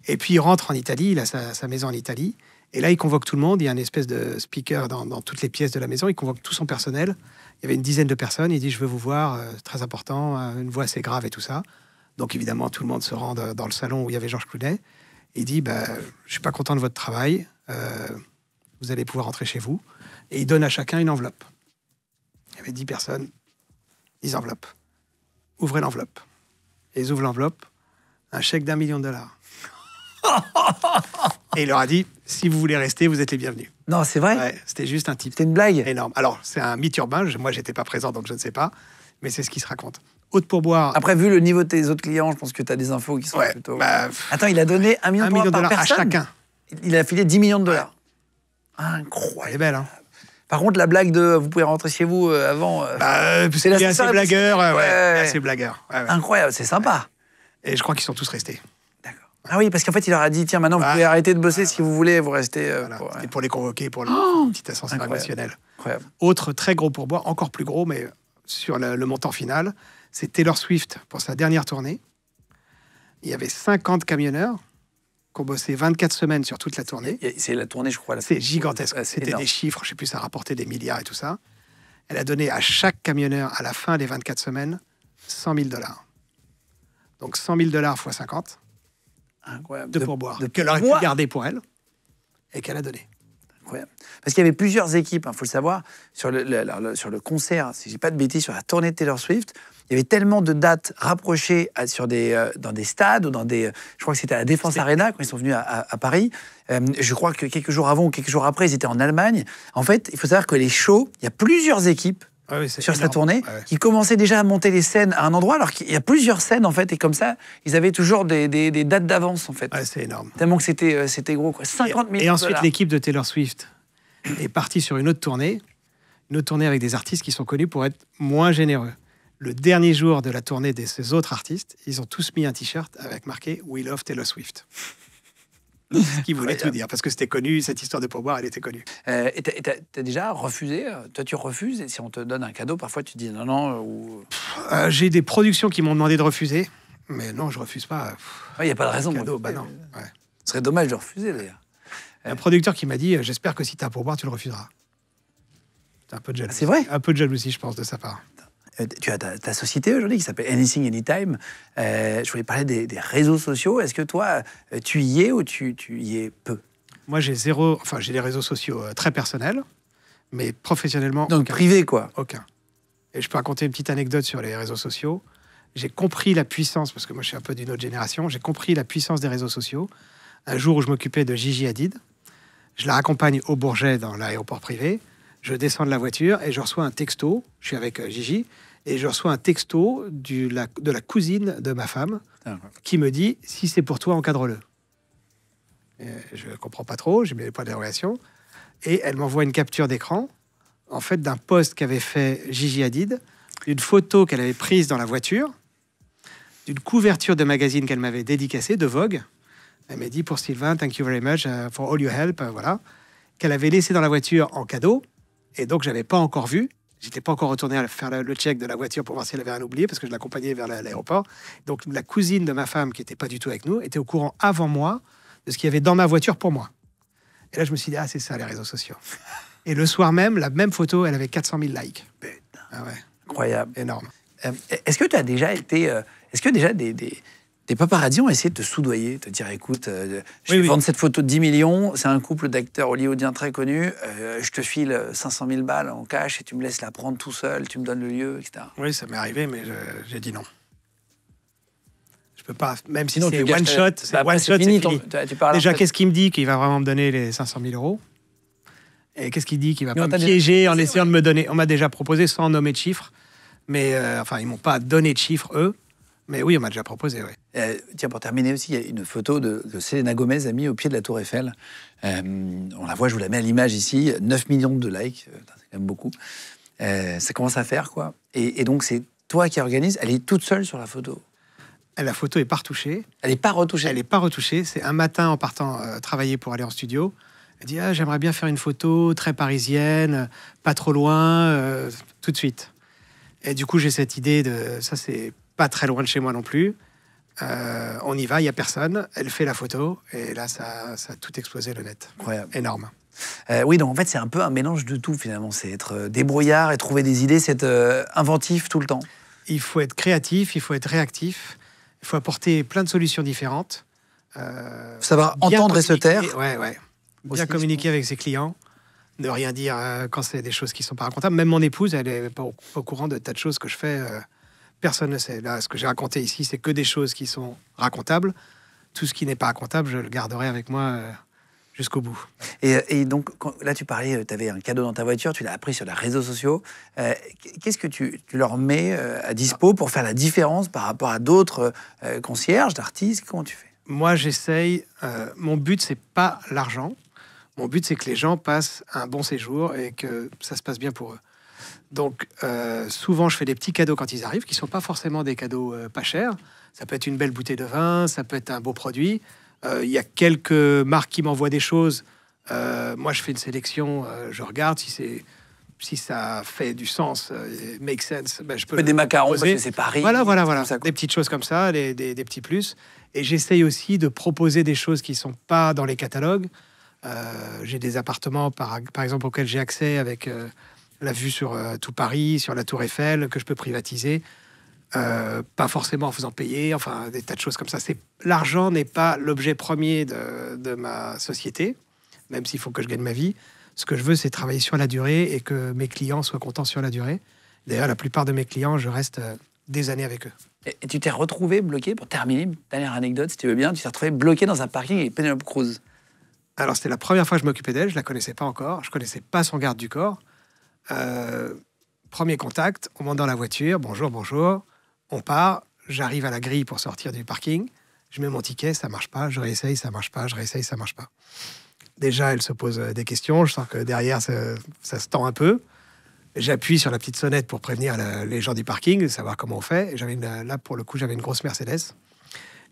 Et puis, il rentre en Italie. Il a sa maison en Italie. Et là, il convoque tout le monde. Il y a une espèce de speaker dans toutes les pièces de la maison. Il convoque tout son personnel. Il y avait une dizaine de personnes. Il dit, je veux vous voir, très important, une voix assez grave et tout ça. Donc, évidemment, tout le monde se rend dans le salon où il y avait Georges Clooney. Il dit, je ne suis pas content de votre travail. Vous allez pouvoir rentrer chez vous. Et il donne à chacun une enveloppe. Il y avait 10 personnes, 10 enveloppes. Ouvrez l'enveloppe. Et ils ouvrent l'enveloppe. Un chèque d'1 million de dollars. Et il leur a dit, si vous voulez rester, vous êtes les bienvenus. Non, c'est vrai. Ouais, c'était juste un type C'était une blague. énorme. Alors, c'est un mythe urbain. Moi, j'étais pas présent, donc je ne sais pas. Mais c'est ce qui se raconte. Haute pourboire. Après, vu le niveau de tes autres clients, je pense que tu as des infos qui sont Ouais, plutôt. bah, Attends, il a donné 1 million 1 de million de dollars par dollars à personne. chacun. Il a filé 10 millions de dollars. Elle Incroyable. est belle, hein. Par contre, la blague de vous pouvez rentrer chez vous avant. C'est la assez seule blagueur. possibilité. Ouais, Ouais. assez blagueur. Ouais, ouais. Incroyable, c'est sympa. Et je crois qu'ils sont tous restés. D'accord. Ah oui, parce qu'en fait, il leur a dit tiens, maintenant, vous Ouais. pouvez arrêter de bosser si vous voulez, vous restez. Voilà. pour- C'était pour les convoquer, pour le petit ascenseur Incroyable. émotionnel. Incroyable. Autre très gros pourboire, encore plus gros, mais sur le montant final, c'est Taylor Swift pour sa dernière tournée. Il y avait 50 camionneurs qui ont bossé 24 semaines sur toute la tournée. C'est la tournée, je crois. Là. C'est gigantesque. Ouais, c'est C'était énorme. des chiffres, je ne sais plus, ça rapportait des milliards et tout ça. Elle a donné à chaque camionneur, à la fin des 24 semaines, 100 000 dollars. Donc 100 000 dollars x 50 Incroyable. de pourboire. de Qu'elle aurait pu pourboire. garder pour elle et qu'elle a donné. Incroyable. Parce qu'il y avait plusieurs équipes, il faut le savoir, sur le concert, si je dis pas de bêtises, sur la tournée de Taylor Swift. Il y avait tellement de dates rapprochées dans des stades ou je crois que c'était à la Défense Arena quand ils sont venus à Paris. Je crois que quelques jours avant ou quelques jours après, ils étaient en Allemagne. En fait, il faut savoir que les shows, il y a plusieurs équipes Ouais, c'est sur sa énorme. tournée, Ouais. qui commençait déjà à monter les scènes à un endroit, alors qu'il y a plusieurs scènes, en fait, et comme ça, ils avaient toujours des dates d'avance, en fait. Ouais, c'est énorme. Tellement que c'était gros, quoi. 50 000 Et ensuite, $. l'équipe de Taylor Swift est partie sur une autre tournée avec des artistes qui sont connus pour être moins généreux. Le dernier jour de la tournée de ces autres artistes, ils ont tous mis un t-shirt avec marqué « We love Taylor Swift ». Ce qui voulait tout dire, parce que c'était connu, cette histoire de pourboire, elle était connue. Et t'as déjà refusé toi, tu refuses, et si on te donne un cadeau, parfois tu dis non, ou... J'ai des productions qui m'ont demandé de refuser, mais non, je refuse pas. Il n'y a pas de raison. Cadeau, de bah refuser. non. Ouais. Ce serait dommage de refuser, d'ailleurs. Un producteur qui m'a dit « J'espère que si t'as un pourboire, tu le refuseras ». C'est un peu de jalousie. C'est vrai? Un peu de jalousie, je pense, de sa part. Tu as ta société aujourd'hui qui s'appelle Anything Anytime. Je voulais parler des réseaux sociaux. Est-ce que toi, tu y es ou tu y es peu? Moi, j'ai des réseaux sociaux très personnels, mais professionnellement, Donc aucun. privé, quoi. Aucun. Et je peux raconter une petite anecdote sur les réseaux sociaux. J'ai compris la puissance, parce que moi, je suis un peu d'une autre génération, j'ai compris la puissance des réseaux sociaux. Un jour où je m'occupais de Gigi Hadid, je la raccompagne au Bourget dans l'aéroport privé, je descends de la voiture et je reçois un texto, je suis avec Gigi, et je reçois un texto de la cousine de ma femme qui me dit « Si c'est pour toi, encadre-le ». Je ne comprends pas trop, je mets pas d'interrogation. Et elle m'envoie une capture d'écran, en fait, d'un post qu'avait fait Gigi Hadid, d'une photo qu'elle avait prise dans la voiture, d'une couverture de magazine qu'elle m'avait dédicacée, de Vogue. Elle m'a dit « Pour Sylvain, thank you very much for all your help », voilà, qu'elle avait laissé dans la voiture en cadeau, et donc je n'avais pas encore vu. J'étais pas encore retourné à faire le check de la voiture pour voir si elle avait rien oublié, parce que je l'accompagnais vers l'aéroport. Donc la cousine de ma femme, qui n'était pas du tout avec nous, était au courant avant moi de ce qu'il y avait dans ma voiture pour moi. Et là, je me suis dit, ah, c'est ça, les réseaux sociaux. Et le soir même, la même photo, elle avait 400 000 likes. Putain. Ah ouais, Incroyable. énorme. Est-ce que tu as déjà été... est-ce que déjà des paparazzis ont essayé de te soudoyer, te dire, écoute, je vais vendre cette photo de 10 millions, c'est un couple d'acteurs hollywoodiens très connus, je te file 500 000 balles en cash et tu me laisses la prendre tout seul, tu me donnes le lieu, etc. Oui, ça m'est arrivé, mais j'ai dit non. Je peux pas, même si Sinon, c'est tu one gâches- shot, c'est one shot, c'est fini. Tu parles Déjà, en fait- qu'est-ce qu'il me dit qu'il va vraiment me donner les 500 000 euros? Et qu'est-ce qu'il dit qu'il va Mais pas on me t'a dit- piéger en essayant de me donner? On m'a déjà proposé sans nommer de chiffres, mais enfin, ils m'ont pas donné de chiffres, eux. Mais oui, on m'a déjà proposé, oui. Tiens, pour terminer aussi, il y a une photo de Selena Gomez amie au pied de la Tour Eiffel. On la voit, je vous la mets à l'image ici, 9 millions de likes, c'est quand même beaucoup. Ça commence à faire, quoi. Et donc, c'est toi qui organise, elle est toute seule sur la photo. La photo est pas retouchée. Elle n'est pas retouchée. Elle n'est pas retouchée. C'est un matin en partant travailler pour aller en studio. Elle dit j'aimerais bien faire une photo très parisienne, pas trop loin, tout de suite. Et du coup, j'ai cette idée de ça, c'est pas très loin de chez moi non plus. On y va, il y a personne. Elle fait la photo et là, ça a tout explosé le net. Incroyable. Énorme. Oui, donc en fait, c'est un peu un mélange de tout finalement. C'est être débrouillard et trouver des idées, c'est être inventif tout le temps. Il faut être créatif, il faut être réactif, il faut apporter plein de solutions différentes. Savoir entendre et se taire. Ouais. Bien Aussi, communiquer avec ses clients, ne rien dire quand c'est des choses qui ne sont pas racontables. Même mon épouse, elle n'est pas au courant de tas de choses que je fais. Personne ne sait. Là, ce que j'ai raconté ici, c'est que des choses qui sont racontables. Tout ce qui n'est pas racontable, je le garderai avec moi jusqu'au bout. Et donc, là, tu parlais, tu avais un cadeau dans ta voiture, tu l'as appris sur les réseaux sociaux. Qu'est-ce que tu leur mets à dispo pour faire la différence par rapport à d'autres concierges, d'artistes? Comment tu fais? Moi, j'essaye. Mon but, c'est pas l'argent. Mon but, c'est que les gens passent un bon séjour et que ça se passe bien pour eux. Donc, souvent, je fais des petits cadeaux quand ils arrivent, qui ne sont pas forcément des cadeaux pas chers. Ça peut être une belle bouteille de vin, ça peut être un beau produit. Il y a quelques marques qui m'envoient des choses. Moi, je fais une sélection, je regarde si ça fait du sens, make sense. Ben, je peux Des macarons, parce proposer. que c'est Paris. Voilà. Ça, Des petites choses comme ça, des petits plus. Et j'essaye aussi de proposer des choses qui ne sont pas dans les catalogues. J'ai des appartements, par exemple, auxquels j'ai accès avec la vue sur tout Paris, sur la Tour Eiffel, que je peux privatiser. Pas forcément en faisant payer, enfin, des tas de choses comme ça. L'argent n'est pas l'objet premier de ma société, même s'il faut que je gagne ma vie. Ce que je veux, c'est travailler sur la durée et que mes clients soient contents sur la durée. D'ailleurs, la plupart de mes clients, je reste des années avec eux. Et tu t'es retrouvé bloqué, pour terminer, une dernière anecdote, si tu veux bien, tu t'es retrouvé bloqué dans un parking avec Penelope Cruz. Alors, c'était la première fois que je m'occupais d'elle, je la connaissais pas encore, je connaissais pas son garde du corps. Premier contact, on monte dans la voiture, bonjour, bonjour, on part, j'arrive à la grille pour sortir du parking, je mets mon ticket, ça marche pas, je réessaye, ça marche pas, je réessaye, ça marche pas. Déjà, elle se pose des questions, je sens que derrière, ça se tend un peu. J'appuie sur la petite sonnette pour prévenir les gens du parking, savoir comment on fait. Et là, pour le coup, j'avais une grosse Mercedes.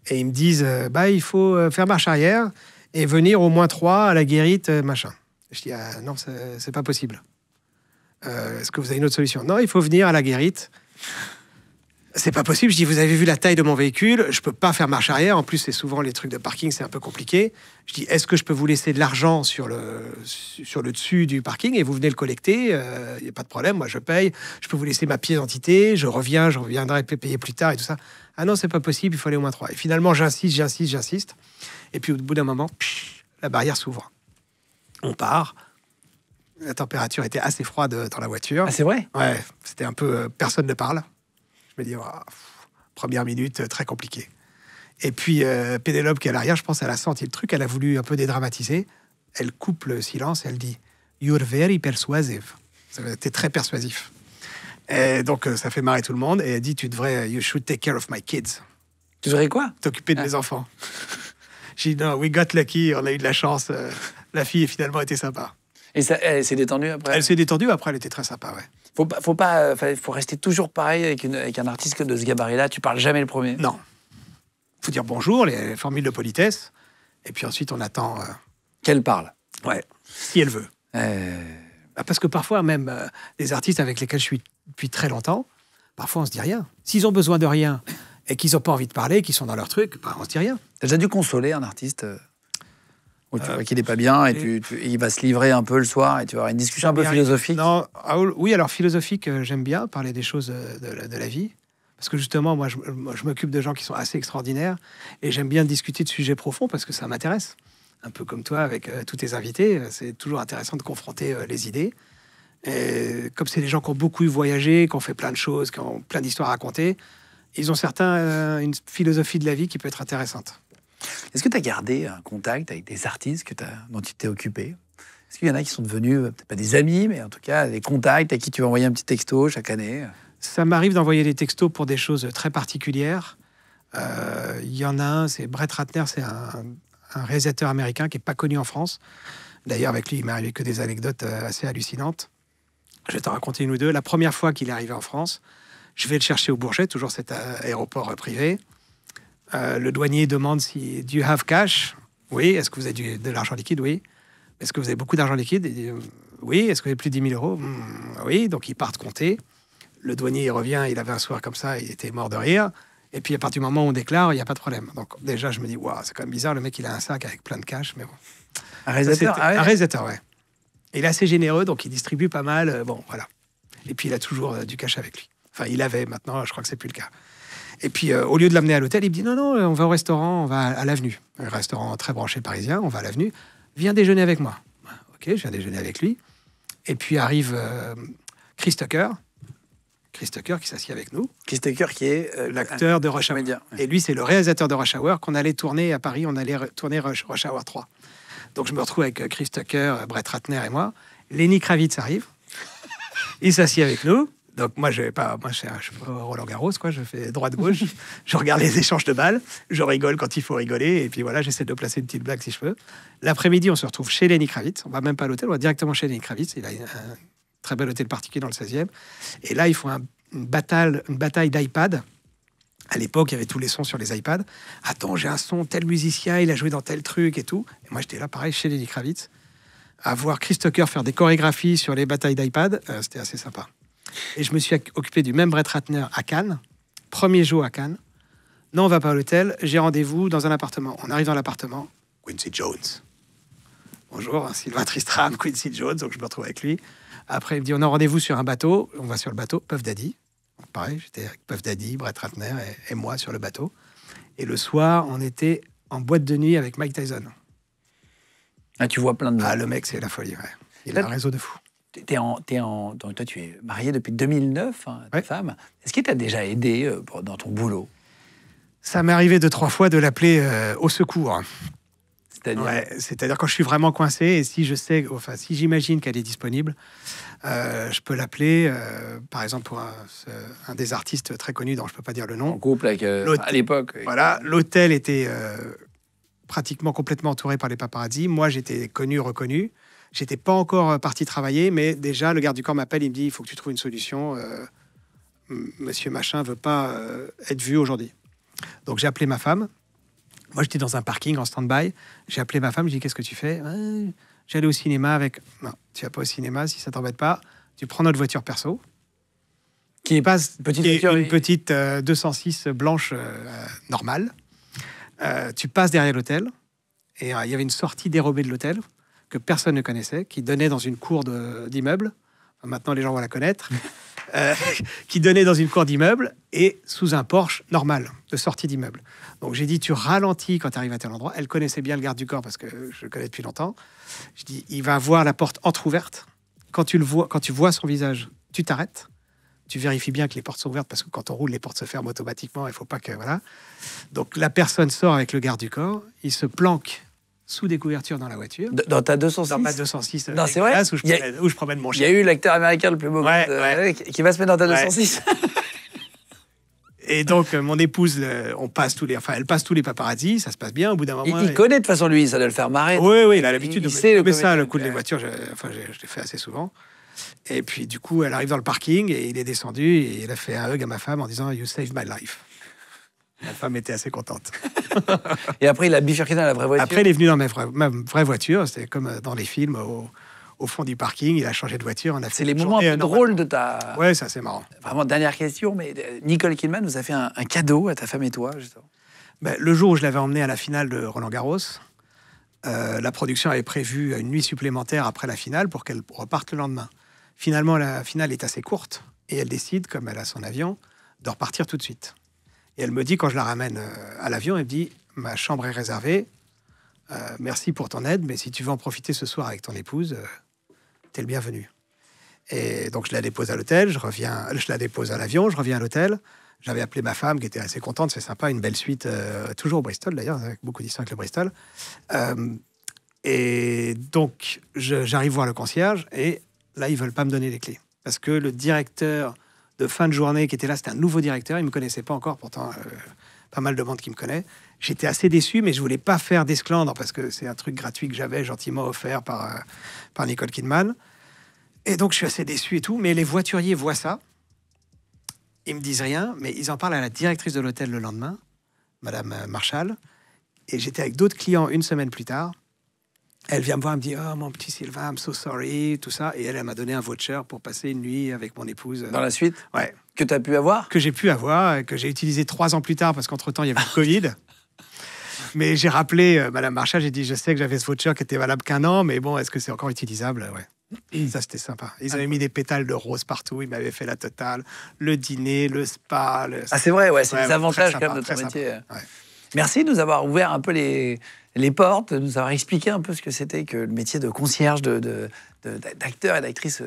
Et ils me disent, il faut faire marche arrière et venir au -3 à la Guérite, machin. Je dis, non, c'est pas possible. Est-ce que vous avez une autre solution? Non, il faut venir à la Guérite. C'est pas possible. Je dis, vous avez vu la taille de mon véhicule, je peux pas faire marche arrière. En plus, c'est souvent les trucs de parking, c'est un peu compliqué. Je dis, est-ce que je peux vous laisser de l'argent sur le dessus du parking et vous venez le collecter? Il n'y a pas de problème, moi je paye. Je peux vous laisser ma pièce d'identité, je reviendrai payer plus tard et tout ça. Ah non, c'est pas possible, il faut aller au -3. Et finalement, j'insiste. Et puis au bout d'un moment, la barrière s'ouvre. On part. La température était assez froide dans la voiture. Ah, c'est vrai? Ouais, c'était un peu... personne ne parle. Je me dis, première minute, très compliqué. Et puis, Pénélope, qui est à l'arrière, je pense, elle a senti le truc, elle a voulu un peu dédramatiser. Elle coupe le silence, elle dit « You're very persuasive ». Ça a été très persuasif. Et donc, ça fait marrer tout le monde. Et elle dit « You should take care of my kids ». Tu devrais quoi? T'occuper de mes enfants. J'ai dit « No, we got lucky, on a eu de la chance. La fille, finalement, était sympa ». Et ça, elle s'est détendue après? Elle s'est détendue, après, elle était très sympa, ouais. Faut rester toujours pareil avec un artiste de ce gabarit-là. Tu parles jamais le premier. Non. Il faut dire bonjour, les formules de politesse. Et puis ensuite, on attend... Qu'elle parle. Ouais, si elle veut. Parce que parfois, même les artistes avec lesquels je suis depuis très longtemps, parfois on se dit rien. S'ils ont besoin de rien et qu'ils n'ont pas envie de parler, qu'ils sont dans leur truc, on se dit rien. T'as déjà dû consoler un artiste où tu vois qu'il n'est pas bien et il va se livrer un peu le soir et tu vas avoir une discussion un peu philosophique? Non, oui, alors philosophique, j'aime bien parler des choses de la vie. Parce que justement, moi, je m'occupe de gens qui sont assez extraordinaires et j'aime bien discuter de sujets profonds parce que ça m'intéresse. Un peu comme toi, avec tous tes invités, c'est toujours intéressant de confronter les idées. Et comme c'est des gens qui ont beaucoup voyagé, qui ont fait plein de choses, qui ont plein d'histoires à raconter, ils ont certains une philosophie de la vie qui peut être intéressante. Est-ce que tu as gardé un contact avec des artistes dont tu t'es occupé? Est-ce qu'il y en a qui sont devenus, peut-être pas des amis, mais en tout cas des contacts à qui tu vas envoyer un petit texto chaque année? Ça m'arrive d'envoyer des textos pour des choses très particulières. Il y en a un, c'est Brett Ratner, c'est un réalisateur américain qui n'est pas connu en France. D'ailleurs, avec lui, il m'est arrivé que des anecdotes assez hallucinantes. Je vais t'en raconter une ou deux. La première fois qu'il est arrivé en France, je vais le chercher au Bourget, toujours cet aéroport privé. Le douanier demande si « Do you have cash ?» Oui. « Est-ce que vous avez de l'argent liquide ?» Oui. « Est-ce que vous avez beaucoup d'argent liquide ?» Il dit « Oui. » « Est-ce que vous avez plus de 10 000 euros ?» Oui. Donc, ils partent compter. Le douanier, il revient, il avait un soir comme ça, il était mort de rire. Et puis, à partir du moment où on déclare, il n'y a pas de problème. Donc, déjà, je me dis, waouh, c'est quand même bizarre, le mec, il a un sac avec plein de cash, mais bon. Un réalisateur? Un réalisateur, ouais. Et il est assez généreux, donc il distribue pas mal. Bon, voilà. Et puis, il a toujours du cash avec lui. Enfin, il avait, maintenant, je crois que c'est plus le cas. Et puis, au lieu de l'amener à l'hôtel, il me dit, non, on va au restaurant, on va à l'avenue. Un restaurant très branché parisien, on va à l'avenue. Viens déjeuner avec moi. Ok, je viens déjeuner avec lui. Et puis arrive Chris Tucker. Chris Tucker qui s'assied avec nous. Chris Tucker qui est l'acteur de Rush Hour. Média. Et lui, c'est le réalisateur de Rush Hour qu'on allait tourner à Paris. On allait tourner Rush Hour 3. Donc, je me retrouve avec Chris Tucker, Brett Ratner et moi. Lenny Kravitz arrive. Il s'assied avec nous. Donc, moi, je suis pas Roland Garros, quoi. Je fais droite-gauche. Je regarde les échanges de balles. Je rigole quand il faut rigoler. Et puis voilà, j'essaie de placer une petite blague si je peux. L'après-midi, on se retrouve chez Lenny Kravitz. On va même pas à l'hôtel, on va directement chez Lenny Kravitz. Il a un très bel hôtel particulier dans le 16e. Et là, ils font une bataille d'iPad. À l'époque, il y avait tous les sons sur les iPads. Attends, j'ai un son, tel musicien, il a joué dans tel truc et tout. Et moi, j'étais là, pareil, chez Lenny Kravitz, à voir Chris Tucker faire des chorégraphies sur les batailles d'iPad. C'était assez sympa. Et je me suis occupé du même Brett Ratner à Cannes. Premier jour à Cannes. Non, on va pas à l'hôtel. J'ai rendez-vous dans un appartement. On arrive dans l'appartement. Quincy Jones. Bonjour, Sylvain Tristram, Quincy Jones. Donc, je me retrouve avec lui. Après, il me dit, on a rendez-vous sur un bateau. On va sur le bateau, Puff Daddy. Donc, pareil, j'étais avec Puff Daddy, Brett Ratner et moi sur le bateau. Et le soir, on était en boîte de nuit avec Mike Tyson. Ah, tu vois plein de... Ah, le mec, c'est la folie, ouais. Il a un réseau de fous. Donc, toi, tu es marié depuis 2009, hein, ta femme. Est-ce qu'il t'a déjà aidé dans ton boulot? Ça m'est arrivé 2-3 fois de l'appeler au secours. C'est-à-dire Ouais, c'est-à-dire quand je suis vraiment coincé et si je sais, enfin si j'imagine qu'elle est disponible, je peux l'appeler. Par exemple pour un des artistes très connus dont je peux pas dire le en nom. couple avec, à l'époque. Voilà, l'hôtel était pratiquement complètement entouré par les paparazzi. Moi, j'étais connu, reconnu. J'étais pas encore parti travailler, mais déjà le garde du corps m'appelle, il me dit il faut que tu trouves une solution. Monsieur Machin veut pas être vu aujourd'hui. Donc j'ai appelé ma femme. Moi, j'étais dans un parking en stand-by. J'ai appelé ma femme, je dis qu'est-ce que tu fais? J'allais au cinéma avec. Non, tu vas pas au cinéma si ça t'embête pas. Tu prends notre voiture perso. Qui est Passe petite qui est voiture, une petite 206 blanche normale. Tu passes derrière l'hôtel et il y avait une sortie dérobée de l'hôtel que personne ne connaissait, qui donnait dans une cour d'immeuble. Enfin, maintenant, les gens vont la connaître. Qui donnait dans une cour d'immeuble et sous un porche normal de sortie d'immeuble. Donc j'ai dit, tu ralentis quand tu arrives à tel endroit. Elle connaissait bien le garde du corps parce que je le connais depuis longtemps. Je dis, il va voir la porte entrouverte. Quand tu vois son visage, tu t'arrêtes. Tu vérifies bien que les portes sont ouvertes parce que quand on roule, les portes se ferment automatiquement. Il faut pas que voilà. Donc la personne sort avec le garde du corps. Il se planque sous des couvertures dans la voiture. Dans ta 206? Dans ma 206. Non, c'est vrai. Où je promène mon Il y chien. a eu l'acteur américain le plus beau qui va se mettre dans ta 206. Et donc, mon épouse, elle passe tous les paparazzis, ça se passe bien au bout d'un moment. Il connaît de toute façon, lui, ça doit le faire marrer. Oui, il a l'habitude de sait mais ça, comédien, le coup des voitures, je l'ai fait assez souvent. Et puis, du coup, elle arrive dans le parking et il est descendu et il a fait un hug à ma femme en disant « You saved my life ». Ma femme était assez contente. Et après, il a bifurqué dans la vraie voiture. Après, il est venu dans ma vraie voiture. C'était comme dans les films, au fond du parking. Il a changé de voiture. C'est les moments un peu drôles de ta... Ouais, ça, c'est marrant. Vraiment, dernière question, mais Nicole Kidman nous a fait un cadeau à ta femme et toi, justement. Ben, le jour où je l'avais emmenée à la finale de Roland-Garros, la production avait prévu une nuit supplémentaire après la finale pour qu'elle reparte le lendemain. Finalement, la finale est assez courte et elle décide, comme elle a son avion, de repartir tout de suite. Et elle me dit, quand je la ramène à l'avion, elle me dit « Ma chambre est réservée, merci pour ton aide, mais si tu veux en profiter ce soir avec ton épouse, t'es le bienvenu. » Et donc, je la dépose à l'hôtel, je la dépose à l'avion, je reviens à l'hôtel. J'avais appelé ma femme, qui était assez contente, c'est sympa, une belle suite, toujours au Bristol d'ailleurs, avec beaucoup d'histoires avec le Bristol. Et donc, j'arrive voir le concierge, et là, ils veulent pas me donner les clés. Parce que le directeur de fin de journée qui était là, c'était un nouveau directeur, il me connaissait pas encore, pourtant pas mal de monde qui me connaît. J'étais assez déçu, mais je voulais pas faire d'esclandre parce que c'est un truc gratuit que j'avais gentiment offert par Nicole Kidman. Et donc je suis assez déçu et tout, mais les voituriers voient ça, ils me disent rien, mais ils en parlent à la directrice de l'hôtel le lendemain, Madame Marshall, et j'étais avec d'autres clients une semaine plus tard. Elle vient me voir, elle me dit « Oh, mon petit Sylvain, I'm so sorry », tout ça. Et elle m'a donné un voucher pour passer une nuit avec mon épouse. Dans la suite? Ouais. Que tu as pu avoir? Que j'ai pu avoir, que j'ai utilisé 3 ans plus tard, parce qu'entre-temps, il y avait le Covid. Mais j'ai rappelé Madame Marchal, j'ai dit « Je sais que j'avais ce voucher qui était valable qu'1 an, mais bon, est-ce que c'est encore utilisable ?» Ouais. Ça, c'était sympa. Ils avaient mis des pétales de rose partout, ils m'avaient fait la totale. Le dîner, le spa... Ah, c'est vrai, ouais, c'est des avantages sympa, quand même de ton métier. Ouais. Merci de nous avoir ouvert un peu les portes, de nous avoir expliqué un peu ce que c'était que le métier de concierge d'acteur et d'actrice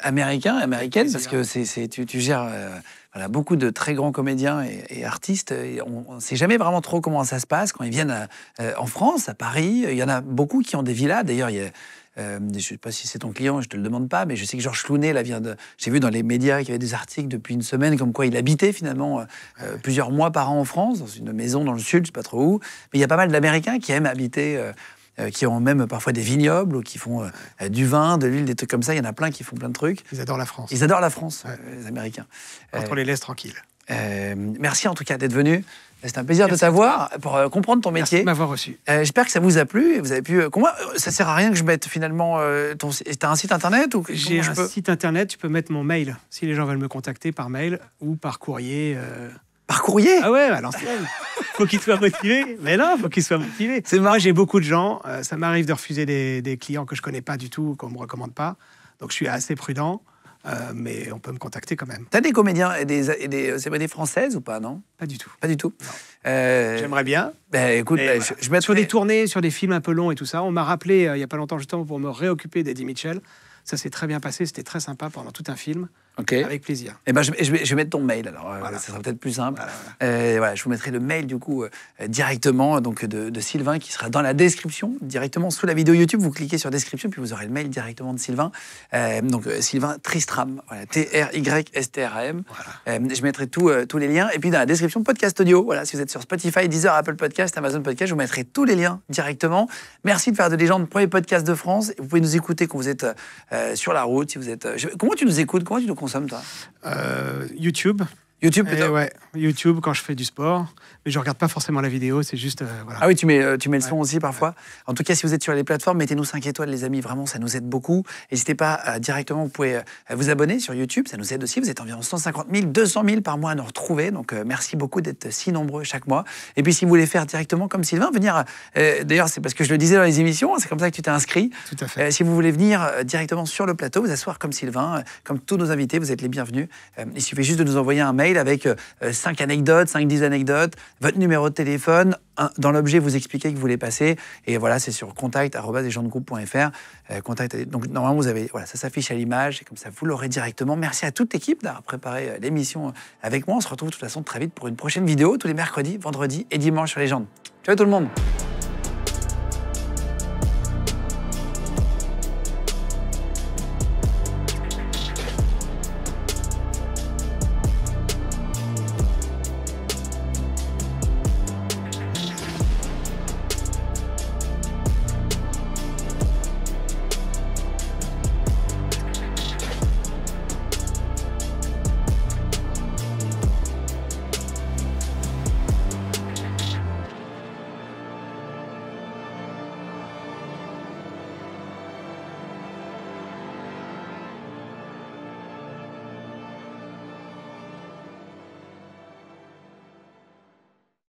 américaine, parce que tu gères voilà, beaucoup de très grands comédiens et artistes. Et on ne sait jamais vraiment trop comment ça se passe quand ils viennent en France, à Paris. Il y en a beaucoup qui ont des villas. D'ailleurs, il y a... je ne sais pas si c'est ton client, je ne te le demande pas, mais je sais que Georges Clooney, là, j'ai vu dans les médias qu'il y avait des articles depuis une semaine, comme quoi il habitait finalement plusieurs mois par an en France, dans une maison dans le sud, je ne sais pas trop où. Mais il y a pas mal d'Américains qui aiment habiter, qui ont même parfois des vignobles, ou qui font du vin, de l'huile, des trucs comme ça. Il y en a plein qui font plein de trucs. Ils adorent la France. Ils adorent la France, les Américains. Quand on les laisse tranquilles. Merci en tout cas d'être venu. C'était un plaisir de t'avoir pour comprendre ton métier. Merci de m'avoir reçu. J'espère que ça vous a plu. Vous avez pu. Ça sert à rien que je mette finalement. T'as un site internet ou j'ai un site internet. Tu peux mettre mon mail si les gens veulent me contacter par mail ou par courrier. Par courrier? Ah ouais, à l'ancienne. Faut qu'ils soient motivés. Mais non, faut qu'ils soient motivés. C'est marrant. Moi, j'ai beaucoup de gens. Ça m'arrive de refuser des clients que je connais pas du tout, qu'on me recommande pas. Donc, je suis assez prudent. Mais on peut me contacter quand même. T'as des comédiens et des françaises ou pas, non? Pas du tout. Pas du tout. J'aimerais bien. Écoute, voilà. je mettrai... Sur des tournées, sur des films un peu longs et tout ça. On m'a rappelé il y a pas longtemps justement pour me réoccuper d'Eddie Mitchell. Ça s'est très bien passé. C'était très sympa pendant tout un film. Ok. Avec plaisir. Eh ben, je vais mettre ton mail, alors Voilà. ça sera peut-être plus simple. Voilà. Voilà, je vous mettrai le mail du coup directement donc, de Sylvain qui sera dans la description, directement sous la vidéo YouTube. Vous cliquez sur description, puis vous aurez le mail directement de Sylvain. Donc Sylvain Tristram, voilà, Trystram. Voilà. Je mettrai tous les liens. Et puis dans la description, podcast audio. Voilà, si vous êtes sur Spotify, Deezer, Apple Podcast, Amazon Podcast, je vous mettrai tous les liens directement. Merci de faire de Légende le premier podcast de France. Vous pouvez nous écouter quand vous êtes sur la route. Si vous êtes, comment tu nous écoutes? Comment tu nous consommes, toi? YouTube. YouTube, Et plutôt. ouais, YouTube quand je fais du sport. Mais je regarde pas forcément la vidéo, c'est juste. Voilà. Ah oui, tu mets le son aussi parfois. En tout cas, si vous êtes sur les plateformes, mettez-nous 5 étoiles, les amis. Vraiment, ça nous aide beaucoup. N'hésitez pas directement, vous pouvez vous abonner sur YouTube. Ça nous aide aussi. Vous êtes environ 150 000, 200 000 par mois à nous retrouver. Donc, merci beaucoup d'être si nombreux chaque mois. Et puis, si vous voulez faire directement comme Sylvain, venir. D'ailleurs, c'est parce que je le disais dans les émissions, c'est comme ça que tu t'es inscrit. Tout à fait. Si vous voulez venir directement sur le plateau, vous asseoir comme Sylvain, comme tous nos invités, vous êtes les bienvenus. Il suffit juste de nous envoyer un mail avec 5 anecdotes, 5-10 anecdotes, votre numéro de téléphone. Dans l'objet, vous expliquez que vous voulez passer. Et voilà, c'est sur contact@legendegroup.fr. Donc, normalement, vous avez, voilà, ça s'affiche à l'image. Et comme ça, vous l'aurez directement. Merci à toute l'équipe d'avoir préparé l'émission avec moi. On se retrouve de toute façon très vite pour une prochaine vidéo, tous les mercredis, vendredis et dimanches sur Légende. Ciao tout le monde.